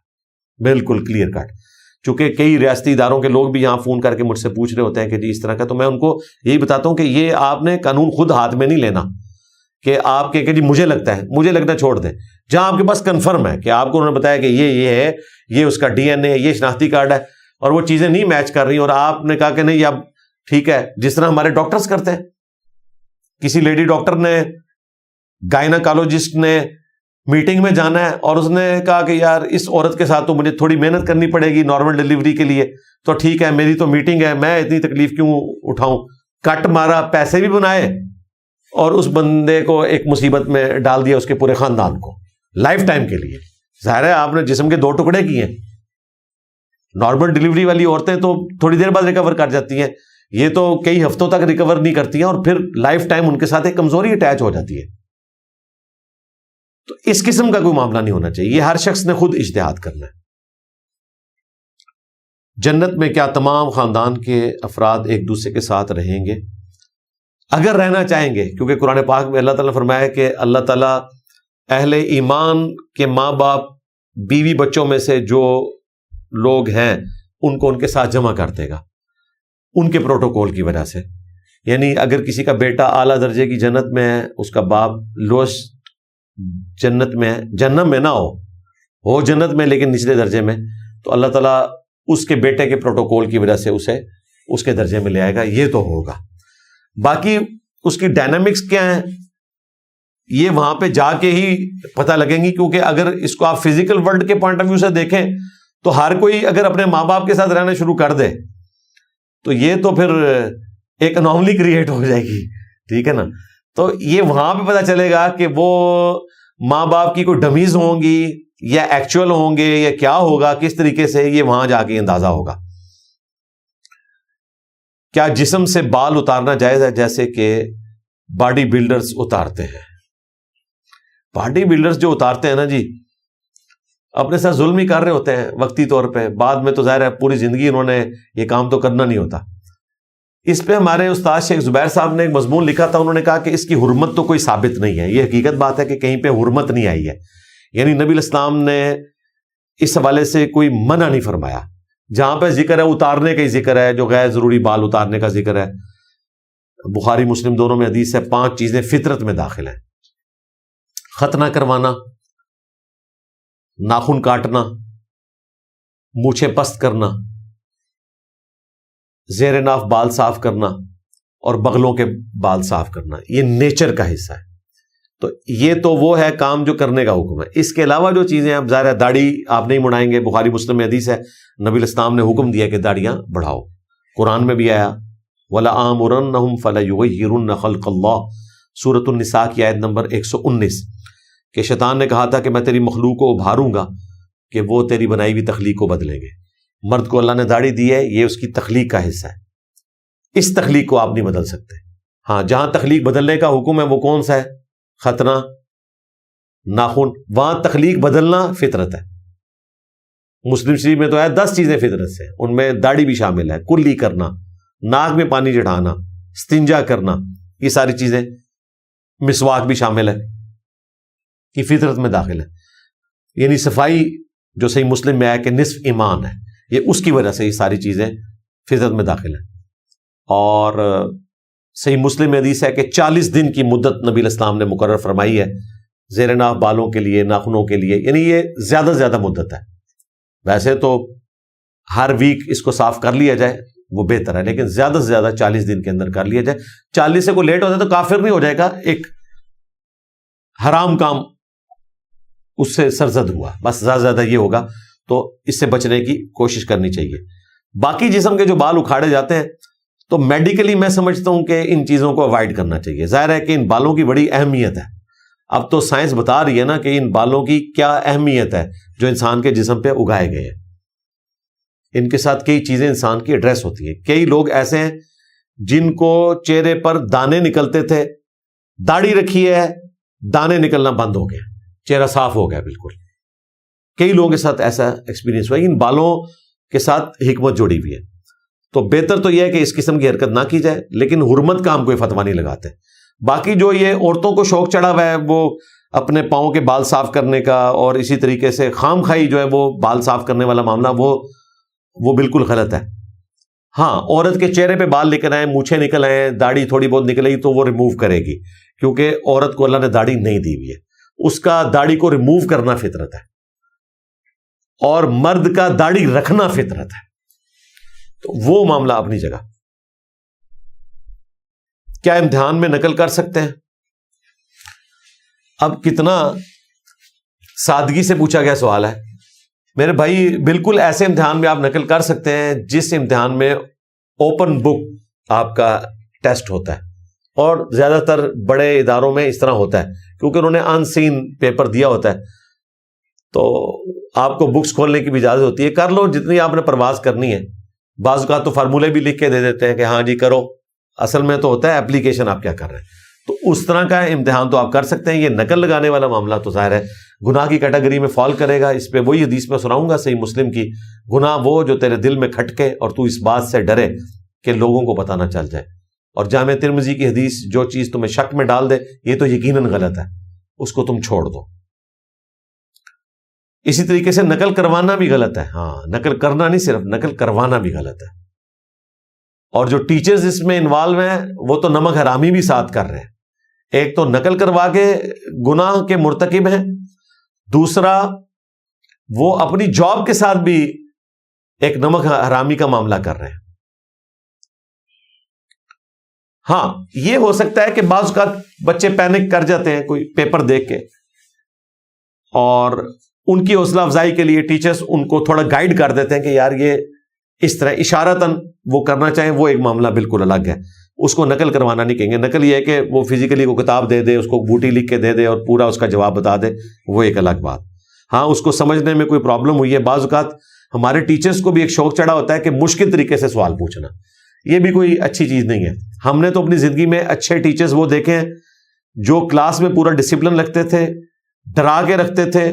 بالکل کلیئر کٹ. چونکہ کئی ریاستی اداروں کے لوگ بھی یہاں فون کر کے مجھ سے پوچھ رہے ہوتے ہیں کہ جی اس طرح کا, تو میں ان کو یہی بتاتا ہوں کہ یہ آپ نے قانون خود ہاتھ میں نہیں لینا کہ آپ کہ جی مجھے لگتا ہے, مجھے لگنا چھوڑ دیں. جہاں آپ کے پاس کنفرم ہے کہ آپ کو انہوں نے بتایا کہ یہ ہے, یہ اس کا ڈی این اے, یہ شناختی کارڈ ہے, اور وہ چیزیں نہیں میچ کر رہی اور آپ نے کہا کہ نہیں اب ٹھیک ہے، جس طرح ہمارے ڈاکٹرز کرتے ہیں. کسی لیڈی ڈاکٹر نے، گائناکالوجسٹ نے میٹنگ میں جانا ہے اور اس نے کہا کہ یار اس عورت کے ساتھ تو مجھے تھوڑی محنت کرنی پڑے گی نارمل ڈلیوری کے لیے، تو ٹھیک ہے میری تو میٹنگ ہے، میں اتنی تکلیف کیوں اٹھاؤں. کٹ مارا، پیسے بھی بنائے اور اس بندے کو ایک مصیبت میں ڈال دیا، اس کے پورے خاندان کو لائف ٹائم کے لیے. ظاہر ہے آپ نے جسم کے 2 ٹکڑے کیے ہیں. نارمل ڈلیوری والی عورتیں تو تھوڑی دیر بعد ریکور کر جاتی ہیں، یہ تو کئی ہفتوں تک ریکور نہیں کرتی ہیں اور پھر لائف ٹائم ان کے ساتھ ایک کمزوری اٹیچ ہو جاتی ہے. تو اس قسم کا کوئی معاملہ نہیں ہونا چاہیے، یہ ہر شخص نے خود اجتہاد کرنا ہے. جنت میں کیا تمام خاندان کے افراد ایک دوسرے کے ساتھ رہیں گے؟ اگر رہنا چاہیں گے، کیونکہ قرآن پاک میں اللہ تعالیٰ نے فرمایا کہ اللہ تعالیٰ اہل ایمان کے ماں باپ، بیوی بچوں میں سے جو لوگ ہیں ان کو ان کے ساتھ جمع کر دے گا ان کے پروٹوکول کی وجہ سے. یعنی اگر کسی کا بیٹا اعلیٰ درجے کی جنت میں ہے، اس کا باپ لوسٹ جنت میں ہے، جہنم میں نہ ہو جنت میں لیکن نچلے درجے میں، تو اللہ تعالیٰ اس کے بیٹے کے پروٹوکول کی وجہ سے اسے اس کے درجے میں لے آئے گا. یہ تو ہوگا. باقی اس کی ڈائنامکس کیا ہیں یہ وہاں پہ جا کے ہی پتہ لگیں گی، کیونکہ اگر اس کو آپ فزیکل ورلڈ کے پوائنٹ آف ویو سے دیکھیں تو ہر کوئی اگر اپنے ماں باپ کے ساتھ رہنا شروع کر دے تو یہ تو پھر ایک انوملی کریٹ ہو جائے گی. ٹھیک ہے نا؟ تو یہ وہاں پہ پتہ چلے گا کہ وہ ماں باپ کی کوئی ڈمیز ہوں گی یا ایکچوئل ہوں گے یا کیا ہوگا، کس طریقے سے، یہ وہاں جا کے اندازہ ہوگا. کیا جسم سے بال اتارنا جائز ہے جیسے کہ باڈی بلڈرز اتارتے ہیں؟ باڈی بلڈرز جو اتارتے ہیں نا جی، اپنے ساتھ ظلم ہی کر رہے ہوتے ہیں وقتی طور پہ، بعد میں تو ظاہر ہے پوری زندگی انہوں نے یہ کام تو کرنا نہیں ہوتا. اس پہ ہمارے استاد شیخ زبیر صاحب نے ایک مضمون لکھا تھا، انہوں نے کہا کہ اس کی حرمت تو کوئی ثابت نہیں ہے. یہ حقیقت بات ہے کہ کہیں پہ حرمت نہیں آئی ہے، یعنی نبی الاسلام نے اس حوالے سے کوئی منع نہیں فرمایا. جہاں پہ ذکر ہے اتارنے کا ہی ذکر ہے، جو غیر ضروری بال اتارنے کا ذکر ہے. بخاری مسلم دونوں میں حدیث ہے 5 چیزیں فطرت میں داخل ہیں: ختنہ کروانا، ناخن کاٹنا، مونچھیں پست کرنا، زیر ناف بال صاف کرنا اور بغلوں کے بال صاف کرنا. یہ نیچر کا حصہ ہے. تو یہ تو وہ ہے کام جو کرنے کا حکم ہے. اس کے علاوہ جو چیزیں اب ظاہر ہے داڑھی آپ نہیں مڑائیں گے، بخاری مسلم میں حدیث ہے نبی الاسلام نے حکم دیا کہ داڑیاں بڑھاؤ. قرآن میں بھی آیا وَلَآمُرَنَّهُمْ فَلَيُغَيِّرُنَّ خَلْقَ اللَّهِ، سورۃ النساء کی آیت نمبر 119، کہ شیطان نے کہا تھا کہ میں تیری مخلوق کو ابھاروں گا کہ وہ تیری بنائی ہوئی تخلیق کو بدلیں گے. مرد کو اللہ نے داڑھی دی ہے، یہ اس کی تخلیق کا حصہ ہے. اس تخلیق کو آپ نہیں بدل سکتے. ہاں جہاں تخلیق بدلنے کا حکم ہے وہ کون سا ہے؟ ختنہ، ناخن. وہاں تخلیق بدلنا فطرت ہے. مسلم شریف میں تو ہے 10 چیزیں فطرت سے، ان میں داڑھی بھی شامل ہے، کلی کرنا، ناک میں پانی چڑھانا، استنجا کرنا، یہ ساری چیزیں، مسواک بھی شامل ہے، یہ فطرت میں داخل ہے. یعنی صفائی جو صحیح مسلم میں آیا کہ نصف ایمان ہے، یہ اس کی وجہ سے یہ ساری چیزیں فطرت میں داخل ہیں. اور صحیح مسلم میں حدیث ہے کہ 40 دن کی مدت نبی الاسلام نے مقرر فرمائی ہے زیر ناف بالوں کے لیے، ناخنوں کے لیے. یعنی یہ زیادہ سے زیادہ مدت ہے. ویسے تو ہر ویک اس کو صاف کر لیا جائے وہ بہتر ہے، لیکن زیادہ سے زیادہ 40 دن کے اندر کر لیا جائے. 40 سے کوئی لیٹ ہوتا ہے تو کافر نہیں ہو جائے گا، ایک حرام کام اس سے سرزد ہوا، بس زیادہ سے زیادہ یہ ہوگا. تو اس سے بچنے کی کوشش کرنی چاہیے. باقی جسم کے جو بال اکھاڑے جاتے ہیں تو میڈیکلی میں سمجھتا ہوں کہ ان چیزوں کو اوائڈ کرنا چاہیے. ظاہر ہے کہ ان بالوں کی بڑی اہمیت ہے. اب تو سائنس بتا رہی ہے نا کہ ان بالوں کی کیا اہمیت ہے جو انسان کے جسم پہ اگائے گئے ہیں. ان کے ساتھ کئی چیزیں انسان کی ایڈریس ہوتی ہیں. کئی لوگ ایسے ہیں جن کو چہرے پر دانے نکلتے تھے، داڑھی رکھی ہے، دانے نکلنا بند ہو گئے، چہرہ صاف ہو گیا بالکل. کئی لوگوں کے ساتھ ایسا ایکسپیرینس ہوا. ان بالوں کے ساتھ حکمت جوڑی ہوئی ہے. تو بہتر تو یہ ہے کہ اس قسم کی حرکت نہ کی جائے، لیکن حرمت کا ہم کوئی فتویٰ نہیں لگاتے. باقی جو یہ عورتوں کو شوق چڑھا ہوا ہے وہ اپنے پاؤں کے بال صاف کرنے کا، اور اسی طریقے سے خام خائی جو ہے وہ بال صاف کرنے والا معاملہ، وہ بالکل غلط ہے. ہاں عورت کے چہرے پہ بال نکل آئے، مونچھیں نکل آئے، داڑھی تھوڑی بہت نکل آئی تو وہ ریموو کرے گی، کیونکہ عورت کو اللہ نے داڑھی نہیں دی ہوئی ہے. اس کا داڑھی کو ریموو کرنا فطرت ہے، اور مرد کا داڑھی رکھنا فطرت ہے. تو وہ معاملہ اپنی جگہ. کیا امتحان میں نقل کر سکتے ہیں؟ اب کتنا سادگی سے پوچھا گیا سوال ہے میرے بھائی. بالکل ایسے امتحان میں آپ نقل کر سکتے ہیں جس امتحان میں اوپن بک آپ کا ٹیسٹ ہوتا ہے, اور زیادہ تر بڑے اداروں میں اس طرح ہوتا ہے کیونکہ انہوں نے ان سین پیپر دیا ہوتا ہے, تو آپ کو بکس کھولنے کی بھی اجازت ہوتی ہے. کر لو جتنی آپ نے پرواز کرنی ہے. بعض اوقات تو فارمولے بھی لکھ کے دے دیتے ہیں کہ ہاں جی کرو, اصل میں تو ہوتا ہے اپلیکیشن آپ کیا کر رہے ہیں. تو اس طرح کا امتحان تو آپ کر سکتے ہیں. یہ نقل لگانے والا معاملہ تو ظاہر ہے گناہ کی کیٹیگری میں فال کرے گا. اس پہ وہی حدیث میں سناؤں گا صحیح مسلم کی, گناہ وہ جو تیرے دل میں کھٹکے اور تو اس بات سے ڈرے کہ لوگوں کو پتہ نہ چل جائے. اور جامع ترمذی کی حدیث, جو چیز تمہیں شک میں ڈال دے یہ تو یقیناً غلط ہے, اس کو تم چھوڑ دو. اسی طریقے سے نقل کروانا بھی غلط ہے. ہاں, نقل کرنا نہیں, صرف نقل کروانا بھی غلط ہے. اور جو ٹیچرز اس میں انوالو ہیں وہ تو نمک حرامی بھی ساتھ کر رہے ہیں. ایک تو نقل کروا کے گناہ کے مرتکب ہیں, دوسرا وہ اپنی جاب کے ساتھ بھی ایک نمک حرامی کا معاملہ کر رہے ہیں. ہاں, یہ ہو سکتا ہے کہ بعض اوقات بچے پینک کر جاتے ہیں کوئی پیپر دیکھ کے, اور ان کی حوصلہ افزائی کے لیے ٹیچرز ان کو تھوڑا گائیڈ کر دیتے ہیں کہ یار یہ اس طرح اشارتاً وہ کرنا چاہیں, وہ ایک معاملہ بالکل الگ ہے. اس کو نقل کروانا نہیں کہیں گے. نقل یہ ہے کہ وہ فزیکلی کو کتاب دے دے, اس کو بوٹی لکھ کے دے دے اور پورا اس کا جواب بتا دے, وہ ایک الگ بات. ہاں, اس کو سمجھنے میں کوئی پرابلم ہوئی ہے. بعض اوقات ہمارے ٹیچرز کو بھی ایک شوق چڑھا ہوتا ہے کہ مشکل طریقے سے سوال پوچھنا. یہ بھی کوئی اچھی چیز نہیں ہے. ہم نے تو اپنی زندگی میں اچھے ٹیچرز وہ دیکھے ہیں جو کلاس میں پورا ڈسپلن رکھتے تھے, ڈرا کے رکھتے تھے.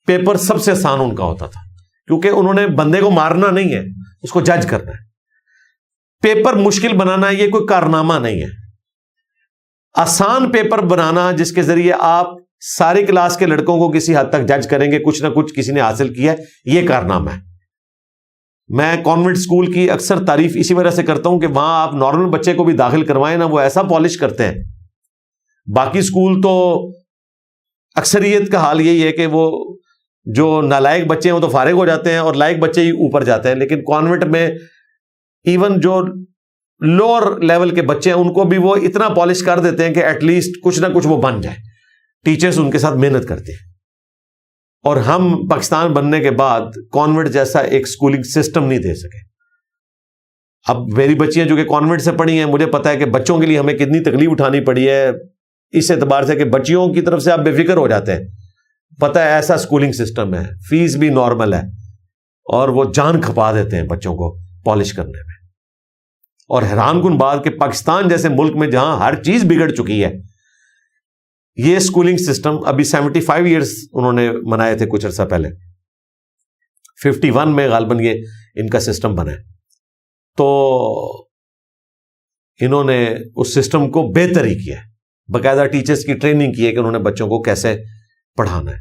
پیپر سب سے آسان ان کا ہوتا تھا کیونکہ انہوں نے بندے کو مارنا نہیں ہے, اس کو جج کرنا ہے. پیپر مشکل بنانا یہ کوئی کارنامہ نہیں ہے. آسان پیپر بنانا جس کے ذریعے آپ ساری کلاس کے لڑکوں کو کسی حد تک جج کریں گے کچھ نہ کچھ کسی نے حاصل کیا ہے, یہ کارنامہ ہے. میں کانوینٹ اسکول کی اکثر تعریف اسی وجہ سے کرتا ہوں کہ وہاں آپ نارمل بچے کو بھی داخل کروائیں نا, وہ ایسا پالش کرتے ہیں. باقی اسکول تو اکثریت کا حال یہی ہے کہ وہ جو نالائق بچے ہیں وہ تو فارغ ہو جاتے ہیں اور لائق بچے ہی اوپر جاتے ہیں. لیکن کانوینٹ میں ایون جو لوور لیول کے بچے ہیں ان کو بھی وہ اتنا پالش کر دیتے ہیں کہ ایٹ لیسٹ کچھ نہ کچھ وہ بن جائے. ٹیچرز ان کے ساتھ محنت کرتے ہیں. اور ہم پاکستان بننے کے بعد کانوینٹ جیسا ایک اسکولنگ سسٹم نہیں دے سکے. اب میری بچیاں جو کہ کانوینٹ سے پڑھی ہیں, مجھے پتا ہے کہ بچوں کے لیے ہمیں کتنی تکلیف اٹھانی پڑی ہے, اس اعتبار سے کہ بچیوں کی طرف سے آپ بے فکر ہو جاتے ہیں. پتا ہے ایسا اسکولنگ سسٹم ہے, فیس بھی نارمل ہے, اور وہ جان کھپا دیتے ہیں بچوں کو پالش کرنے میں. اور حیران کن بات کہ پاکستان جیسے ملک میں جہاں ہر چیز بگڑ چکی ہے, یہ اسکولنگ سسٹم ابھی 75 ایئرس انہوں نے منائے تھے کچھ عرصہ پہلے, 51 میں غالباً یہ ان کا سسٹم بنا ہے. تو انہوں نے اس سسٹم کو بہتر ہی کیا ہے, باقاعدہ ٹیچرز کی ٹریننگ کی ہے کہ انہوں نے بچوں کو کیسے پڑھانا ہے.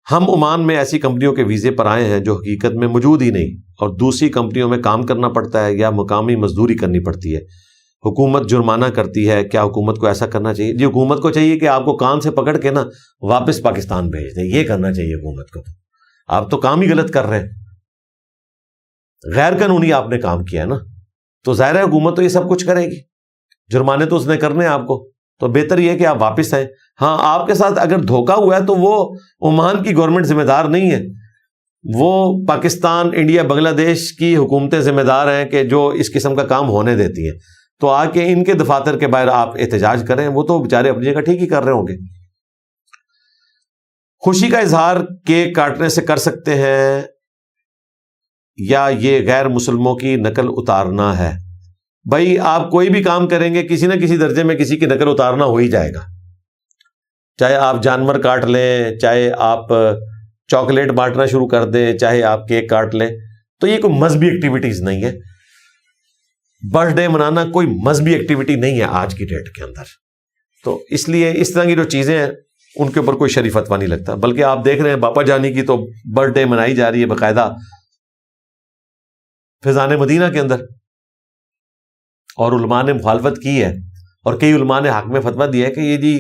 ہم عمان میں ایسی کمپنیوں کے ویزے پر آئے ہیں جو حقیقت میں موجود ہی نہیں, اور دوسری کمپنیوں میں کام کرنا پڑتا ہے یا مقامی مزدوری کرنی پڑتی ہے. حکومت جرمانہ کرتی ہے. کیا حکومت کو ایسا کرنا چاہیے؟ جی, حکومت کو چاہیے کہ آپ کو کان سے پکڑ کے نا واپس پاکستان بھیج دیں. یہ کرنا چاہیے حکومت کو. آپ تو کام ہی غلط کر رہے ہیں, غیر قانونی آپ نے کام کیا ہے نا, تو ظاہر ہے حکومت تو یہ سب کچھ کرے گی. جرمانے تو اس نے کرنے ہیں آپ کو, تو بہتر یہ ہے کہ آپ واپس آئیں. ہاں, آپ کے ساتھ اگر دھوکہ ہوا ہے تو وہ عمان کی گورنمنٹ ذمہ دار نہیں ہے, وہ پاکستان, انڈیا, بنگلہ دیش کی حکومتیں ذمہ دار ہیں کہ جو اس قسم کا کام ہونے دیتی ہیں. تو آ کے ان کے دفاتر کے باہر آپ احتجاج کریں, وہ تو بیچارے اپنی جگہ ٹھیک ہی کر رہے ہوں گے. خوشی کا اظہار کیک کاٹنے سے کر سکتے ہیں یا یہ غیر مسلموں کی نقل اتارنا ہے؟ بھائی, آپ کوئی بھی کام کریں گے کسی نہ کسی درجے میں کسی کی نقل اتارنا ہو ہی جائے گا. چاہے آپ جانور کاٹ لیں, چاہے آپ چاکلیٹ بانٹنا شروع کر دیں, چاہے آپ کیک کاٹ لیں, تو یہ کوئی مذہبی ایکٹیویٹیز نہیں ہے. برتھ ڈے منانا کوئی مذہبی ایکٹیویٹی نہیں ہے آج کی ڈیٹ کے اندر. تو اس لیے اس طرح کی جو چیزیں ہیں ان کے اوپر کوئی شرعی فتویٰ نہیں لگتا. بلکہ آپ دیکھ رہے ہیں باپا جانی کی تو برتھ ڈے منائی جا رہی ہے باقاعدہ فیضان مدینہ کے اندر, اور علماء نے مخالفت کی ہے, اور کئی علماء نے حق میں فتویٰ دیا ہے کہ یہ جی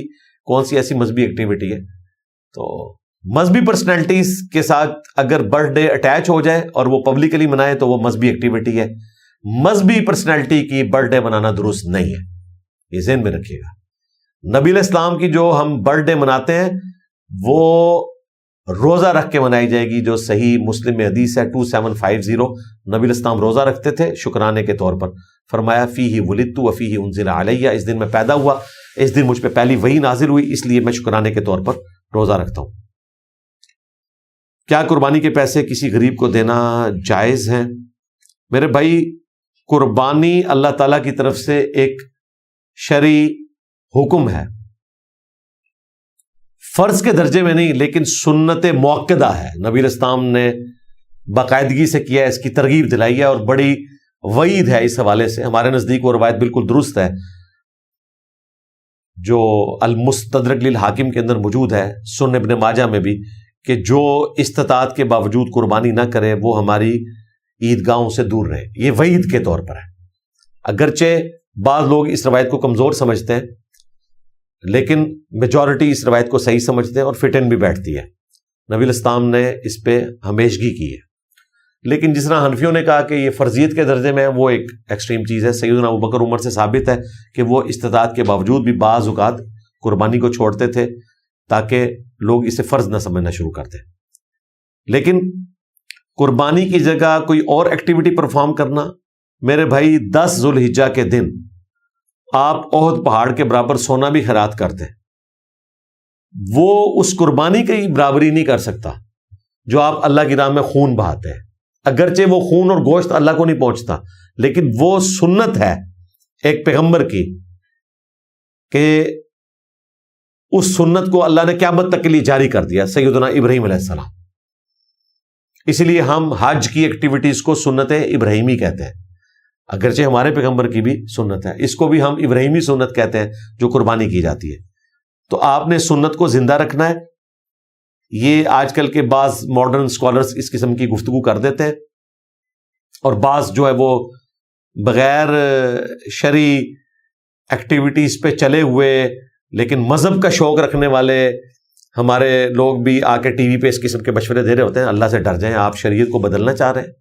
کون سی ایسی مذہبی ایکٹیویٹی ہے. تو مذہبی پرسنالٹیز کے ساتھ اگر برتھ ڈے اٹیچ ہو جائے اور وہ پبلکلی منائے تو وہ مذہبی ایکٹیویٹی ہے. مذہبی پرسنالٹی کی برتھ ڈے منانا درست نہیں ہے, یہ ذہن میں رکھیے گا. نبی علیہ السلام کی جو ہم برتھ ڈے مناتے ہیں وہ روزہ رکھ کے منائی جائے گی, جو صحیح مسلم میں حدیث ہے 2750. نبی علیہ السلام روزہ رکھتے تھے شکرانے کے طور پر. فرمایا فیہ ولدت وفیہ انزل علیہ, اس دن میں پیدا ہوا, اس دن مجھ پہ پہلی وحی نازل ہوئی, اس لیے میں شکرانے کے طور پر روزہ رکھتا ہوں. کیا قربانی کے پیسے کسی غریب کو دینا جائز ہیں؟ میرے بھائی, قربانی اللہ تعالیٰ کی طرف سے ایک شرعی حکم ہے, فرض کے درجے میں نہیں لیکن سنت موقدہ ہے. نبی علیہ السلام نے باقاعدگی سے کیا ہے, اس کی ترغیب دلائی ہے اور بڑی وعید ہے اس حوالے سے. ہمارے نزدیک وہ روایت بالکل درست ہے جو المستدرک للحاکم کے اندر موجود ہے, سنن ابن ماجہ میں بھی, کہ جو استطاعت کے باوجود قربانی نہ کرے وہ ہماری عیدگاہوں سے دور رہے. یہ وعید کے طور پر ہے. اگرچہ بعض لوگ اس روایت کو کمزور سمجھتے ہیں لیکن میجورٹی اس روایت کو صحیح سمجھتے ہیں اور فٹ ان بھی بیٹھتی ہے. نبی علیہ السلام نے اس پہ ہمیشگی کی ہے. لیکن جس طرح حنفیوں نے کہا کہ یہ فرضیت کے درجے میں ہے, وہ ایک ایکسٹریم چیز ہے. سیدنا ابوبکر عمر سے ثابت ہے کہ وہ استطاعت کے باوجود بھی بعض اوقات قربانی کو چھوڑتے تھے تاکہ لوگ اسے فرض نہ سمجھنا شروع کرتے. لیکن قربانی کی جگہ کوئی اور ایکٹیویٹی پرفارم کرنا, میرے بھائی 10 ذوالحجہ کے دن آپ احد پہاڑ کے برابر سونا بھی خیرات کرتے, وہ اس قربانی کی برابری نہیں کر سکتا جو آپ اللہ کی راہ میں خون بہاتے ہیں. اگرچہ وہ خون اور گوشت اللہ کو نہیں پہنچتا, لیکن وہ سنت ہے ایک پیغمبر کی کہ اس سنت کو اللہ نے قیامت تک کے لیے جاری کر دیا, سیدنا ابراہیم علیہ السلام. اس لیے ہم حج کی ایکٹیویٹیز کو سنت ابراہیمی کہتے ہیں, اگرچہ ہمارے پیغمبر کی بھی سنت ہے. اس کو بھی ہم ابراہیمی سنت کہتے ہیں جو قربانی کی جاتی ہے. تو آپ نے سنت کو زندہ رکھنا ہے. یہ آج کل کے بعض ماڈرن اسکالرس اس قسم کی گفتگو کر دیتے ہیں, اور بعض جو ہے وہ بغیر شرعی ایکٹیویٹیز پہ چلے ہوئے لیکن مذہب کا شوق رکھنے والے ہمارے لوگ بھی آ کے ٹی وی پہ اس قسم کے مشورے دے رہے ہوتے ہیں. اللہ سے ڈر جائیں, آپ شریعت کو بدلنا چاہ رہے ہیں.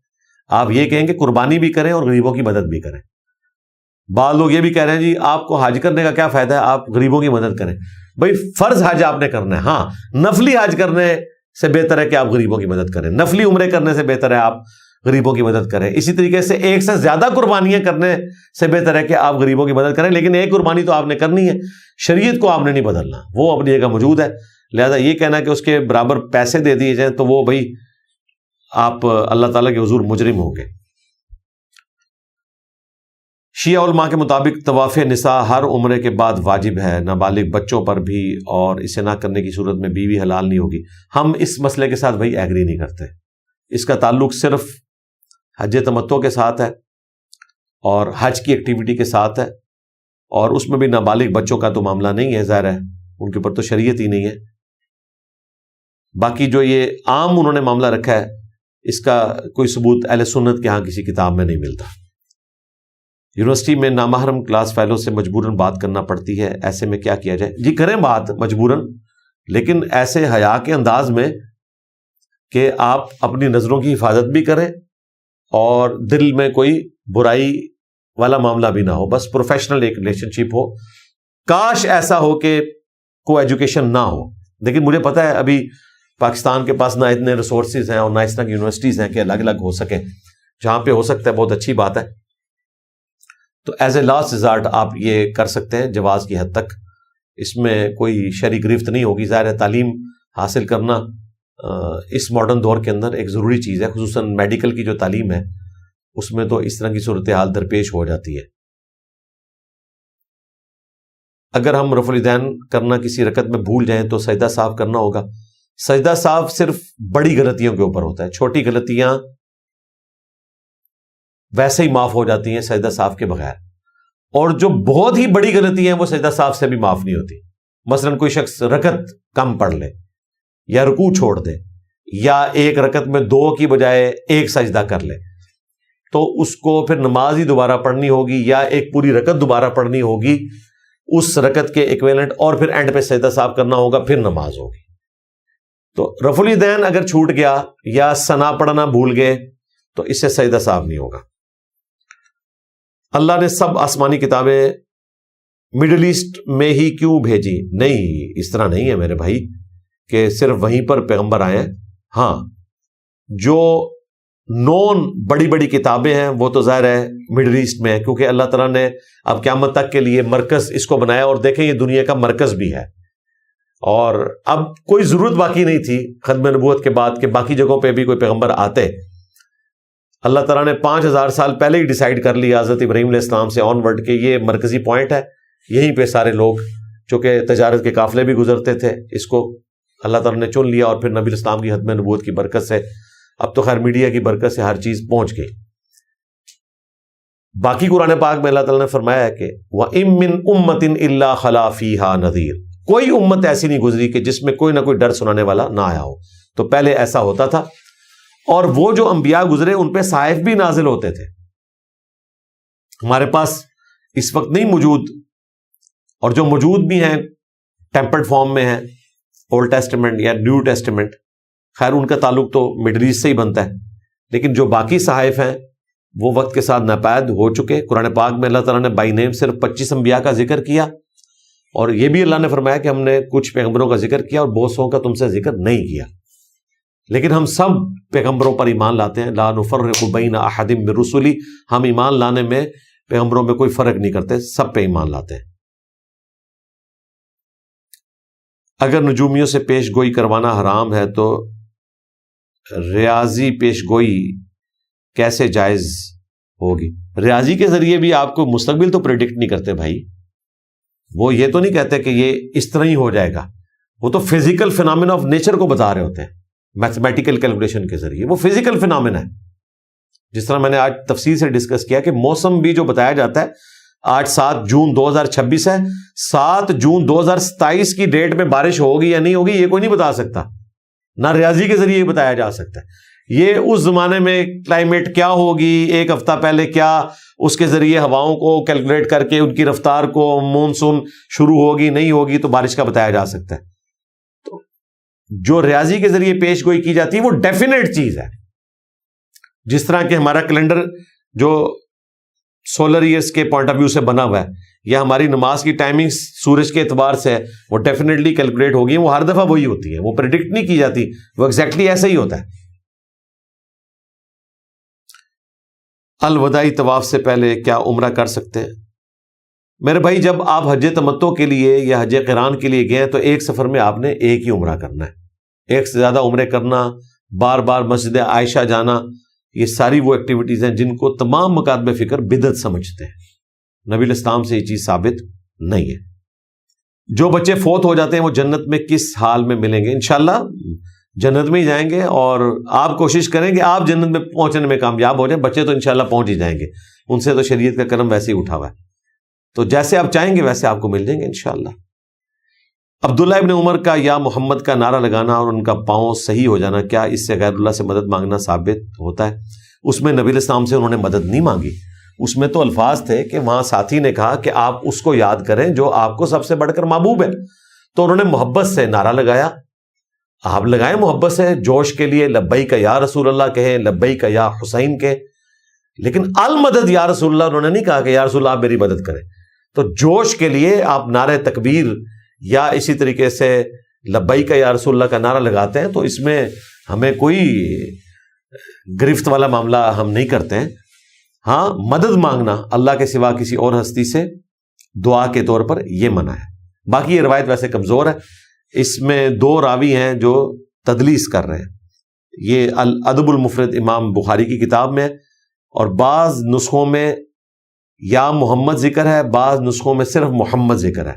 آپ یہ کہیں کہ قربانی بھی کریں اور غریبوں کی مدد بھی کریں. بعض لوگ یہ بھی کہہ رہے ہیں جی آپ کو حج کرنے کا کیا فائدہ ہے, آپ غریبوں کی مدد کریں. بھائی فرض حج آپ نے کرنا ہے, ہاں نفلی حج کرنے سے بہتر ہے کہ آپ غریبوں کی مدد کریں, نفلی عمرے کرنے سے بہتر ہے آپ غریبوں کی مدد کریں. اسی طریقے سے ایک سے زیادہ قربانیاں کرنے سے بہتر ہے کہ آپ غریبوں کی مدد کریں, لیکن ایک قربانی تو آپ نے کرنی ہے, شریعت کو آپ نے نہیں بدلنا, وہ اپنی جگہ موجود ہے. لہذا یہ کہنا کہ اس کے برابر پیسے دے دیے جائیں تو وہ بھائی آپ اللہ تعالیٰ کے حضور مجرم ہوں گے. شیعہ علماء کے مطابق طواف نساء ہر عمرے کے بعد واجب ہے, نابالغ بچوں پر بھی, اور اسے نہ کرنے کی صورت میں بیوی حلال نہیں ہوگی. ہم اس مسئلے کے ساتھ بھائی ایگری نہیں کرتے. اس کا تعلق صرف حج تمتع کے ساتھ ہے اور حج کی ایکٹیویٹی کے ساتھ ہے, اور اس میں بھی نابالغ بچوں کا تو معاملہ نہیں ہے, ظاہر ہے ان کے اوپر تو شریعت ہی نہیں ہے. باقی جو یہ عام انہوں نے معاملہ رکھا ہے اس کا کوئی ثبوت اہل سنت کے ہاں کسی کتاب میں نہیں ملتا. یونیورسٹی میں نامحرم کلاس فیلو سے مجبوراً بات کرنا پڑتی ہے, ایسے میں کیا کیا جائے؟ جی کریں بات مجبوراً, لیکن ایسے حیا کے انداز میں کہ آپ اپنی نظروں کی حفاظت بھی کریں اور دل میں کوئی برائی والا معاملہ بھی نہ ہو, بس پروفیشنل ایک ریلیشن شپ ہو. کاش ایسا ہو کہ کو ایجوکیشن نہ ہو, لیکن مجھے پتا ہے ابھی پاکستان کے پاس نہ اتنے ریسورسز ہیں اور نہ اس طرح کی یونیورسٹیز ہیں کہ الگ الگ ہو سکیں. جہاں پہ ہو سکتا ہے بہت اچھی بات ہے. تو ایز اے لاسٹ ریزارٹ آپ یہ کر سکتے ہیں جواز کی حد تک, اس میں کوئی شرعی گرفت نہیں ہوگی. ظاہر ہے تعلیم حاصل کرنا اس ماڈرن دور کے اندر ایک ضروری چیز ہے, خصوصاً میڈیکل کی جو تعلیم ہے اس میں تو اس طرح کی صورتحال درپیش ہو جاتی ہے. اگر ہم رفع الیدین کرنا کسی رکعت میں بھول جائیں تو سجدہ صاف کرنا ہوگا. سجدہ صاف صرف بڑی غلطیوں کے اوپر ہوتا ہے, چھوٹی غلطیاں ویسے ہی معاف ہو جاتی ہیں سجدہ صاف کے بغیر, اور جو بہت ہی بڑی غلطی ہیں وہ سجدہ صاف سے بھی معاف نہیں ہوتی. مثلا کوئی شخص رکعت کم پڑھ لے یا رکوع چھوڑ دے یا ایک رکعت میں 2 کی بجائے 1 سجدہ کر لے, تو اس کو پھر نماز ہی دوبارہ پڑھنی ہوگی یا ایک پوری رکعت دوبارہ پڑھنی ہوگی اس رکعت کے ایکویلنٹ, اور پھر اینڈ پہ سجدہ صاف کرنا ہوگا, پھر نماز ہوگی. تو رفع الیدین اگر چھوٹ گیا یا ثنا پڑھنا بھول گئے تو اس سے سجدہ صاف نہیں ہوگا۔ اللہ نے سب آسمانی کتابیں مڈل ایسٹ میں ہی کیوں بھیجی؟ نہیں، اس طرح نہیں ہے میرے بھائی کہ صرف وہیں پر پیغمبر آئے ہیں۔ ہاں، جو نون بڑی بڑی کتابیں ہیں وہ تو ظاہر ہے مڈل ایسٹ میں ہے، کیونکہ اللہ تعالیٰ نے اب قیامت تک کے لیے مرکز اس کو بنایا، اور دیکھیں یہ دنیا کا مرکز بھی ہے، اور اب کوئی ضرورت باقی نہیں تھی ختم نبوت کے بعد کہ باقی جگہوں پہ بھی کوئی پیغمبر آتے۔ اللہ تعالیٰ نے 5000 سال پہلے ہی ڈیسائیڈ کر لیا حضرت ابراہیم علیہ السلام سے آن ورڈ کہ یہ مرکزی پوائنٹ ہے، یہیں پہ سارے لوگ، چونکہ تجارت کے قافلے بھی گزرتے تھے، اس کو اللہ تعالیٰ نے چن لیا، اور پھر نبی الاسلام کی ختم نبوت کی برکت سے اب تو خیر میڈیا کی برکت سے ہر چیز پہنچ گئی۔ باقی قرآن پاک میں اللہ تعالیٰ نے فرمایا ہے کہ وَإِن مِّن أُمَّةٍ إِلَّا خَلَا فِيهَا نَذِيرٌ، کوئی امت ایسی نہیں گزری کہ جس میں کوئی نہ کوئی ڈر سنانے والا نہ آیا ہو۔ تو پہلے ایسا ہوتا تھا، اور وہ جو انبیاء گزرے ان پہ صحائف بھی نازل ہوتے تھے۔ ہمارے پاس اس وقت نہیں موجود، اور جو موجود بھی ہیں ٹیمپرڈ فارم میں ہیں، اولڈ ٹیسٹمنٹ یا نیو ٹیسٹمنٹ، خیر ان کا تعلق تو مڈل ایسٹ سے ہی بنتا ہے، لیکن جو باقی صحائف ہیں وہ وقت کے ساتھ ناپید ہو چکے۔ قرآن پاک میں اللہ تعالیٰ نے بائی نیم صرف 25 انبیاء کا ذکر کیا، اور یہ بھی اللہ نے فرمایا کہ ہم نے کچھ پیغمبروں کا ذکر کیا اور بہت سو کا تم سے ذکر نہیں کیا، لیکن ہم سب پیغمبروں پر ایمان لاتے ہیں۔ لا نفرق بین احد من رسلی، ہم ایمان لانے میں پیغمبروں میں کوئی فرق نہیں کرتے، سب پہ ایمان لاتے ہیں۔ اگر نجومیوں سے پیش گوئی کروانا حرام ہے تو ریاضی پیش گوئی کیسے جائز ہوگی؟ ریاضی کے ذریعے بھی آپ کو مستقبل تو پریڈکٹ نہیں کرتے بھائی، وہ یہ تو نہیں کہتے کہ یہ اس طرح ہی ہو جائے گا، وہ تو فزیکل فینامنا آف نیچر کو بتا رہے ہوتے ہیں میتھمیٹیکل کیلکولیشن کے ذریعے، وہ فزیکل فینامنا ہے۔ جس طرح میں نے آج تفصیل سے ڈسکس کیا کہ موسم بھی جو بتایا جاتا ہے، آج 7 جون 2026 ہے، 7 جون 2027 کی ڈیٹ میں بارش ہوگی یا نہیں ہوگی یہ کوئی نہیں بتا سکتا، نہ ریاضی کے ذریعے بتایا جا سکتا ہے۔ یہ اس زمانے میں کلائمیٹ کیا ہوگی، ایک ہفتہ پہلے کیا، اس کے ذریعے ہواؤں کو کیلکولیٹ کر کے ان کی رفتار کو، مونسون شروع ہوگی نہیں ہوگی تو بارش کا بتایا جا سکتا ہے۔ تو جو ریاضی کے ذریعے پیش گوئی کی جاتی ہے وہ ڈیفینیٹ چیز ہے، جس طرح کہ ہمارا کیلنڈر جو سولر ایئرس کے پوائنٹ آف ویو سے بنا ہوا ہے، یا ہماری نماز کی ٹائمنگ سورج کے اعتبار سے ہے، وہ ڈیفینیٹلی کیلکولیٹ ہوگی، وہ ہر دفعہ وہی ہوتی ہے، وہ پریڈکٹ نہیں کی جاتی، وہ ایگزیکٹلی ایسا ہی ہوتا ہے۔ الوداعی طواف سے پہلے کیا عمرہ کر سکتے ہیں؟ میرے بھائی جب آپ حج تمتع کے لیے یا حج قران کے لیے گئے تو ایک سفر میں آپ نے ایک ہی عمرہ کرنا ہے، ایک سے زیادہ عمرے کرنا، بار بار مسجد عائشہ جانا، یہ ساری وہ ایکٹیویٹیز ہیں جن کو تمام مکاتب فکر بدعت سمجھتے ہیں۔ نبی الاسلام سے یہ چیز ثابت نہیں ہے۔ جو بچے فوت ہو جاتے ہیں وہ جنت میں کس حال میں ملیں گے؟ انشاءاللہ جنت میں ہی جائیں گے، اور آپ کوشش کریں گے آپ جنت میں پہنچنے میں کامیاب ہو جائیں، بچے تو انشاءاللہ پہنچ ہی جائیں گے، ان سے تو شریعت کا کرم ویسے ہی اٹھا ہوا ہے، تو جیسے آپ چاہیں گے ویسے آپ کو مل جائیں گے انشاءاللہ۔ عبداللہ ابن عمر کا یا محمد کا نعرہ لگانا اور ان کا پاؤں صحیح ہو جانا، کیا اس سے غیر اللہ سے مدد مانگنا ثابت ہوتا ہے؟ اس میں نبی الاسلام سے انہوں نے مدد نہیں مانگی، اس میں تو الفاظ تھے کہ وہاں ساتھی نے کہا کہ آپ اس کو یاد کریں جو آپ کو سب سے بڑھ کر محبوب ہے، تو انہوں نے محبت سے نعرہ لگایا، آپ لگائیں محبت سے، جوش کے لیے لبیک یا رسول اللہ کہیں، لبیک یا حسین کہیں، لیکن المدد یا رسول اللہ انہوں نے نہیں کہا کہ یا رسول اللہ آپ میری مدد کریں۔ تو جوش کے لیے آپ نعرہ تکبیر یا اسی طریقے سے لبیک یا رسول اللہ کا نعرہ لگاتے ہیں، تو اس میں ہمیں کوئی گرفت والا معاملہ ہم نہیں کرتے ہیں۔ ہاں، مدد مانگنا اللہ کے سوا کسی اور ہستی سے دعا کے طور پر یہ منع ہے۔ باقی یہ روایت ویسے کمزور ہے، اس میں 2 راوی ہیں جو تدلیس کر رہے ہیں، یہ الادب المفرد امام بخاری کی کتاب میں، اور بعض نسخوں میں یا محمد ذکر ہے، بعض نسخوں میں صرف محمد ذکر ہے،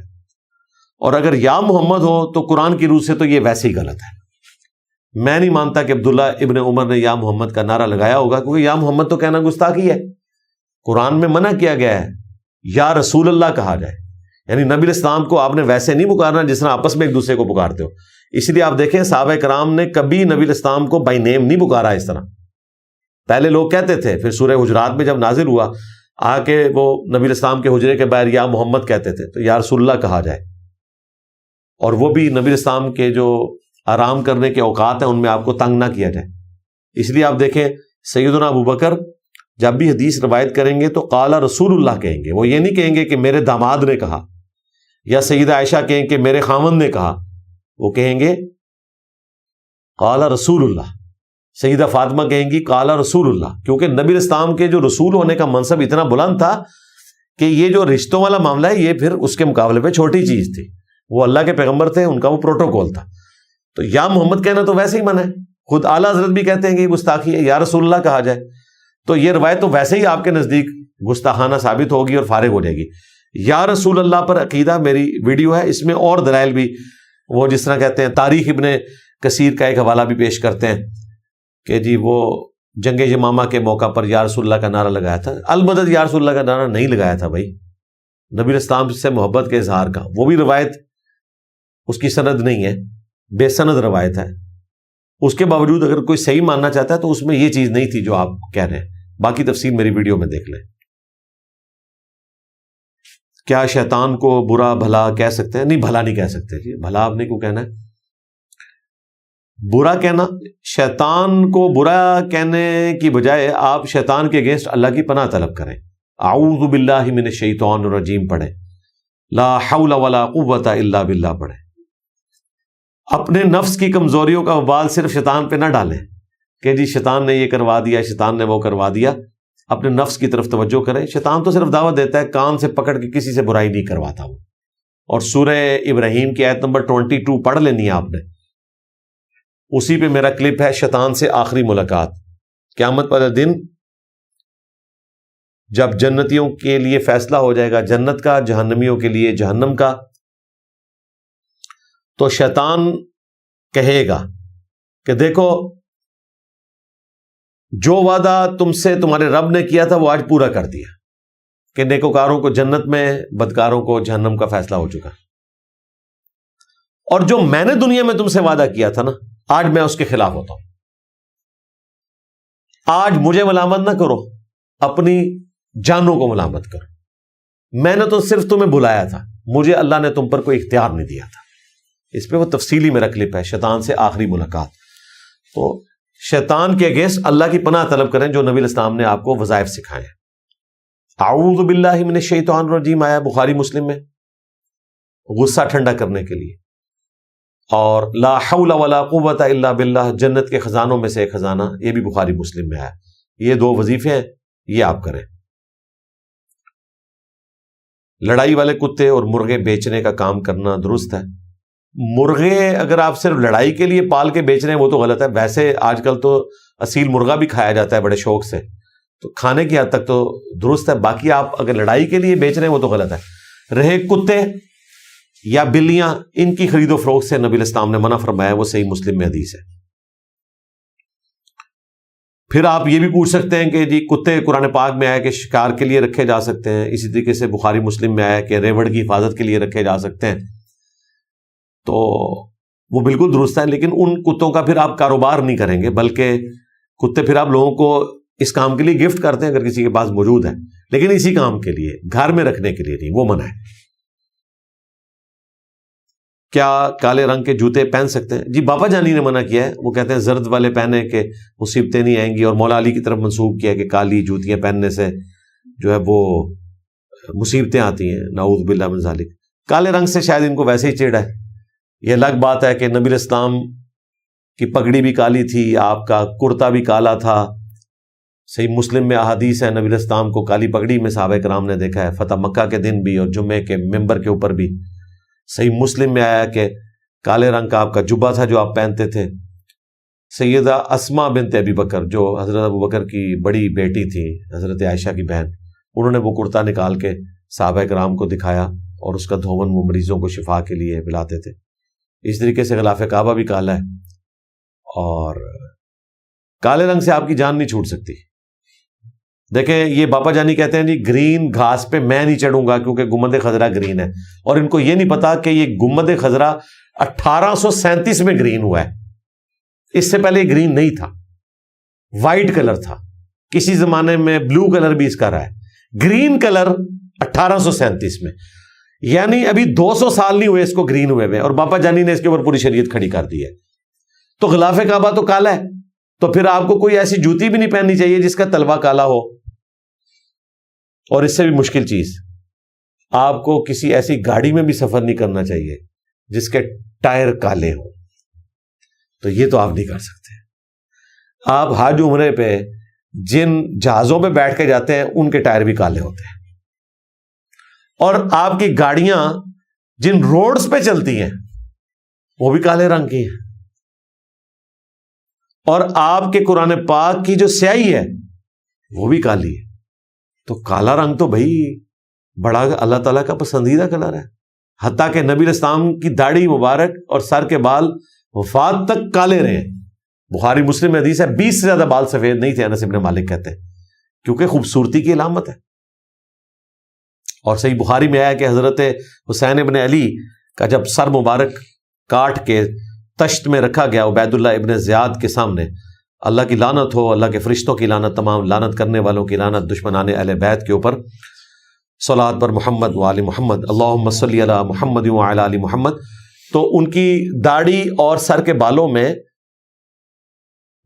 اور اگر یا محمد ہو تو قرآن کی روح سے تو یہ ویسے ہی غلط ہے۔ میں نہیں مانتا کہ عبداللہ ابن عمر نے یا محمد کا نعرہ لگایا ہوگا، کیونکہ یا محمد تو کہنا گستاخی ہے، قرآن میں منع کیا گیا ہے یا رسول اللہ کہا جائے، یعنی نبی الاسلام کو آپ نے ویسے نہیں پکارنا جس طرح آپس میں ایک دوسرے کو پکارتے ہو۔ اس لیے آپ دیکھیں صحابہ کرام نے کبھی نبی الاسلام کو بائی نیم نہیں پکارا اس طرح، پہلے لوگ کہتے تھے، پھر سورہ حجرات میں جب نازل ہوا آ کے وہ نبی الاسلام کے حجرے کے باہر یا محمد کہتے تھے، تو یا رسول اللہ کہا جائے، اور وہ بھی نبی الاسلام کے جو آرام کرنے کے اوقات ہیں ان میں آپ کو تنگ نہ کیا جائے. اس لیے آپ دیکھیں سیدنا ابو بکر جب بھی حدیث روایت کریں گے تو قال رسول اللہ کہیں گے. وہ یہ نہیں کہیں گے کہ میرے داماد نے کہا یا سیدہ عائشہ کہیں کہ میرے خاوند نے کہا. وہ کہیں گے قال رسول اللہ. سیدہ فاطمہ کہیں گی قال رسول اللہ، کیونکہ نبی اسلام کے جو رسول ہونے کا منصب اتنا بلند تھا کہ یہ جو رشتوں والا معاملہ ہے یہ پھر اس کے مقابلے پہ چھوٹی چیز تھی. وہ اللہ کے پیغمبر تھے، ان کا وہ پروٹوکول تھا. تو یا محمد کہنا تو ویسے ہی منع ہے. خود اعلیٰ حضرت بھی کہتے ہیں کہ یہ گستاخی ہے، یا رسول اللہ کہا جائے تو یہ روایت تو ویسے ہی آپ کے نزدیک گستاخانہ ثابت ہوگی اور فارغ ہو جائے گی. یا رسول اللہ پر عقیدہ میری ویڈیو ہے، اس میں اور دلائل بھی وہ جس طرح کہتے ہیں تاریخ ابن کثیر کا ایک حوالہ بھی پیش کرتے ہیں کہ جی وہ جنگ یمامہ کے موقع پر یا رسول اللہ کا نعرہ لگایا تھا. المدد یا رسول اللہ کا نعرہ نہیں لگایا تھا بھائی، نبی اسلام سے محبت کے اظہار کا. وہ بھی روایت اس کی سند نہیں ہے، بے سند روایت ہے. اس کے باوجود اگر کوئی صحیح ماننا چاہتا ہے تو اس میں یہ چیز نہیں تھی جو آپ کہہ رہے ہیں. باقی تفصیل میری ویڈیو میں دیکھ لیں. کیا شیطان کو برا بھلا کہہ سکتے ہیں؟ نہیں، بھلا نہیں کہہ سکتے. جی بھلا آپ نے کیوں کہنا ہے؟ برا کہنا، شیطان کو برا کہنے کی بجائے آپ شیطان کے اگینسٹ اللہ کی پناہ طلب کریں. اعوذ باللہ من الشیطان الرجیم پڑھیں، لا حول ولا قوت الا باللہ پڑھیں. اپنے نفس کی کمزوریوں کا وبال صرف شیطان پہ نہ ڈالیں کہ جی شیطان نے یہ کروا دیا، شیطان نے وہ کروا دیا. اپنے نفس کی طرف توجہ کریں. شیطان تو صرف دعوت دیتا ہے، کان سے پکڑ کے کسی سے برائی نہیں کرواتا وہ. اور سورہ ابراہیم کی آیت نمبر 22 پڑھ لینی ہے آپ نے، اسی پہ میرا کلپ ہے شیطان سے آخری ملاقات. قیامت والے دن جب جنتیوں کے لیے فیصلہ ہو جائے گا جنت کا، جہنمیوں کے لیے جہنم کا، تو شیطان کہے گا کہ دیکھو جو وعدہ تم سے تمہارے رب نے کیا تھا وہ آج پورا کر دیا کہ نیکوکاروں کو جنت میں، بدکاروں کو جہنم کا فیصلہ ہو چکا. اور جو میں نے دنیا میں تم سے وعدہ کیا تھا نا، آج میں اس کے خلاف ہوتا ہوں. آج مجھے ملامت نہ کرو، اپنی جانوں کو ملامت کرو. میں نے تو صرف تمہیں بلایا تھا، مجھے اللہ نے تم پر کوئی اختیار نہیں دیا تھا. اس پہ وہ تفصیلی میرا کلپ ہے شیطان سے آخری ملاقات. تو شیطان کے اگینسٹ اللہ کی پناہ طلب کریں جو نبی الاسلام نے آپ کو وظائف سکھائے ہیں. اعوذ باللہ من الشیطان الرجیم آیا بخاری مسلم میں غصہ ٹھنڈا کرنے کے لیے. اور لا حول ولا قوت الا باللہ جنت کے خزانوں میں سے ایک خزانہ، یہ بھی بخاری مسلم میں آیا. یہ 2 وظیفے ہیں، یہ آپ کریں. لڑائی والے کتے اور مرغے بیچنے کا کام کرنا درست ہے. مرغے اگر آپ صرف لڑائی کے لیے پال کے بیچ رہے ہیں وہ تو غلط ہے. ویسے آج کل تو اصیل مرغا بھی کھایا جاتا ہے بڑے شوق سے، تو کھانے کی حد تک تو درست ہے. باقی آپ اگر لڑائی کے لیے بیچ رہے ہیں وہ تو غلط ہے. رہے کتے یا بلیاں، ان کی خرید و فروخت سے نبی اسلام نے منع فرمایا، وہ صحیح مسلم میں حدیث ہے. پھر آپ یہ بھی پوچھ سکتے ہیں کہ جی کتے قرآن پاک میں آیا کہ شکار کے لیے رکھے جا سکتے ہیں، اسی طریقے سے بخاری مسلم میں آیا کہ ریوڑ کی حفاظت کے لیے رکھے جا سکتے ہیں. تو وہ بالکل درست ہے، لیکن ان کتوں کا پھر آپ کاروبار نہیں کریں گے، بلکہ کتے پھر آپ لوگوں کو اس کام کے لیے گفٹ کرتے ہیں اگر کسی کے پاس موجود ہے، لیکن اسی کام کے لیے، گھر میں رکھنے کے لیے نہیں، وہ منع ہے. کیا کالے رنگ کے جوتے پہن سکتے ہیں؟ جی باپا جانی نے منع کیا ہے، وہ کہتے ہیں زرد والے پہنے کہ مصیبتیں نہیں آئیں گی، اور مولا علی کی طرف منسوب کیا کہ کالی جوتیاں پہننے سے جو ہے وہ مصیبتیں آتی ہیں، نعوذ باللہ من ذالک. کالے رنگ سے شاید ان کو ویسے ہی چڑ ہے. یہ الگ بات ہے کہ نبی اسلام کی پگڑی بھی کالی تھی، آپ کا کرتا بھی کالا تھا. صحیح مسلم میں احادیث ہے نبی اسلام کو کالی پگڑی میں صحابہ کرام نے دیکھا ہے، فتح مکہ کے دن بھی اور جمعے کے ممبر کے اوپر بھی. صحیح مسلم میں آیا کہ کالے رنگ کا آپ کا جبہ تھا جو آپ پہنتے تھے. سیدہ اسماء بنت ابی بکر جو حضرت ابو بکر کی بڑی بیٹی تھی، حضرت عائشہ کی بہن، انہوں نے وہ کرتا نکال کے صحابہ کرام کو دکھایا اور اس کا دھون وہ مریضوں کو شفا کے لیے پلاتے تھے. اس طریقے سے غلاف کعبہ بھی کالا ہے، اور کالے رنگ سے آپ کی جان نہیں چھوٹ سکتی. دیکھیں یہ باپا جانی کہتے ہیں جی گرین گھاس پہ میں نہیں چڑھوں گا کیونکہ گنبد خضرا گرین ہے، اور ان کو یہ نہیں پتا کہ یہ گنبد خضرا 1837 میں گرین ہوا ہے. اس سے پہلے گرین نہیں تھا، وائٹ کلر تھا. کسی زمانے میں بلو کلر بھی اس کا رہا ہے. گرین کلر 1837 میں، یعنی ابھی 200 سال نہیں ہوئے اس کو گرین ہوئے ہوئے، اور باپا جانی نے اس کے اوپر پوری شریعت کھڑی کر دی ہے. تو غلاف کعبہ تو کالا ہے، تو پھر آپ کو کوئی ایسی جوتی بھی نہیں پہننی چاہیے جس کا تلوا کالا ہو. اور اس سے بھی مشکل چیز، آپ کو کسی ایسی گاڑی میں بھی سفر نہیں کرنا چاہیے جس کے ٹائر کالے ہوں. تو یہ تو آپ نہیں کر سکتے. آپ حج عمرے پہ جن جہازوں پہ بیٹھ کے جاتے ہیں ان کے ٹائر بھی کالے ہوتے ہیں، اور آپ کی گاڑیاں جن روڈز پہ چلتی ہیں وہ بھی کالے رنگ کی ہیں، اور آپ کے قرآن پاک کی جو سیاہی ہے وہ بھی کالی ہے. تو کالا رنگ تو بھائی بڑا اللہ تعالیٰ کا پسندیدہ کلر ہے. حتیٰ کہ نبی علیہ السلام کی داڑھی مبارک اور سر کے بال وفات تک کالے رہے. بخاری مسلم میں حدیث ہے 20 سے زیادہ بال سفید نہیں تھے، انس بن مالک کہتے ہیں، کیونکہ خوبصورتی کی علامت ہے. اور صحیح بخاری میں آیا کہ حضرت حسین ابن علی کا جب سر مبارک کاٹ کے تشت میں رکھا گیا عبید اللہ ابن زیاد کے سامنے، اللہ کی لعنت ہو، اللہ کے فرشتوں کی لعنت، تمام لعنت کرنے والوں کی لعنت، دشمنان اہل بیت کے اوپر، صلوات پر محمد وآل محمد، اللہم صلی علی محمد وعلی آل محمد. تو ان کی داڑھی اور سر کے بالوں میں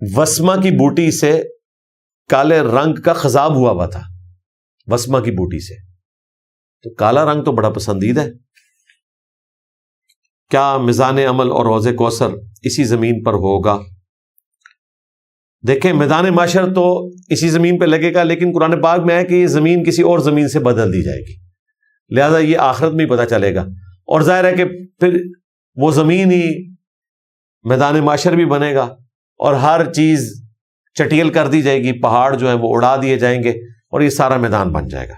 وسما کی بوٹی سے کالے رنگ کا خضاب ہوا تھا، وسما کی بوٹی سے. تو کالا رنگ تو بڑا پسندیدہ ہے. کیا میزان عمل اور حوض کوثر اسی زمین پر ہوگا؟ دیکھیں میدان معاشر تو اسی زمین پہ لگے گا، لیکن قرآن پاک میں ہے کہ یہ زمین کسی اور زمین سے بدل دی جائے گی، لہذا یہ آخرت میں ہی پتہ چلے گا. اور ظاہر ہے کہ پھر وہ زمین ہی میدان معاشر بھی بنے گا، اور ہر چیز چٹیل کر دی جائے گی، پہاڑ جو ہیں وہ اڑا دیے جائیں گے، اور یہ سارا میدان بن جائے گا.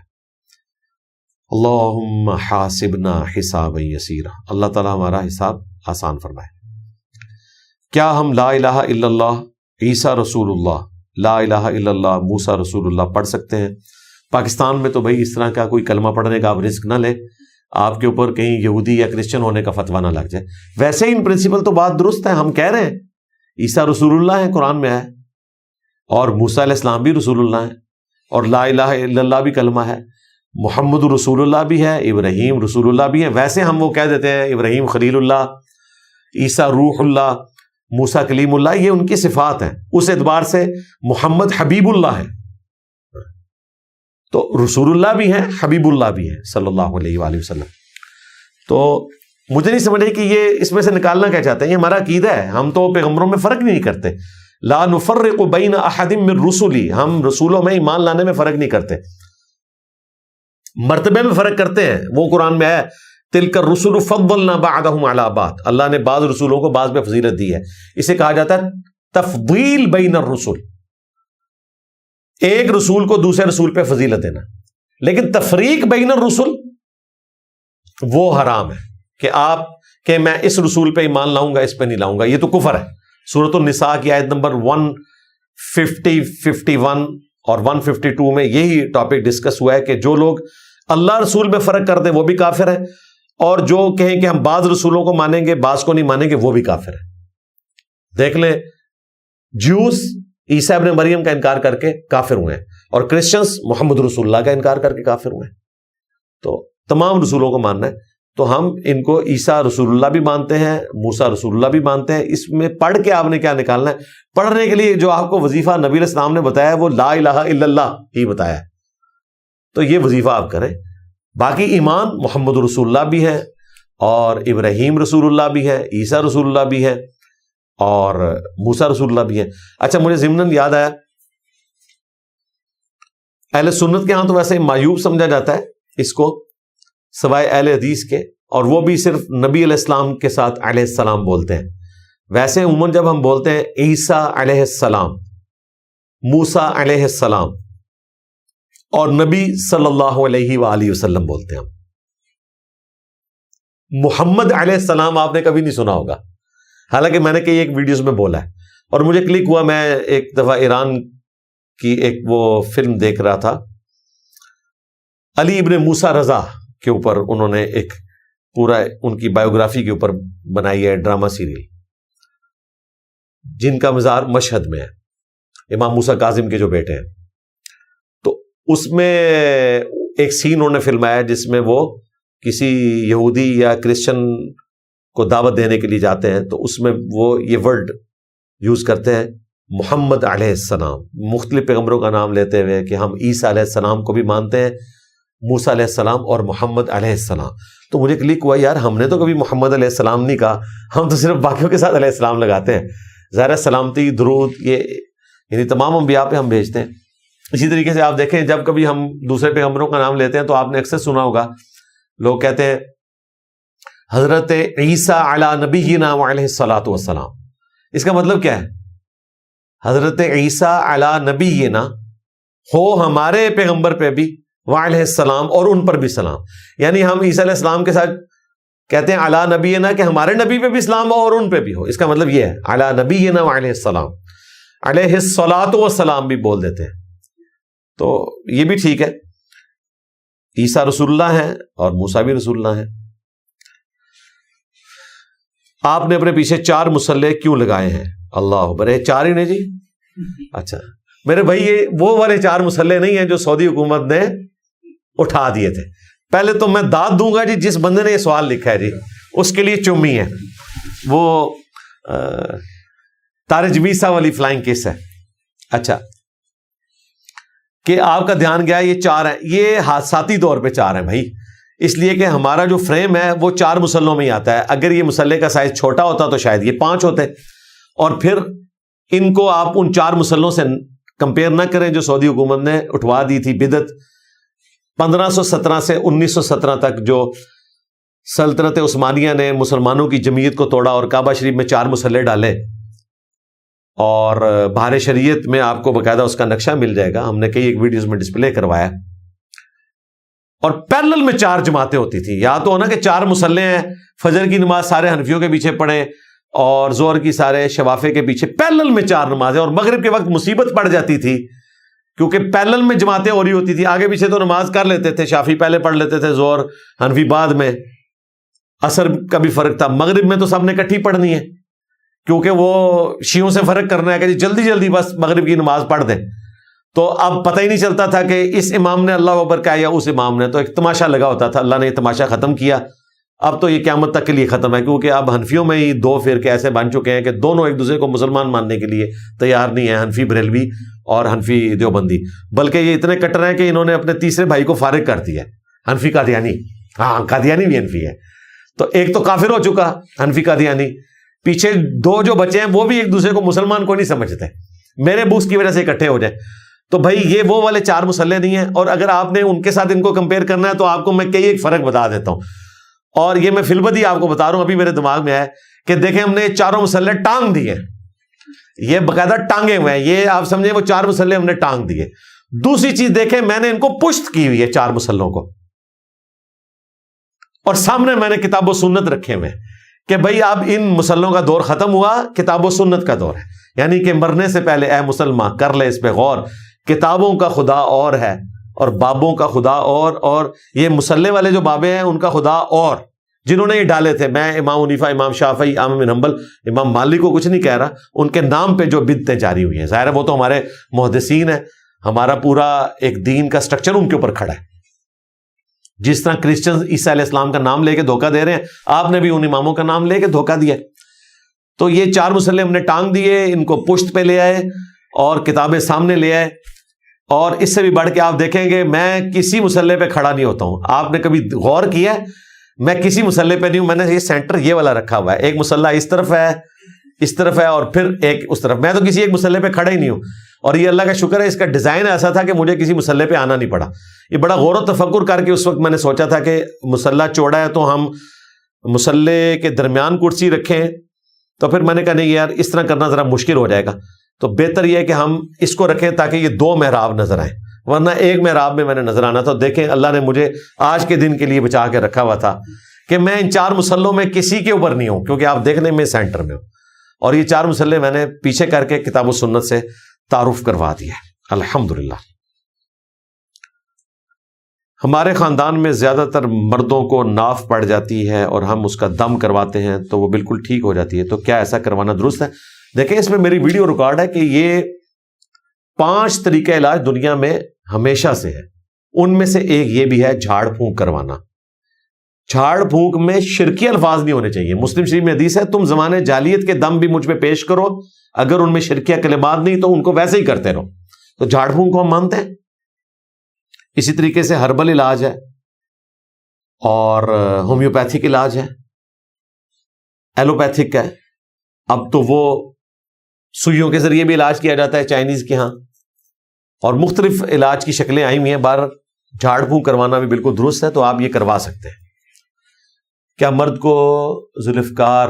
اللہم حاسبنا حسابا یسیرا، اللہ تعالیٰ ہمارا حساب آسان فرمائے. کیا ہم لا الہ الا اللہ عیسیٰ رسول اللہ، لا الہ الا اللہ موسیٰ رسول اللہ پڑھ سکتے ہیں؟ پاکستان میں تو بھائی اس طرح کا کوئی کلمہ پڑھنے کا آپ رسک نہ لیں، آپ کے اوپر کہیں یہودی یا کرسچن ہونے کا فتویٰ نہ لگ جائے. ویسے ان پرنسپل تو بات درست ہے، ہم کہہ رہے ہیں عیسیٰ رسول اللہ ہیں، قرآن میں ہے، اور موسیٰ علیہ السلام بھی رسول اللہ ہیں، اور لا الہ الا اللہ بھی کلمہ ہے، محمد رسول اللہ بھی ہے، ابراہیم رسول اللہ بھی ہے. ویسے ہم وہ کہہ دیتے ہیں ابراہیم خلیل اللہ، عیسیٰ روح اللہ، موسیٰ کلیم اللہ، یہ ان کی صفات ہیں. اس اعتبار سے محمد حبیب اللہ ہے، تو رسول اللہ بھی ہیں، حبیب اللہ بھی ہیں صلی اللہ علیہ وآلہ وسلم. تو مجھے نہیں سمجھ رہی کہ یہ اس میں سے نکالنا کیا چاہتے ہیں. یہ ہمارا عقیدہ ہے، ہم تو پیغمبروں میں فرق نہیں کرتے. لا نفرق بین احد من رسلی، ہم رسولوں میں ایمان لانے میں فرق نہیں کرتے، مرتبے میں فرق کرتے ہیں. وہ قرآن میں ہے تلک الرسل فضلنا بعضهم علی بعض، اللہ نے بعض رسولوں کو بعض پہ فضیلت دی ہے. اسے کہا جاتا ہے تفضیل بین الرسل، ایک رسول کو دوسرے رسول پہ فضیلت دینا. لیکن تفریق بین الرسل وہ حرام ہے کہ میں اس رسول پہ ایمان لاؤں گا، اس پہ نہیں لاؤں گا، یہ تو کفر ہے. سورۃ النساء کی آیت نمبر 150، 51 اور 152 میں یہی ٹاپک ڈسکس ہوا ہے کہ جو لوگ اللہ رسول میں فرق کر دیں وہ بھی کافر ہیں، اور جو کہیں کہ ہم بعض رسولوں کو مانیں گے بعض کو نہیں مانیں گے وہ بھی کافر ہیں. دیکھ لیں جیوز عیسیٰ ابن مریم کا انکار کر کے کافر ہوئے ہیں، اور کرسچنز محمد رسول اللہ کا انکار کر کے کافر ہوئے ہیں. تو تمام رسولوں کو ماننا ہے. تو ہم ان کو عیسیٰ رسول اللہ بھی مانتے ہیں، موسیٰ رسول اللہ بھی مانتے ہیں. اس میں پڑھ کے آپ نے کیا نکالنا ہے؟ پڑھنے کے لیے جو آپ کو وظیفہ نبی علیہ السلام نے بتایا ہے وہ لا الہ الا اللہ ہی بتایا ہے، تو یہ وظیفہ آپ کریں. باقی ایمان محمد رسول اللہ بھی ہے، اور ابراہیم رسول اللہ بھی ہے، عیسیٰ رسول اللہ بھی ہے، اور موسیٰ رسول اللہ بھی ہے. اچھا مجھے ضمناً یاد آیا، اہل سنت کے ہاں تو ویسے معیوب سمجھا جاتا ہے اس کو سوائے اہل حدیث کے، اور وہ بھی صرف نبی علیہ السلام کے ساتھ علیہ السلام بولتے ہیں. ویسے عموماً جب ہم بولتے ہیں عیسیٰ علیہ السلام، موسیٰ علیہ السلام اور نبی صلی اللہ علیہ وآلہ وسلم بولتے ہیں. ہم محمد علیہ السلام آپ نے کبھی نہیں سنا ہوگا، حالانکہ میں نے کئی ایک ویڈیوز میں بولا ہے. اور مجھے کلک ہوا، میں ایک دفعہ ایران کی ایک وہ فلم دیکھ رہا تھا، علی ابن موسیٰ رضا کے اوپر انہوں نے ایک پورا ان کی بایوگرافی کے اوپر بنائی ہے ڈرامہ سیریل، جن کا مزار مشہد میں ہے، امام موسیٰ کاظم کے جو بیٹے ہیں. تو اس میں ایک سین انہوں نے فلمایا جس میں وہ کسی یہودی یا کرسچن کو دعوت دینے کے لیے جاتے ہیں، تو اس میں وہ یہ ورڈ یوز کرتے ہیں محمد علیہ السلام، مختلف پیغمبروں کا نام لیتے ہوئے کہ ہم عیسیٰ علیہ السلام کو بھی مانتے ہیں، موسیٰ علیہ السلام اور محمد علیہ السلام. تو مجھے کلک ہوا یار ہم نے تو کبھی محمد علیہ السلام نہیں کہا، ہم تو صرف باقیوں کے ساتھ علیہ السلام لگاتے ہیں. ظاہر سلامتی درود یہ یعنی تمام انبیاء پہ ہم بھیجتے ہیں. اسی طریقے سے آپ دیکھیں جب کبھی ہم دوسرے پیغمبروں کا نام لیتے ہیں تو آپ نے اکثر سنا ہوگا لوگ کہتے ہیں حضرت عیسیٰ علی نبینا وعلیہ الصلاۃ والسلام. اس کا مطلب کیا ہے؟ حضرت عیسیٰ علی نبینا ہو ہمارے پیغمبر پہ بھی، وعلیہ السلام اور ان پر بھی سلام. یعنی ہم عیسیٰ علیہ السلام کے ساتھ کہتے ہیں علی نبینا کہ ہمارے نبی پہ بھی سلام ہو اور ان پہ بھی ہو. اس کا مطلب یہ ہے علی نبینا وعلیہ السلام، علیہ الصلاۃ والسلام بھی بول دیتے ہیں. تو یہ بھی ٹھیک ہے، عیسیٰ رسول اللہ ہیں اور موسیٰ بھی رسول اللہ ہیں. آپ نے اپنے پیچھے 4 مصلے کیوں لگائے ہیں؟ اللہ برے 4 ہی نہیں جی. اچھا میرے بھائی یہ وہ والے 4 مصلے نہیں ہیں جو سعودی حکومت نے اٹھا دیے تھے. پہلے تو میں داد دوں گا جی جس بندے نے یہ سوال لکھا ہے جی اس کے لیے چومی ہے. وہ طارق جمیسا والی فلائنگ کس ہے. اچھا کہ آپ کا دھیان گیا یہ 4 ہیں، یہ حادثاتی طور پہ 4 ہیں بھائی، اس لیے کہ ہمارا جو فریم ہے وہ 4 مصلوں میں ہی آتا ہے. اگر یہ مصلے کا سائز چھوٹا ہوتا تو شاید یہ 5 ہوتے، اور پھر ان کو آپ ان 4 مصلوں سے کمپیئر نہ کریں جو سعودی حکومت نے اٹھوا دی تھی بدعت. 1517 سے 1917 تک جو سلطنت عثمانیہ نے مسلمانوں کی جمعیت کو توڑا اور کعبہ شریف میں 4 مصلے ڈالے، اور بہار شریعت میں آپ کو باقاعدہ اس کا نقشہ مل جائے گا، ہم نے کئی ایک ویڈیوز میں ڈسپلے کروایا. اور پیرلل میں 4 جماعتیں ہوتی تھیں. یا تو ہونا کہ 4 مصلے ہیں، فجر کی نماز سارے حنفیوں کے پیچھے پڑھیں اور ظہر کی سارے شوافے کے پیچھے. پیرلل میں 4 نمازیں، اور مغرب کے وقت مصیبت پڑ جاتی تھی کیونکہ پیرلل میں جماعتیں ہو رہی ہوتی تھی. آگے پیچھے تو نماز کر لیتے تھے، شافی پہلے پڑھ لیتے تھے، ظہر حنفی بعد میں، عصر کا بھی فرق تھا. مغرب میں تو سب نے اکٹھی پڑھنی ہے کیونکہ وہ شیعوں سے فرق کرنا ہے کہ جی جلدی جلدی بس مغرب کی نماز پڑھ دیں. تو اب پتہ ہی نہیں چلتا تھا کہ اس امام نے اللہ اکبر کہا یا اس امام نے، تو ایک تماشا لگا ہوتا تھا. اللہ نے یہ تماشا ختم کیا. اب تو یہ قیامت تک کے لیے ختم ہے کیونکہ اب حنفیوں میں ہی 2 فرقے ایسے بن چکے ہیں کہ دونوں ایک دوسرے کو مسلمان ماننے کے لیے تیار نہیں ہیں، حنفی بریلوی اور حنفی دیوبندی. بلکہ یہ اتنے کٹر ہیں کہ انہوں نے اپنے تیسرے بھائی کو فارغ کر دیا، حنفی قادیانی. ہاں قادیانی بھی حنفی ہے. تو ایک تو کافر ہو چکا حنفی قادیانی، پیچھے 2 جو بچے ہیں وہ بھی ایک دوسرے کو مسلمان کو نہیں سمجھتے، میرے بوس کی وجہ سے اکٹھے ہو جائیں. تو بھائی یہ وہ والے 4 مصلے نہیں ہیں. اور اگر آپ نے ان کے ساتھ ان کو کمپیئر کرنا ہے تو آپ کو میں کئی ایک فرق بتا دیتا ہوں، اور یہ میں فلبدی آپ کو بتا رہا ہوں، ابھی میرے دماغ میں ہے کہ دیکھیں ہم نے 4 مصلے ٹانگ دیے، یہ باقاعدہ ٹانگے ہوئے ہیں، یہ آپ سمجھیں وہ 4 مصلے ہم نے ٹانگ دیے. دوسری چیز دیکھیں میں نے ان کو پشت کی ہوئی ہے 4 مصلوں کو، اور سامنے میں نے کتاب و سنت رکھے ہوئے کہ بھائی اب ان مصلوں کا دور ختم ہوا، کتاب و سنت کا دور ہے. یعنی کہ مرنے سے پہلے اے مسلمان کر لے اس پہ غور، کتابوں کا خدا اور ہے اور بابوں کا خدا اور یہ مصلے والے جو بابے ہیں ان کا خدا اور، جنہوں نے یہ ڈالے تھے. میں امام حنیفہ، امام شافعی، احمد بن حنبل، امام مالک کو کچھ نہیں کہہ رہا، ان کے نام پہ جو بدعتیں جاری ہوئی ہیں، ظاہر ہے وہ تو ہمارے محدثین ہیں، ہمارا پورا ایک دین کا سٹرکچر ان کے اوپر کھڑا ہے. جس طرح کرسچن عیسیٰ علیہ السلام کا نام لے کے دھوکہ دے رہے ہیں، آپ نے بھی ان اماموں کا نام لے کے دھوکہ دیا. تو یہ 4 مصلے ہم نے ٹانگ دیے، ان کو پشت پہ لے آئے اور کتابیں سامنے لے آئے. اور اس سے بھی بڑھ کے آپ دیکھیں گے میں کسی مصلے پہ کھڑا نہیں ہوتا ہوں. آپ نے کبھی غور کیا ہے میں کسی مصلے پہ نہیں ہوں، میں نے یہ سینٹر یہ والا رکھا ہوا ہے، ایک مصلہ اس طرف ہے اور پھر ایک اس طرف. میں تو کسی ایک مصلے پہ کھڑا ہی نہیں ہوں، اور یہ اللہ کا شکر ہے اس کا ڈیزائن ایسا تھا کہ مجھے کسی مصلے پہ آنا نہیں پڑا. یہ بڑا غور و تفکر کر کے اس وقت میں نے سوچا تھا کہ مصلہ چوڑا ہے تو ہم مصلے کے درمیان کرسی رکھیں، تو پھر میں نے کہا نہیں یار اس طرح کرنا ذرا مشکل ہو جائے گا، تو بہتر یہ ہے کہ ہم اس کو رکھیں تاکہ یہ 2 محراب نظر آئیں، ورنہ ایک محراب میں نے نظر آنا تھا. دیکھیں اللہ نے مجھے آج کے دن کے لیے بچا کے رکھا ہوا تھا کہ میں ان 4 مصلوں میں کسی کے اوپر نہیں ہوں، کیونکہ آپ دیکھنے میں سینٹر میں ہوں. اور یہ 4 مصلے میں نے پیچھے کر کے کتاب و سنت سے تعارف کروا دیا الحمدللہ. ہمارے خاندان میں زیادہ تر مردوں کو ناف پڑ جاتی ہے اور ہم اس کا دم کرواتے ہیں تو وہ بالکل ٹھیک ہو جاتی ہے، تو کیا ایسا کروانا درست ہے؟ دیکھیں اس میں میری ویڈیو ریکارڈ ہے کہ یہ 5 طریقہ علاج دنیا میں ہمیشہ سے ہے، ان میں سے ایک یہ بھی ہے جھاڑ پھونک کروانا. جھاڑ پھونک میں شرکی الفاظ نہیں ہونے چاہیے. مسلم شریف میں حدیث ہے تم زمانے جاہلیت کے دم بھی مجھ پہ پیش کرو, اگر ان میں شرکیہ کلمات نہیں تو ان کو ویسے ہی کرتے رہو. تو جھاڑ پھونک کو ہم مانتے ہیں. اسی طریقے سے ہربل علاج ہے اور ہومیوپیتھک علاج ہے, ایلوپیتھک ہے. اب تو وہ سوئیوں کے ذریعے بھی علاج کیا جاتا ہے چائنیز کے ہاں, اور مختلف علاج کی شکلیں آئی ہوئی ہیں. بار جھاڑ پھونک کروانا بھی بالکل درست ہے, تو آپ یہ کروا سکتے ہیں. کیا مرد کو ذوالفقار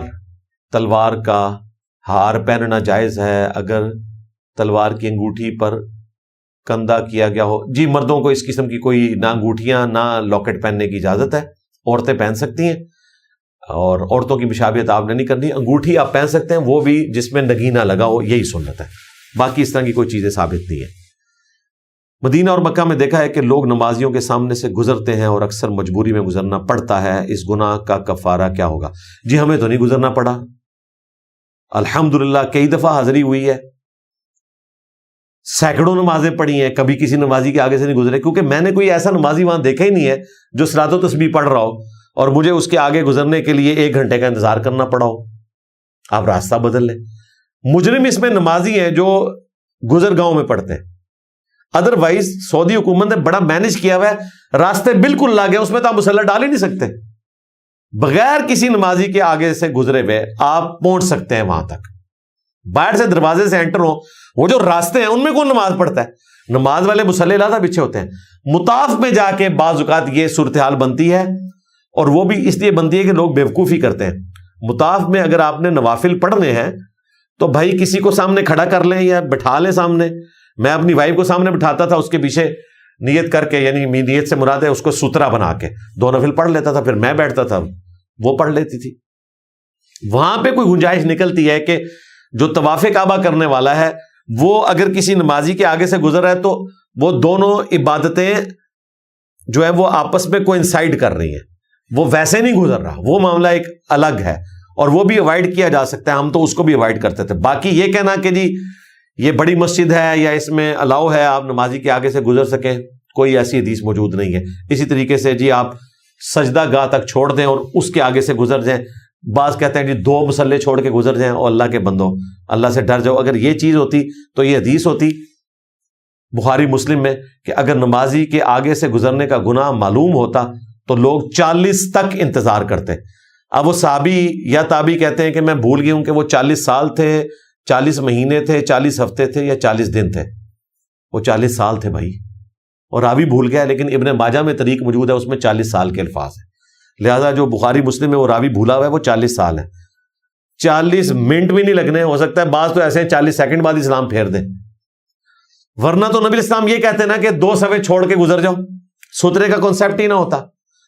تلوار کا ہار پہننا جائز ہے اگر تلوار کی انگوٹھی پر کندھا کیا گیا ہو؟ جی, مردوں کو اس قسم کی کوئی نہ انگوٹھیاں نہ لاکٹ پہننے کی اجازت ہے. عورتیں پہن سکتی ہیں, اور عورتوں کی مشابہت آپ نے نہیں کرنی. انگوٹھی آپ پہن سکتے ہیں, وہ بھی جس میں نگینہ لگا ہو, یہی سنت ہے. باقی اس طرح کی کوئی چیزیں ثابت نہیں ہے. مدینہ اور مکہ میں دیکھا ہے کہ لوگ نمازیوں کے سامنے سے گزرتے ہیں اور اکثر مجبوری میں گزرنا پڑتا ہے, اس گناہ کا کفارہ کیا ہوگا؟ جی, ہمیں تو نہیں گزرنا پڑا, الحمدللہ کئی دفعہ حاضری ہوئی ہے, سینکڑوں نمازیں پڑھی ہیں, کبھی کسی نمازی کے آگے سے نہیں گزرے, کیونکہ میں نے کوئی ایسا نمازی وہاں دیکھا ہی نہیں ہے جو صلاۃ و تسبیح پڑھ رہا ہو اور مجھے اس کے آگے گزرنے کے لیے 1 گھنٹے کا انتظار کرنا پڑا ہو. آپ راستہ بدل لیں. مجرم اس میں نمازی ہیں جو گزر گاؤں میں پڑھتے ہیں. ادروائز سعودی حکومت نے بڑا مینج کیا ہوا ہے, راستے بالکل لاگے, اس میں تو آپ مسلح ڈال ہی نہیں سکتے. بغیر کسی نمازی کے آگے سے گزرے ہوئے آپ پہنچ سکتے ہیں وہاں تک. باہر سے دروازے سے انٹر ہو, وہ جو راستے ہیں ان میں کون نماز پڑھتا ہے؟ نماز والے مصلی لادہ بچھے ہوتے ہیں. مطاف میں جا کے بعض اوقات یہ صورتحال بنتی ہے, اور وہ بھی اس لیے بنتی ہے کہ لوگ بیوقوفی کرتے ہیں. مطاف میں اگر آپ نے نوافل پڑھنے ہیں تو بھائی کسی کو سامنے کھڑا کر لیں یا بٹھا لیں سامنے. میں اپنی وائف کو سامنے بٹھاتا تھا, اس کے پیچھے نیت کر کے, یعنی نیت سے مراد ہے اس کو سترا بنا کے 2 نفل پڑھ لیتا تھا, پھر میں بیٹھتا تھا, وہ پڑھ لیتی تھی. وہاں پہ کوئی گنجائش نکلتی ہے کہ جو طواف کعبہ کرنے والا ہے وہ اگر کسی نمازی کے آگے سے گزر رہا ہے تو وہ دونوں عبادتیں جو ہے وہ آپس میں کوئنسائڈ کر رہی ہیں, وہ ویسے نہیں گزر رہا, وہ معاملہ ایک الگ ہے, اور وہ بھی اوائڈ کیا جا سکتا ہے. ہم تو اس کو بھی اوائڈ کرتے تھے. باقی یہ کہنا کہ جی یہ بڑی مسجد ہے یا اس میں الاؤ ہے آپ نمازی کے آگے سے گزر سکیں, کوئی ایسی حدیث موجود نہیں ہے. اسی طریقے سے جی آپ سجدہ گاہ تک چھوڑ دیں اور اس کے آگے سے گزر جائیں. بعض کہتے ہیں جی 2 مصلے چھوڑ کے گزر جائیں, اور اللہ کے بندو اللہ سے ڈر جاؤ. اگر یہ چیز ہوتی تو یہ حدیث ہوتی بخاری مسلم میں کہ اگر نمازی کے آگے سے گزرنے کا گناہ معلوم ہوتا تو لوگ 40 تک انتظار کرتے. اب وہ صحابی یا تابعی کہتے ہیں کہ میں بھول گیا ہوں کہ وہ 40 سال تھے, 40 مہینے تھے, 40 ہفتے تھے یا 40 دن تھے. وہ 40 سال تھے بھائی, اور راوی بھول گیا, لیکن ابن ماجہ میں طریق موجود ہے, اس میں 40 سال کے الفاظ ہیں. لہذا جو بخاری مسلم میں وہ راوی بھولا ہوا ہے وہ 40 سال ہے. 40 منٹ بھی نہیں لگنے, ہو سکتا ہے بعض تو ایسے ہیں 40 سیکنڈ بعد اسلام پھیر دیں. ورنہ تو نبی اسلام یہ کہتے ہیں نا کہ 2 صفے چھوڑ کے گزر جاؤ, سترے کا کانسیپٹ ہی نہ ہوتا.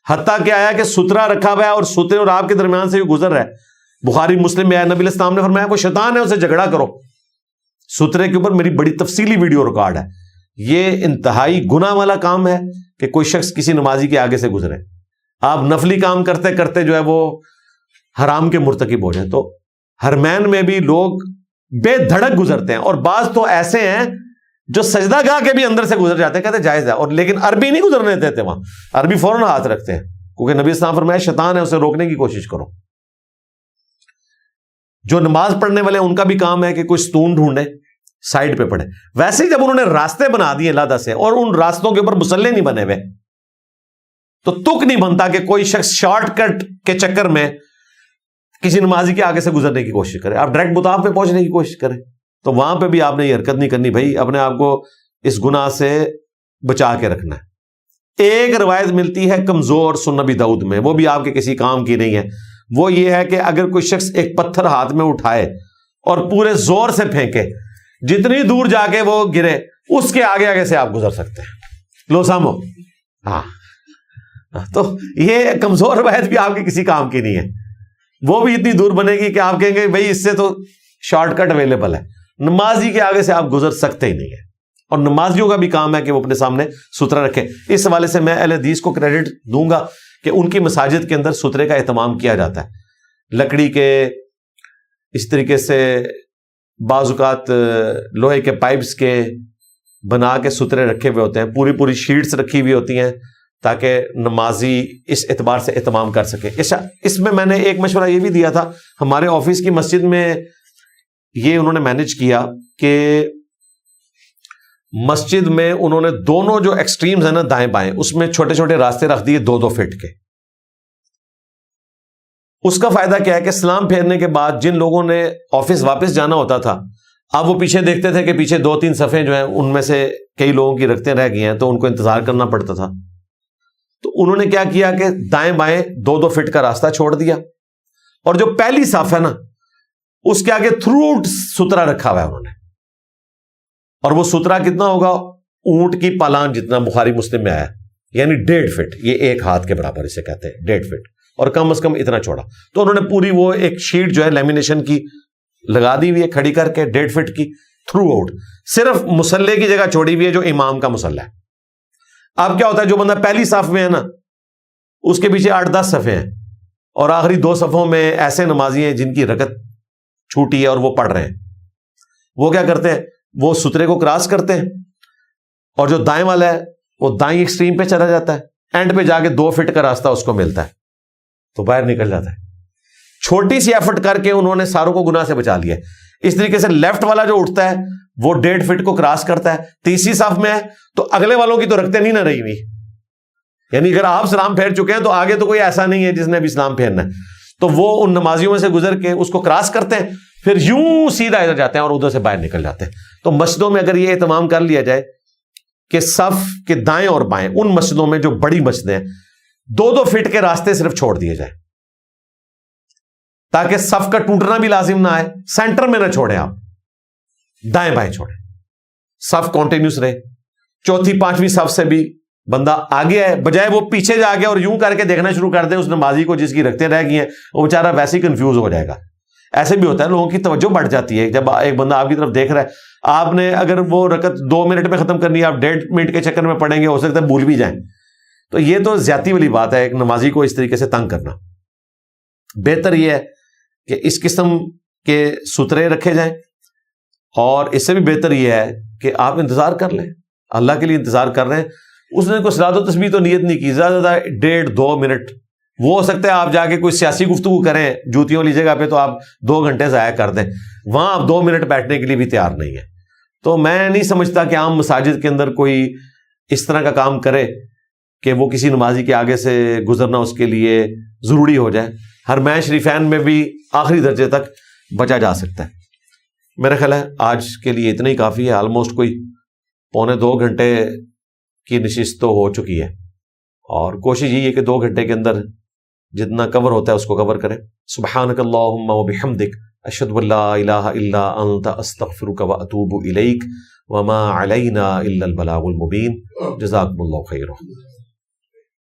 حتیٰ کہ آیا کہ سترا رکھا ہوا ہے اور سترے اور آپ کے درمیان سے گزر رہا ہے. بخاری مسلم میں آیا, نبی اسلام نے فرمایا وہ شیطان ہے, اسے جھگڑا کرو. سترے کے اوپر میری بڑی تفصیلی ویڈیو ریکارڈ ہے. یہ انتہائی گناہ والا کام ہے کہ کوئی شخص کسی نمازی کے آگے سے گزرے. آپ نفلی کام کرتے کرتے جو ہے وہ حرام کے مرتکب ہو جائیں. تو حرمین میں بھی لوگ بے دھڑک گزرتے ہیں, اور بعض تو ایسے ہیں جو سجدہ گاہ کے بھی اندر سے گزر جاتے ہیں, کہتے ہیں جائز ہے, اور لیکن عربی نہیں گزرنے دیتے وہاں. عربی فوراً ہاتھ رکھتے ہیں, کیونکہ نبی اسلام فرمایا شیطان ہے, اسے روکنے کی کوشش کرو. جو نماز پڑھنے والے ان کا بھی کام ہے کہ کوئی ستون ڈھونڈے, سائڈ پہ پڑھے. ویسے جب انہوں نے راستے بنا دیے علیحدہ سے, اور ان راستوں کے اوپر مصلے نہیں بنے ہوئے, تو تک نہیں بنتا کہ کوئی شخص شارٹ کٹ کے چکر میں کسی نمازی کے آگے سے گزرنے کی کوشش کرے. آپ ڈائریکٹ مطاف پہ پہنچنے کی کوشش کریں, تو وہاں پہ بھی آپ نے یہ حرکت نہیں کرنی بھائی. اپنے آپ کو اس گناہ سے بچا کے رکھنا ہے. ایک روایت ملتی ہے کمزور سنن ابی داؤد میں, وہ بھی آپ کے کسی کام کی نہیں ہے. وہ یہ ہے کہ اگر کوئی شخص ایک پتھر ہاتھ میں اٹھائے اور پورے زور سے پھینکے, جتنی دور جا کے وہ گرے اس کے آگے آگے سے آپ گزر سکتے ہیں. لو سامو, ہاں, تو یہ کمزور روایت بھی آپ کے کسی کام کی نہیں ہے. وہ بھی اتنی دور بنے گی کہ آپ کہیں گے بھائی اس سے تو شارٹ کٹ اویلیبل ہے. نمازی کے آگے سے آپ گزر سکتے ہی نہیں ہے, اور نمازیوں کا بھی کام ہے کہ وہ اپنے سامنے سترا رکھے. اس حوالے سے میں اہل حدیث کو کریڈٹ دوں گا کہ ان کی مساجد کے اندر سترے کا اہتمام کیا جاتا ہے. لکڑی کے, اس طریقے سے بعض اوقات لوہے کے پائپس کے بنا کے سترے رکھے ہوئے ہوتے ہیں, پوری پوری شیٹس رکھی ہوئی ہوتی ہیں تاکہ نمازی اس اعتبار سے اہتمام کر سکے. اس میں میں نے ایک مشورہ یہ بھی دیا تھا, ہمارے آفس کی مسجد میں یہ انہوں نے مینج کیا کہ مسجد میں انہوں نے دونوں جو ایکسٹریمز ہیں نا دائیں بائیں, اس میں چھوٹے چھوٹے راستے رکھ دیے 2-2 فٹ کے. اس کا فائدہ کیا ہے کہ سلام پھیرنے کے بعد جن لوگوں نے آفس واپس جانا ہوتا تھا, اب وہ پیچھے دیکھتے تھے کہ پیچھے 2-3 صفیں جو ہیں ان میں سے کئی لوگوں کی رکھتے رہ گئی ہیں, تو ان کو انتظار کرنا پڑتا تھا. تو انہوں نے کیا کیا کہ دائیں بائیں 2-2 فٹ کا راستہ چھوڑ دیا, اور جو پہلی صف ہے نا اس کے آگے تھرو آؤٹ سترا رکھا ہوا ہے انہوں نے, اور وہ سترا کتنا ہوگا, اونٹ کی پالان جتنا بخاری مسلم میں آیا, یعنی 1.5 فٹ, یہ 1 ہاتھ کے برابر اسے کہتے ہیں 1.5 فٹ, اور کم از کم اتنا چوڑا. تو انہوں نے پوری وہ ایک شیٹ جو ہے لیمینیشن کی لگا دی ہوئی ہے کھڑی کر کے 1.5 فٹ کی تھرو آؤٹ, صرف مصلے کی جگہ چھوڑی ہوئی ہے جو امام کا مصلہ ہے. اب کیا ہوتا ہے, جو بندہ پہلی صف میں ہے نا اس کے پیچھے 8-10 صفیں ہیں, اور آخری 2 صفوں میں ایسے نمازی ہیں جن کی رکعت چھوٹی ہے اور وہ پڑھ رہے ہیں. وہ کیا کرتے ہیں, وہ سترے کو کراس کرتے ہیں, اور جو دائیں والا ہے وہ دائیں ایکسٹریم پہ چلا جاتا ہے, اینڈ پہ جا کے 2 فٹ کا راستہ اس کو ملتا ہے, تو باہر نکل جاتا ہے. چھوٹی سی ایفرٹ کر کے انہوں نے ساروں کو گناہ سے بچا لیا. اس طریقے سے لیفٹ والا جو اٹھتا ہے وہ 1.5 فٹ کو کراس کرتا ہے, تیسری صف میں ہے, تو اگلے والوں کی تو رکھتے نہیں نہ رہی ہوئی, یعنی اگر آپ سلام پھیر چکے ہیں تو آگے تو کوئی ایسا نہیں ہے جس نے بھی سلام پھیرنا ہے, تو وہ ان نمازیوں میں سے گزر کے اس کو کراس کرتے ہیں, پھر یوں سیدھا ادھر جاتے ہیں اور ادھر سے باہر نکل جاتے ہیں. تو مسجدوں میں اگر یہ اہتمام کر لیا جائے کہ صف کے دائیں اور بائیں, ان مسجدوں میں جو بڑی مسجدیں ہیں 2-2 فٹ کے راستے صرف چھوڑ دیے جائیں, تاکہ صف کا ٹوٹنا بھی لازم نہ آئے. سینٹر میں نہ چھوڑیں آپ, دائیں بائیں چھوڑیں, صف کنٹینیوس رہے. چوتھی 5ویں صف سے بھی بندہ آگے ہے, بجائے وہ پیچھے جا کے اور یوں کر کے دیکھنا شروع کر دے اس نمازی کو جس کی رکھتے رہ گئی ہیں, وہ بیچارہ ویسے ہی کنفیوز ہو جائے گا. ایسے بھی ہوتا ہے, لوگوں کی توجہ بڑھ جاتی ہے. جب ایک بندہ آپ کی طرف دیکھ رہا ہے, آپ نے اگر وہ رکعت 2 منٹ میں ختم کرنی ہے, آپ 1.5 منٹ کے چکر میں پڑھیں گے, ہو سکتا ہے بھول بھی جائیں. تو یہ تو زیادتی والی بات ہے ایک نمازی کو اس طریقے سے تنگ کرنا. بہتر یہ ہے کہ اس قسم کے سترے رکھے جائیں, اور اس سے بھی بہتر یہ ہے کہ آپ انتظار کر لیں, اللہ کے لیے انتظار کر رہے ہیں. اس نے کوئی صلاۃ و تسبیح تو نیت نہیں کی, زیادہ زیادہ 1.5-2 منٹ. وہ ہو سکتا ہے آپ جا کے کوئی سیاسی گفتگو کریں جوتیوں والی جگہ پہ, تو آپ 2 گھنٹے ضائع کر دیں, وہاں آپ 2 منٹ بیٹھنے کے لیے بھی تیار نہیں ہے. تو میں نہیں سمجھتا کہ عام مساجد کے اندر کوئی اس طرح کا کام کرے کہ وہ کسی نمازی کے آگے سے گزرنا اس کے لیے ضروری ہو جائے. حرمین شریفین میں بھی آخری درجے تک بچا جا سکتا ہے. میرا خیال ہے آج کے لیے اتنا ہی کافی ہے. آلموسٹ کوئی 1.25-2 گھنٹے کی نشست تو ہو چکی ہے, اور کوشش یہی ہے کہ 2 گھنٹے کے اندر جتنا کور ہوتا ہے اس کو کور کریں. سبحانک اللہم و بحمدک, اشہد ان لا الہ الا انت, استغفرک و اتوب الیک, وما علینا الا البلاغ المبین. جزاکم اللہ خیر.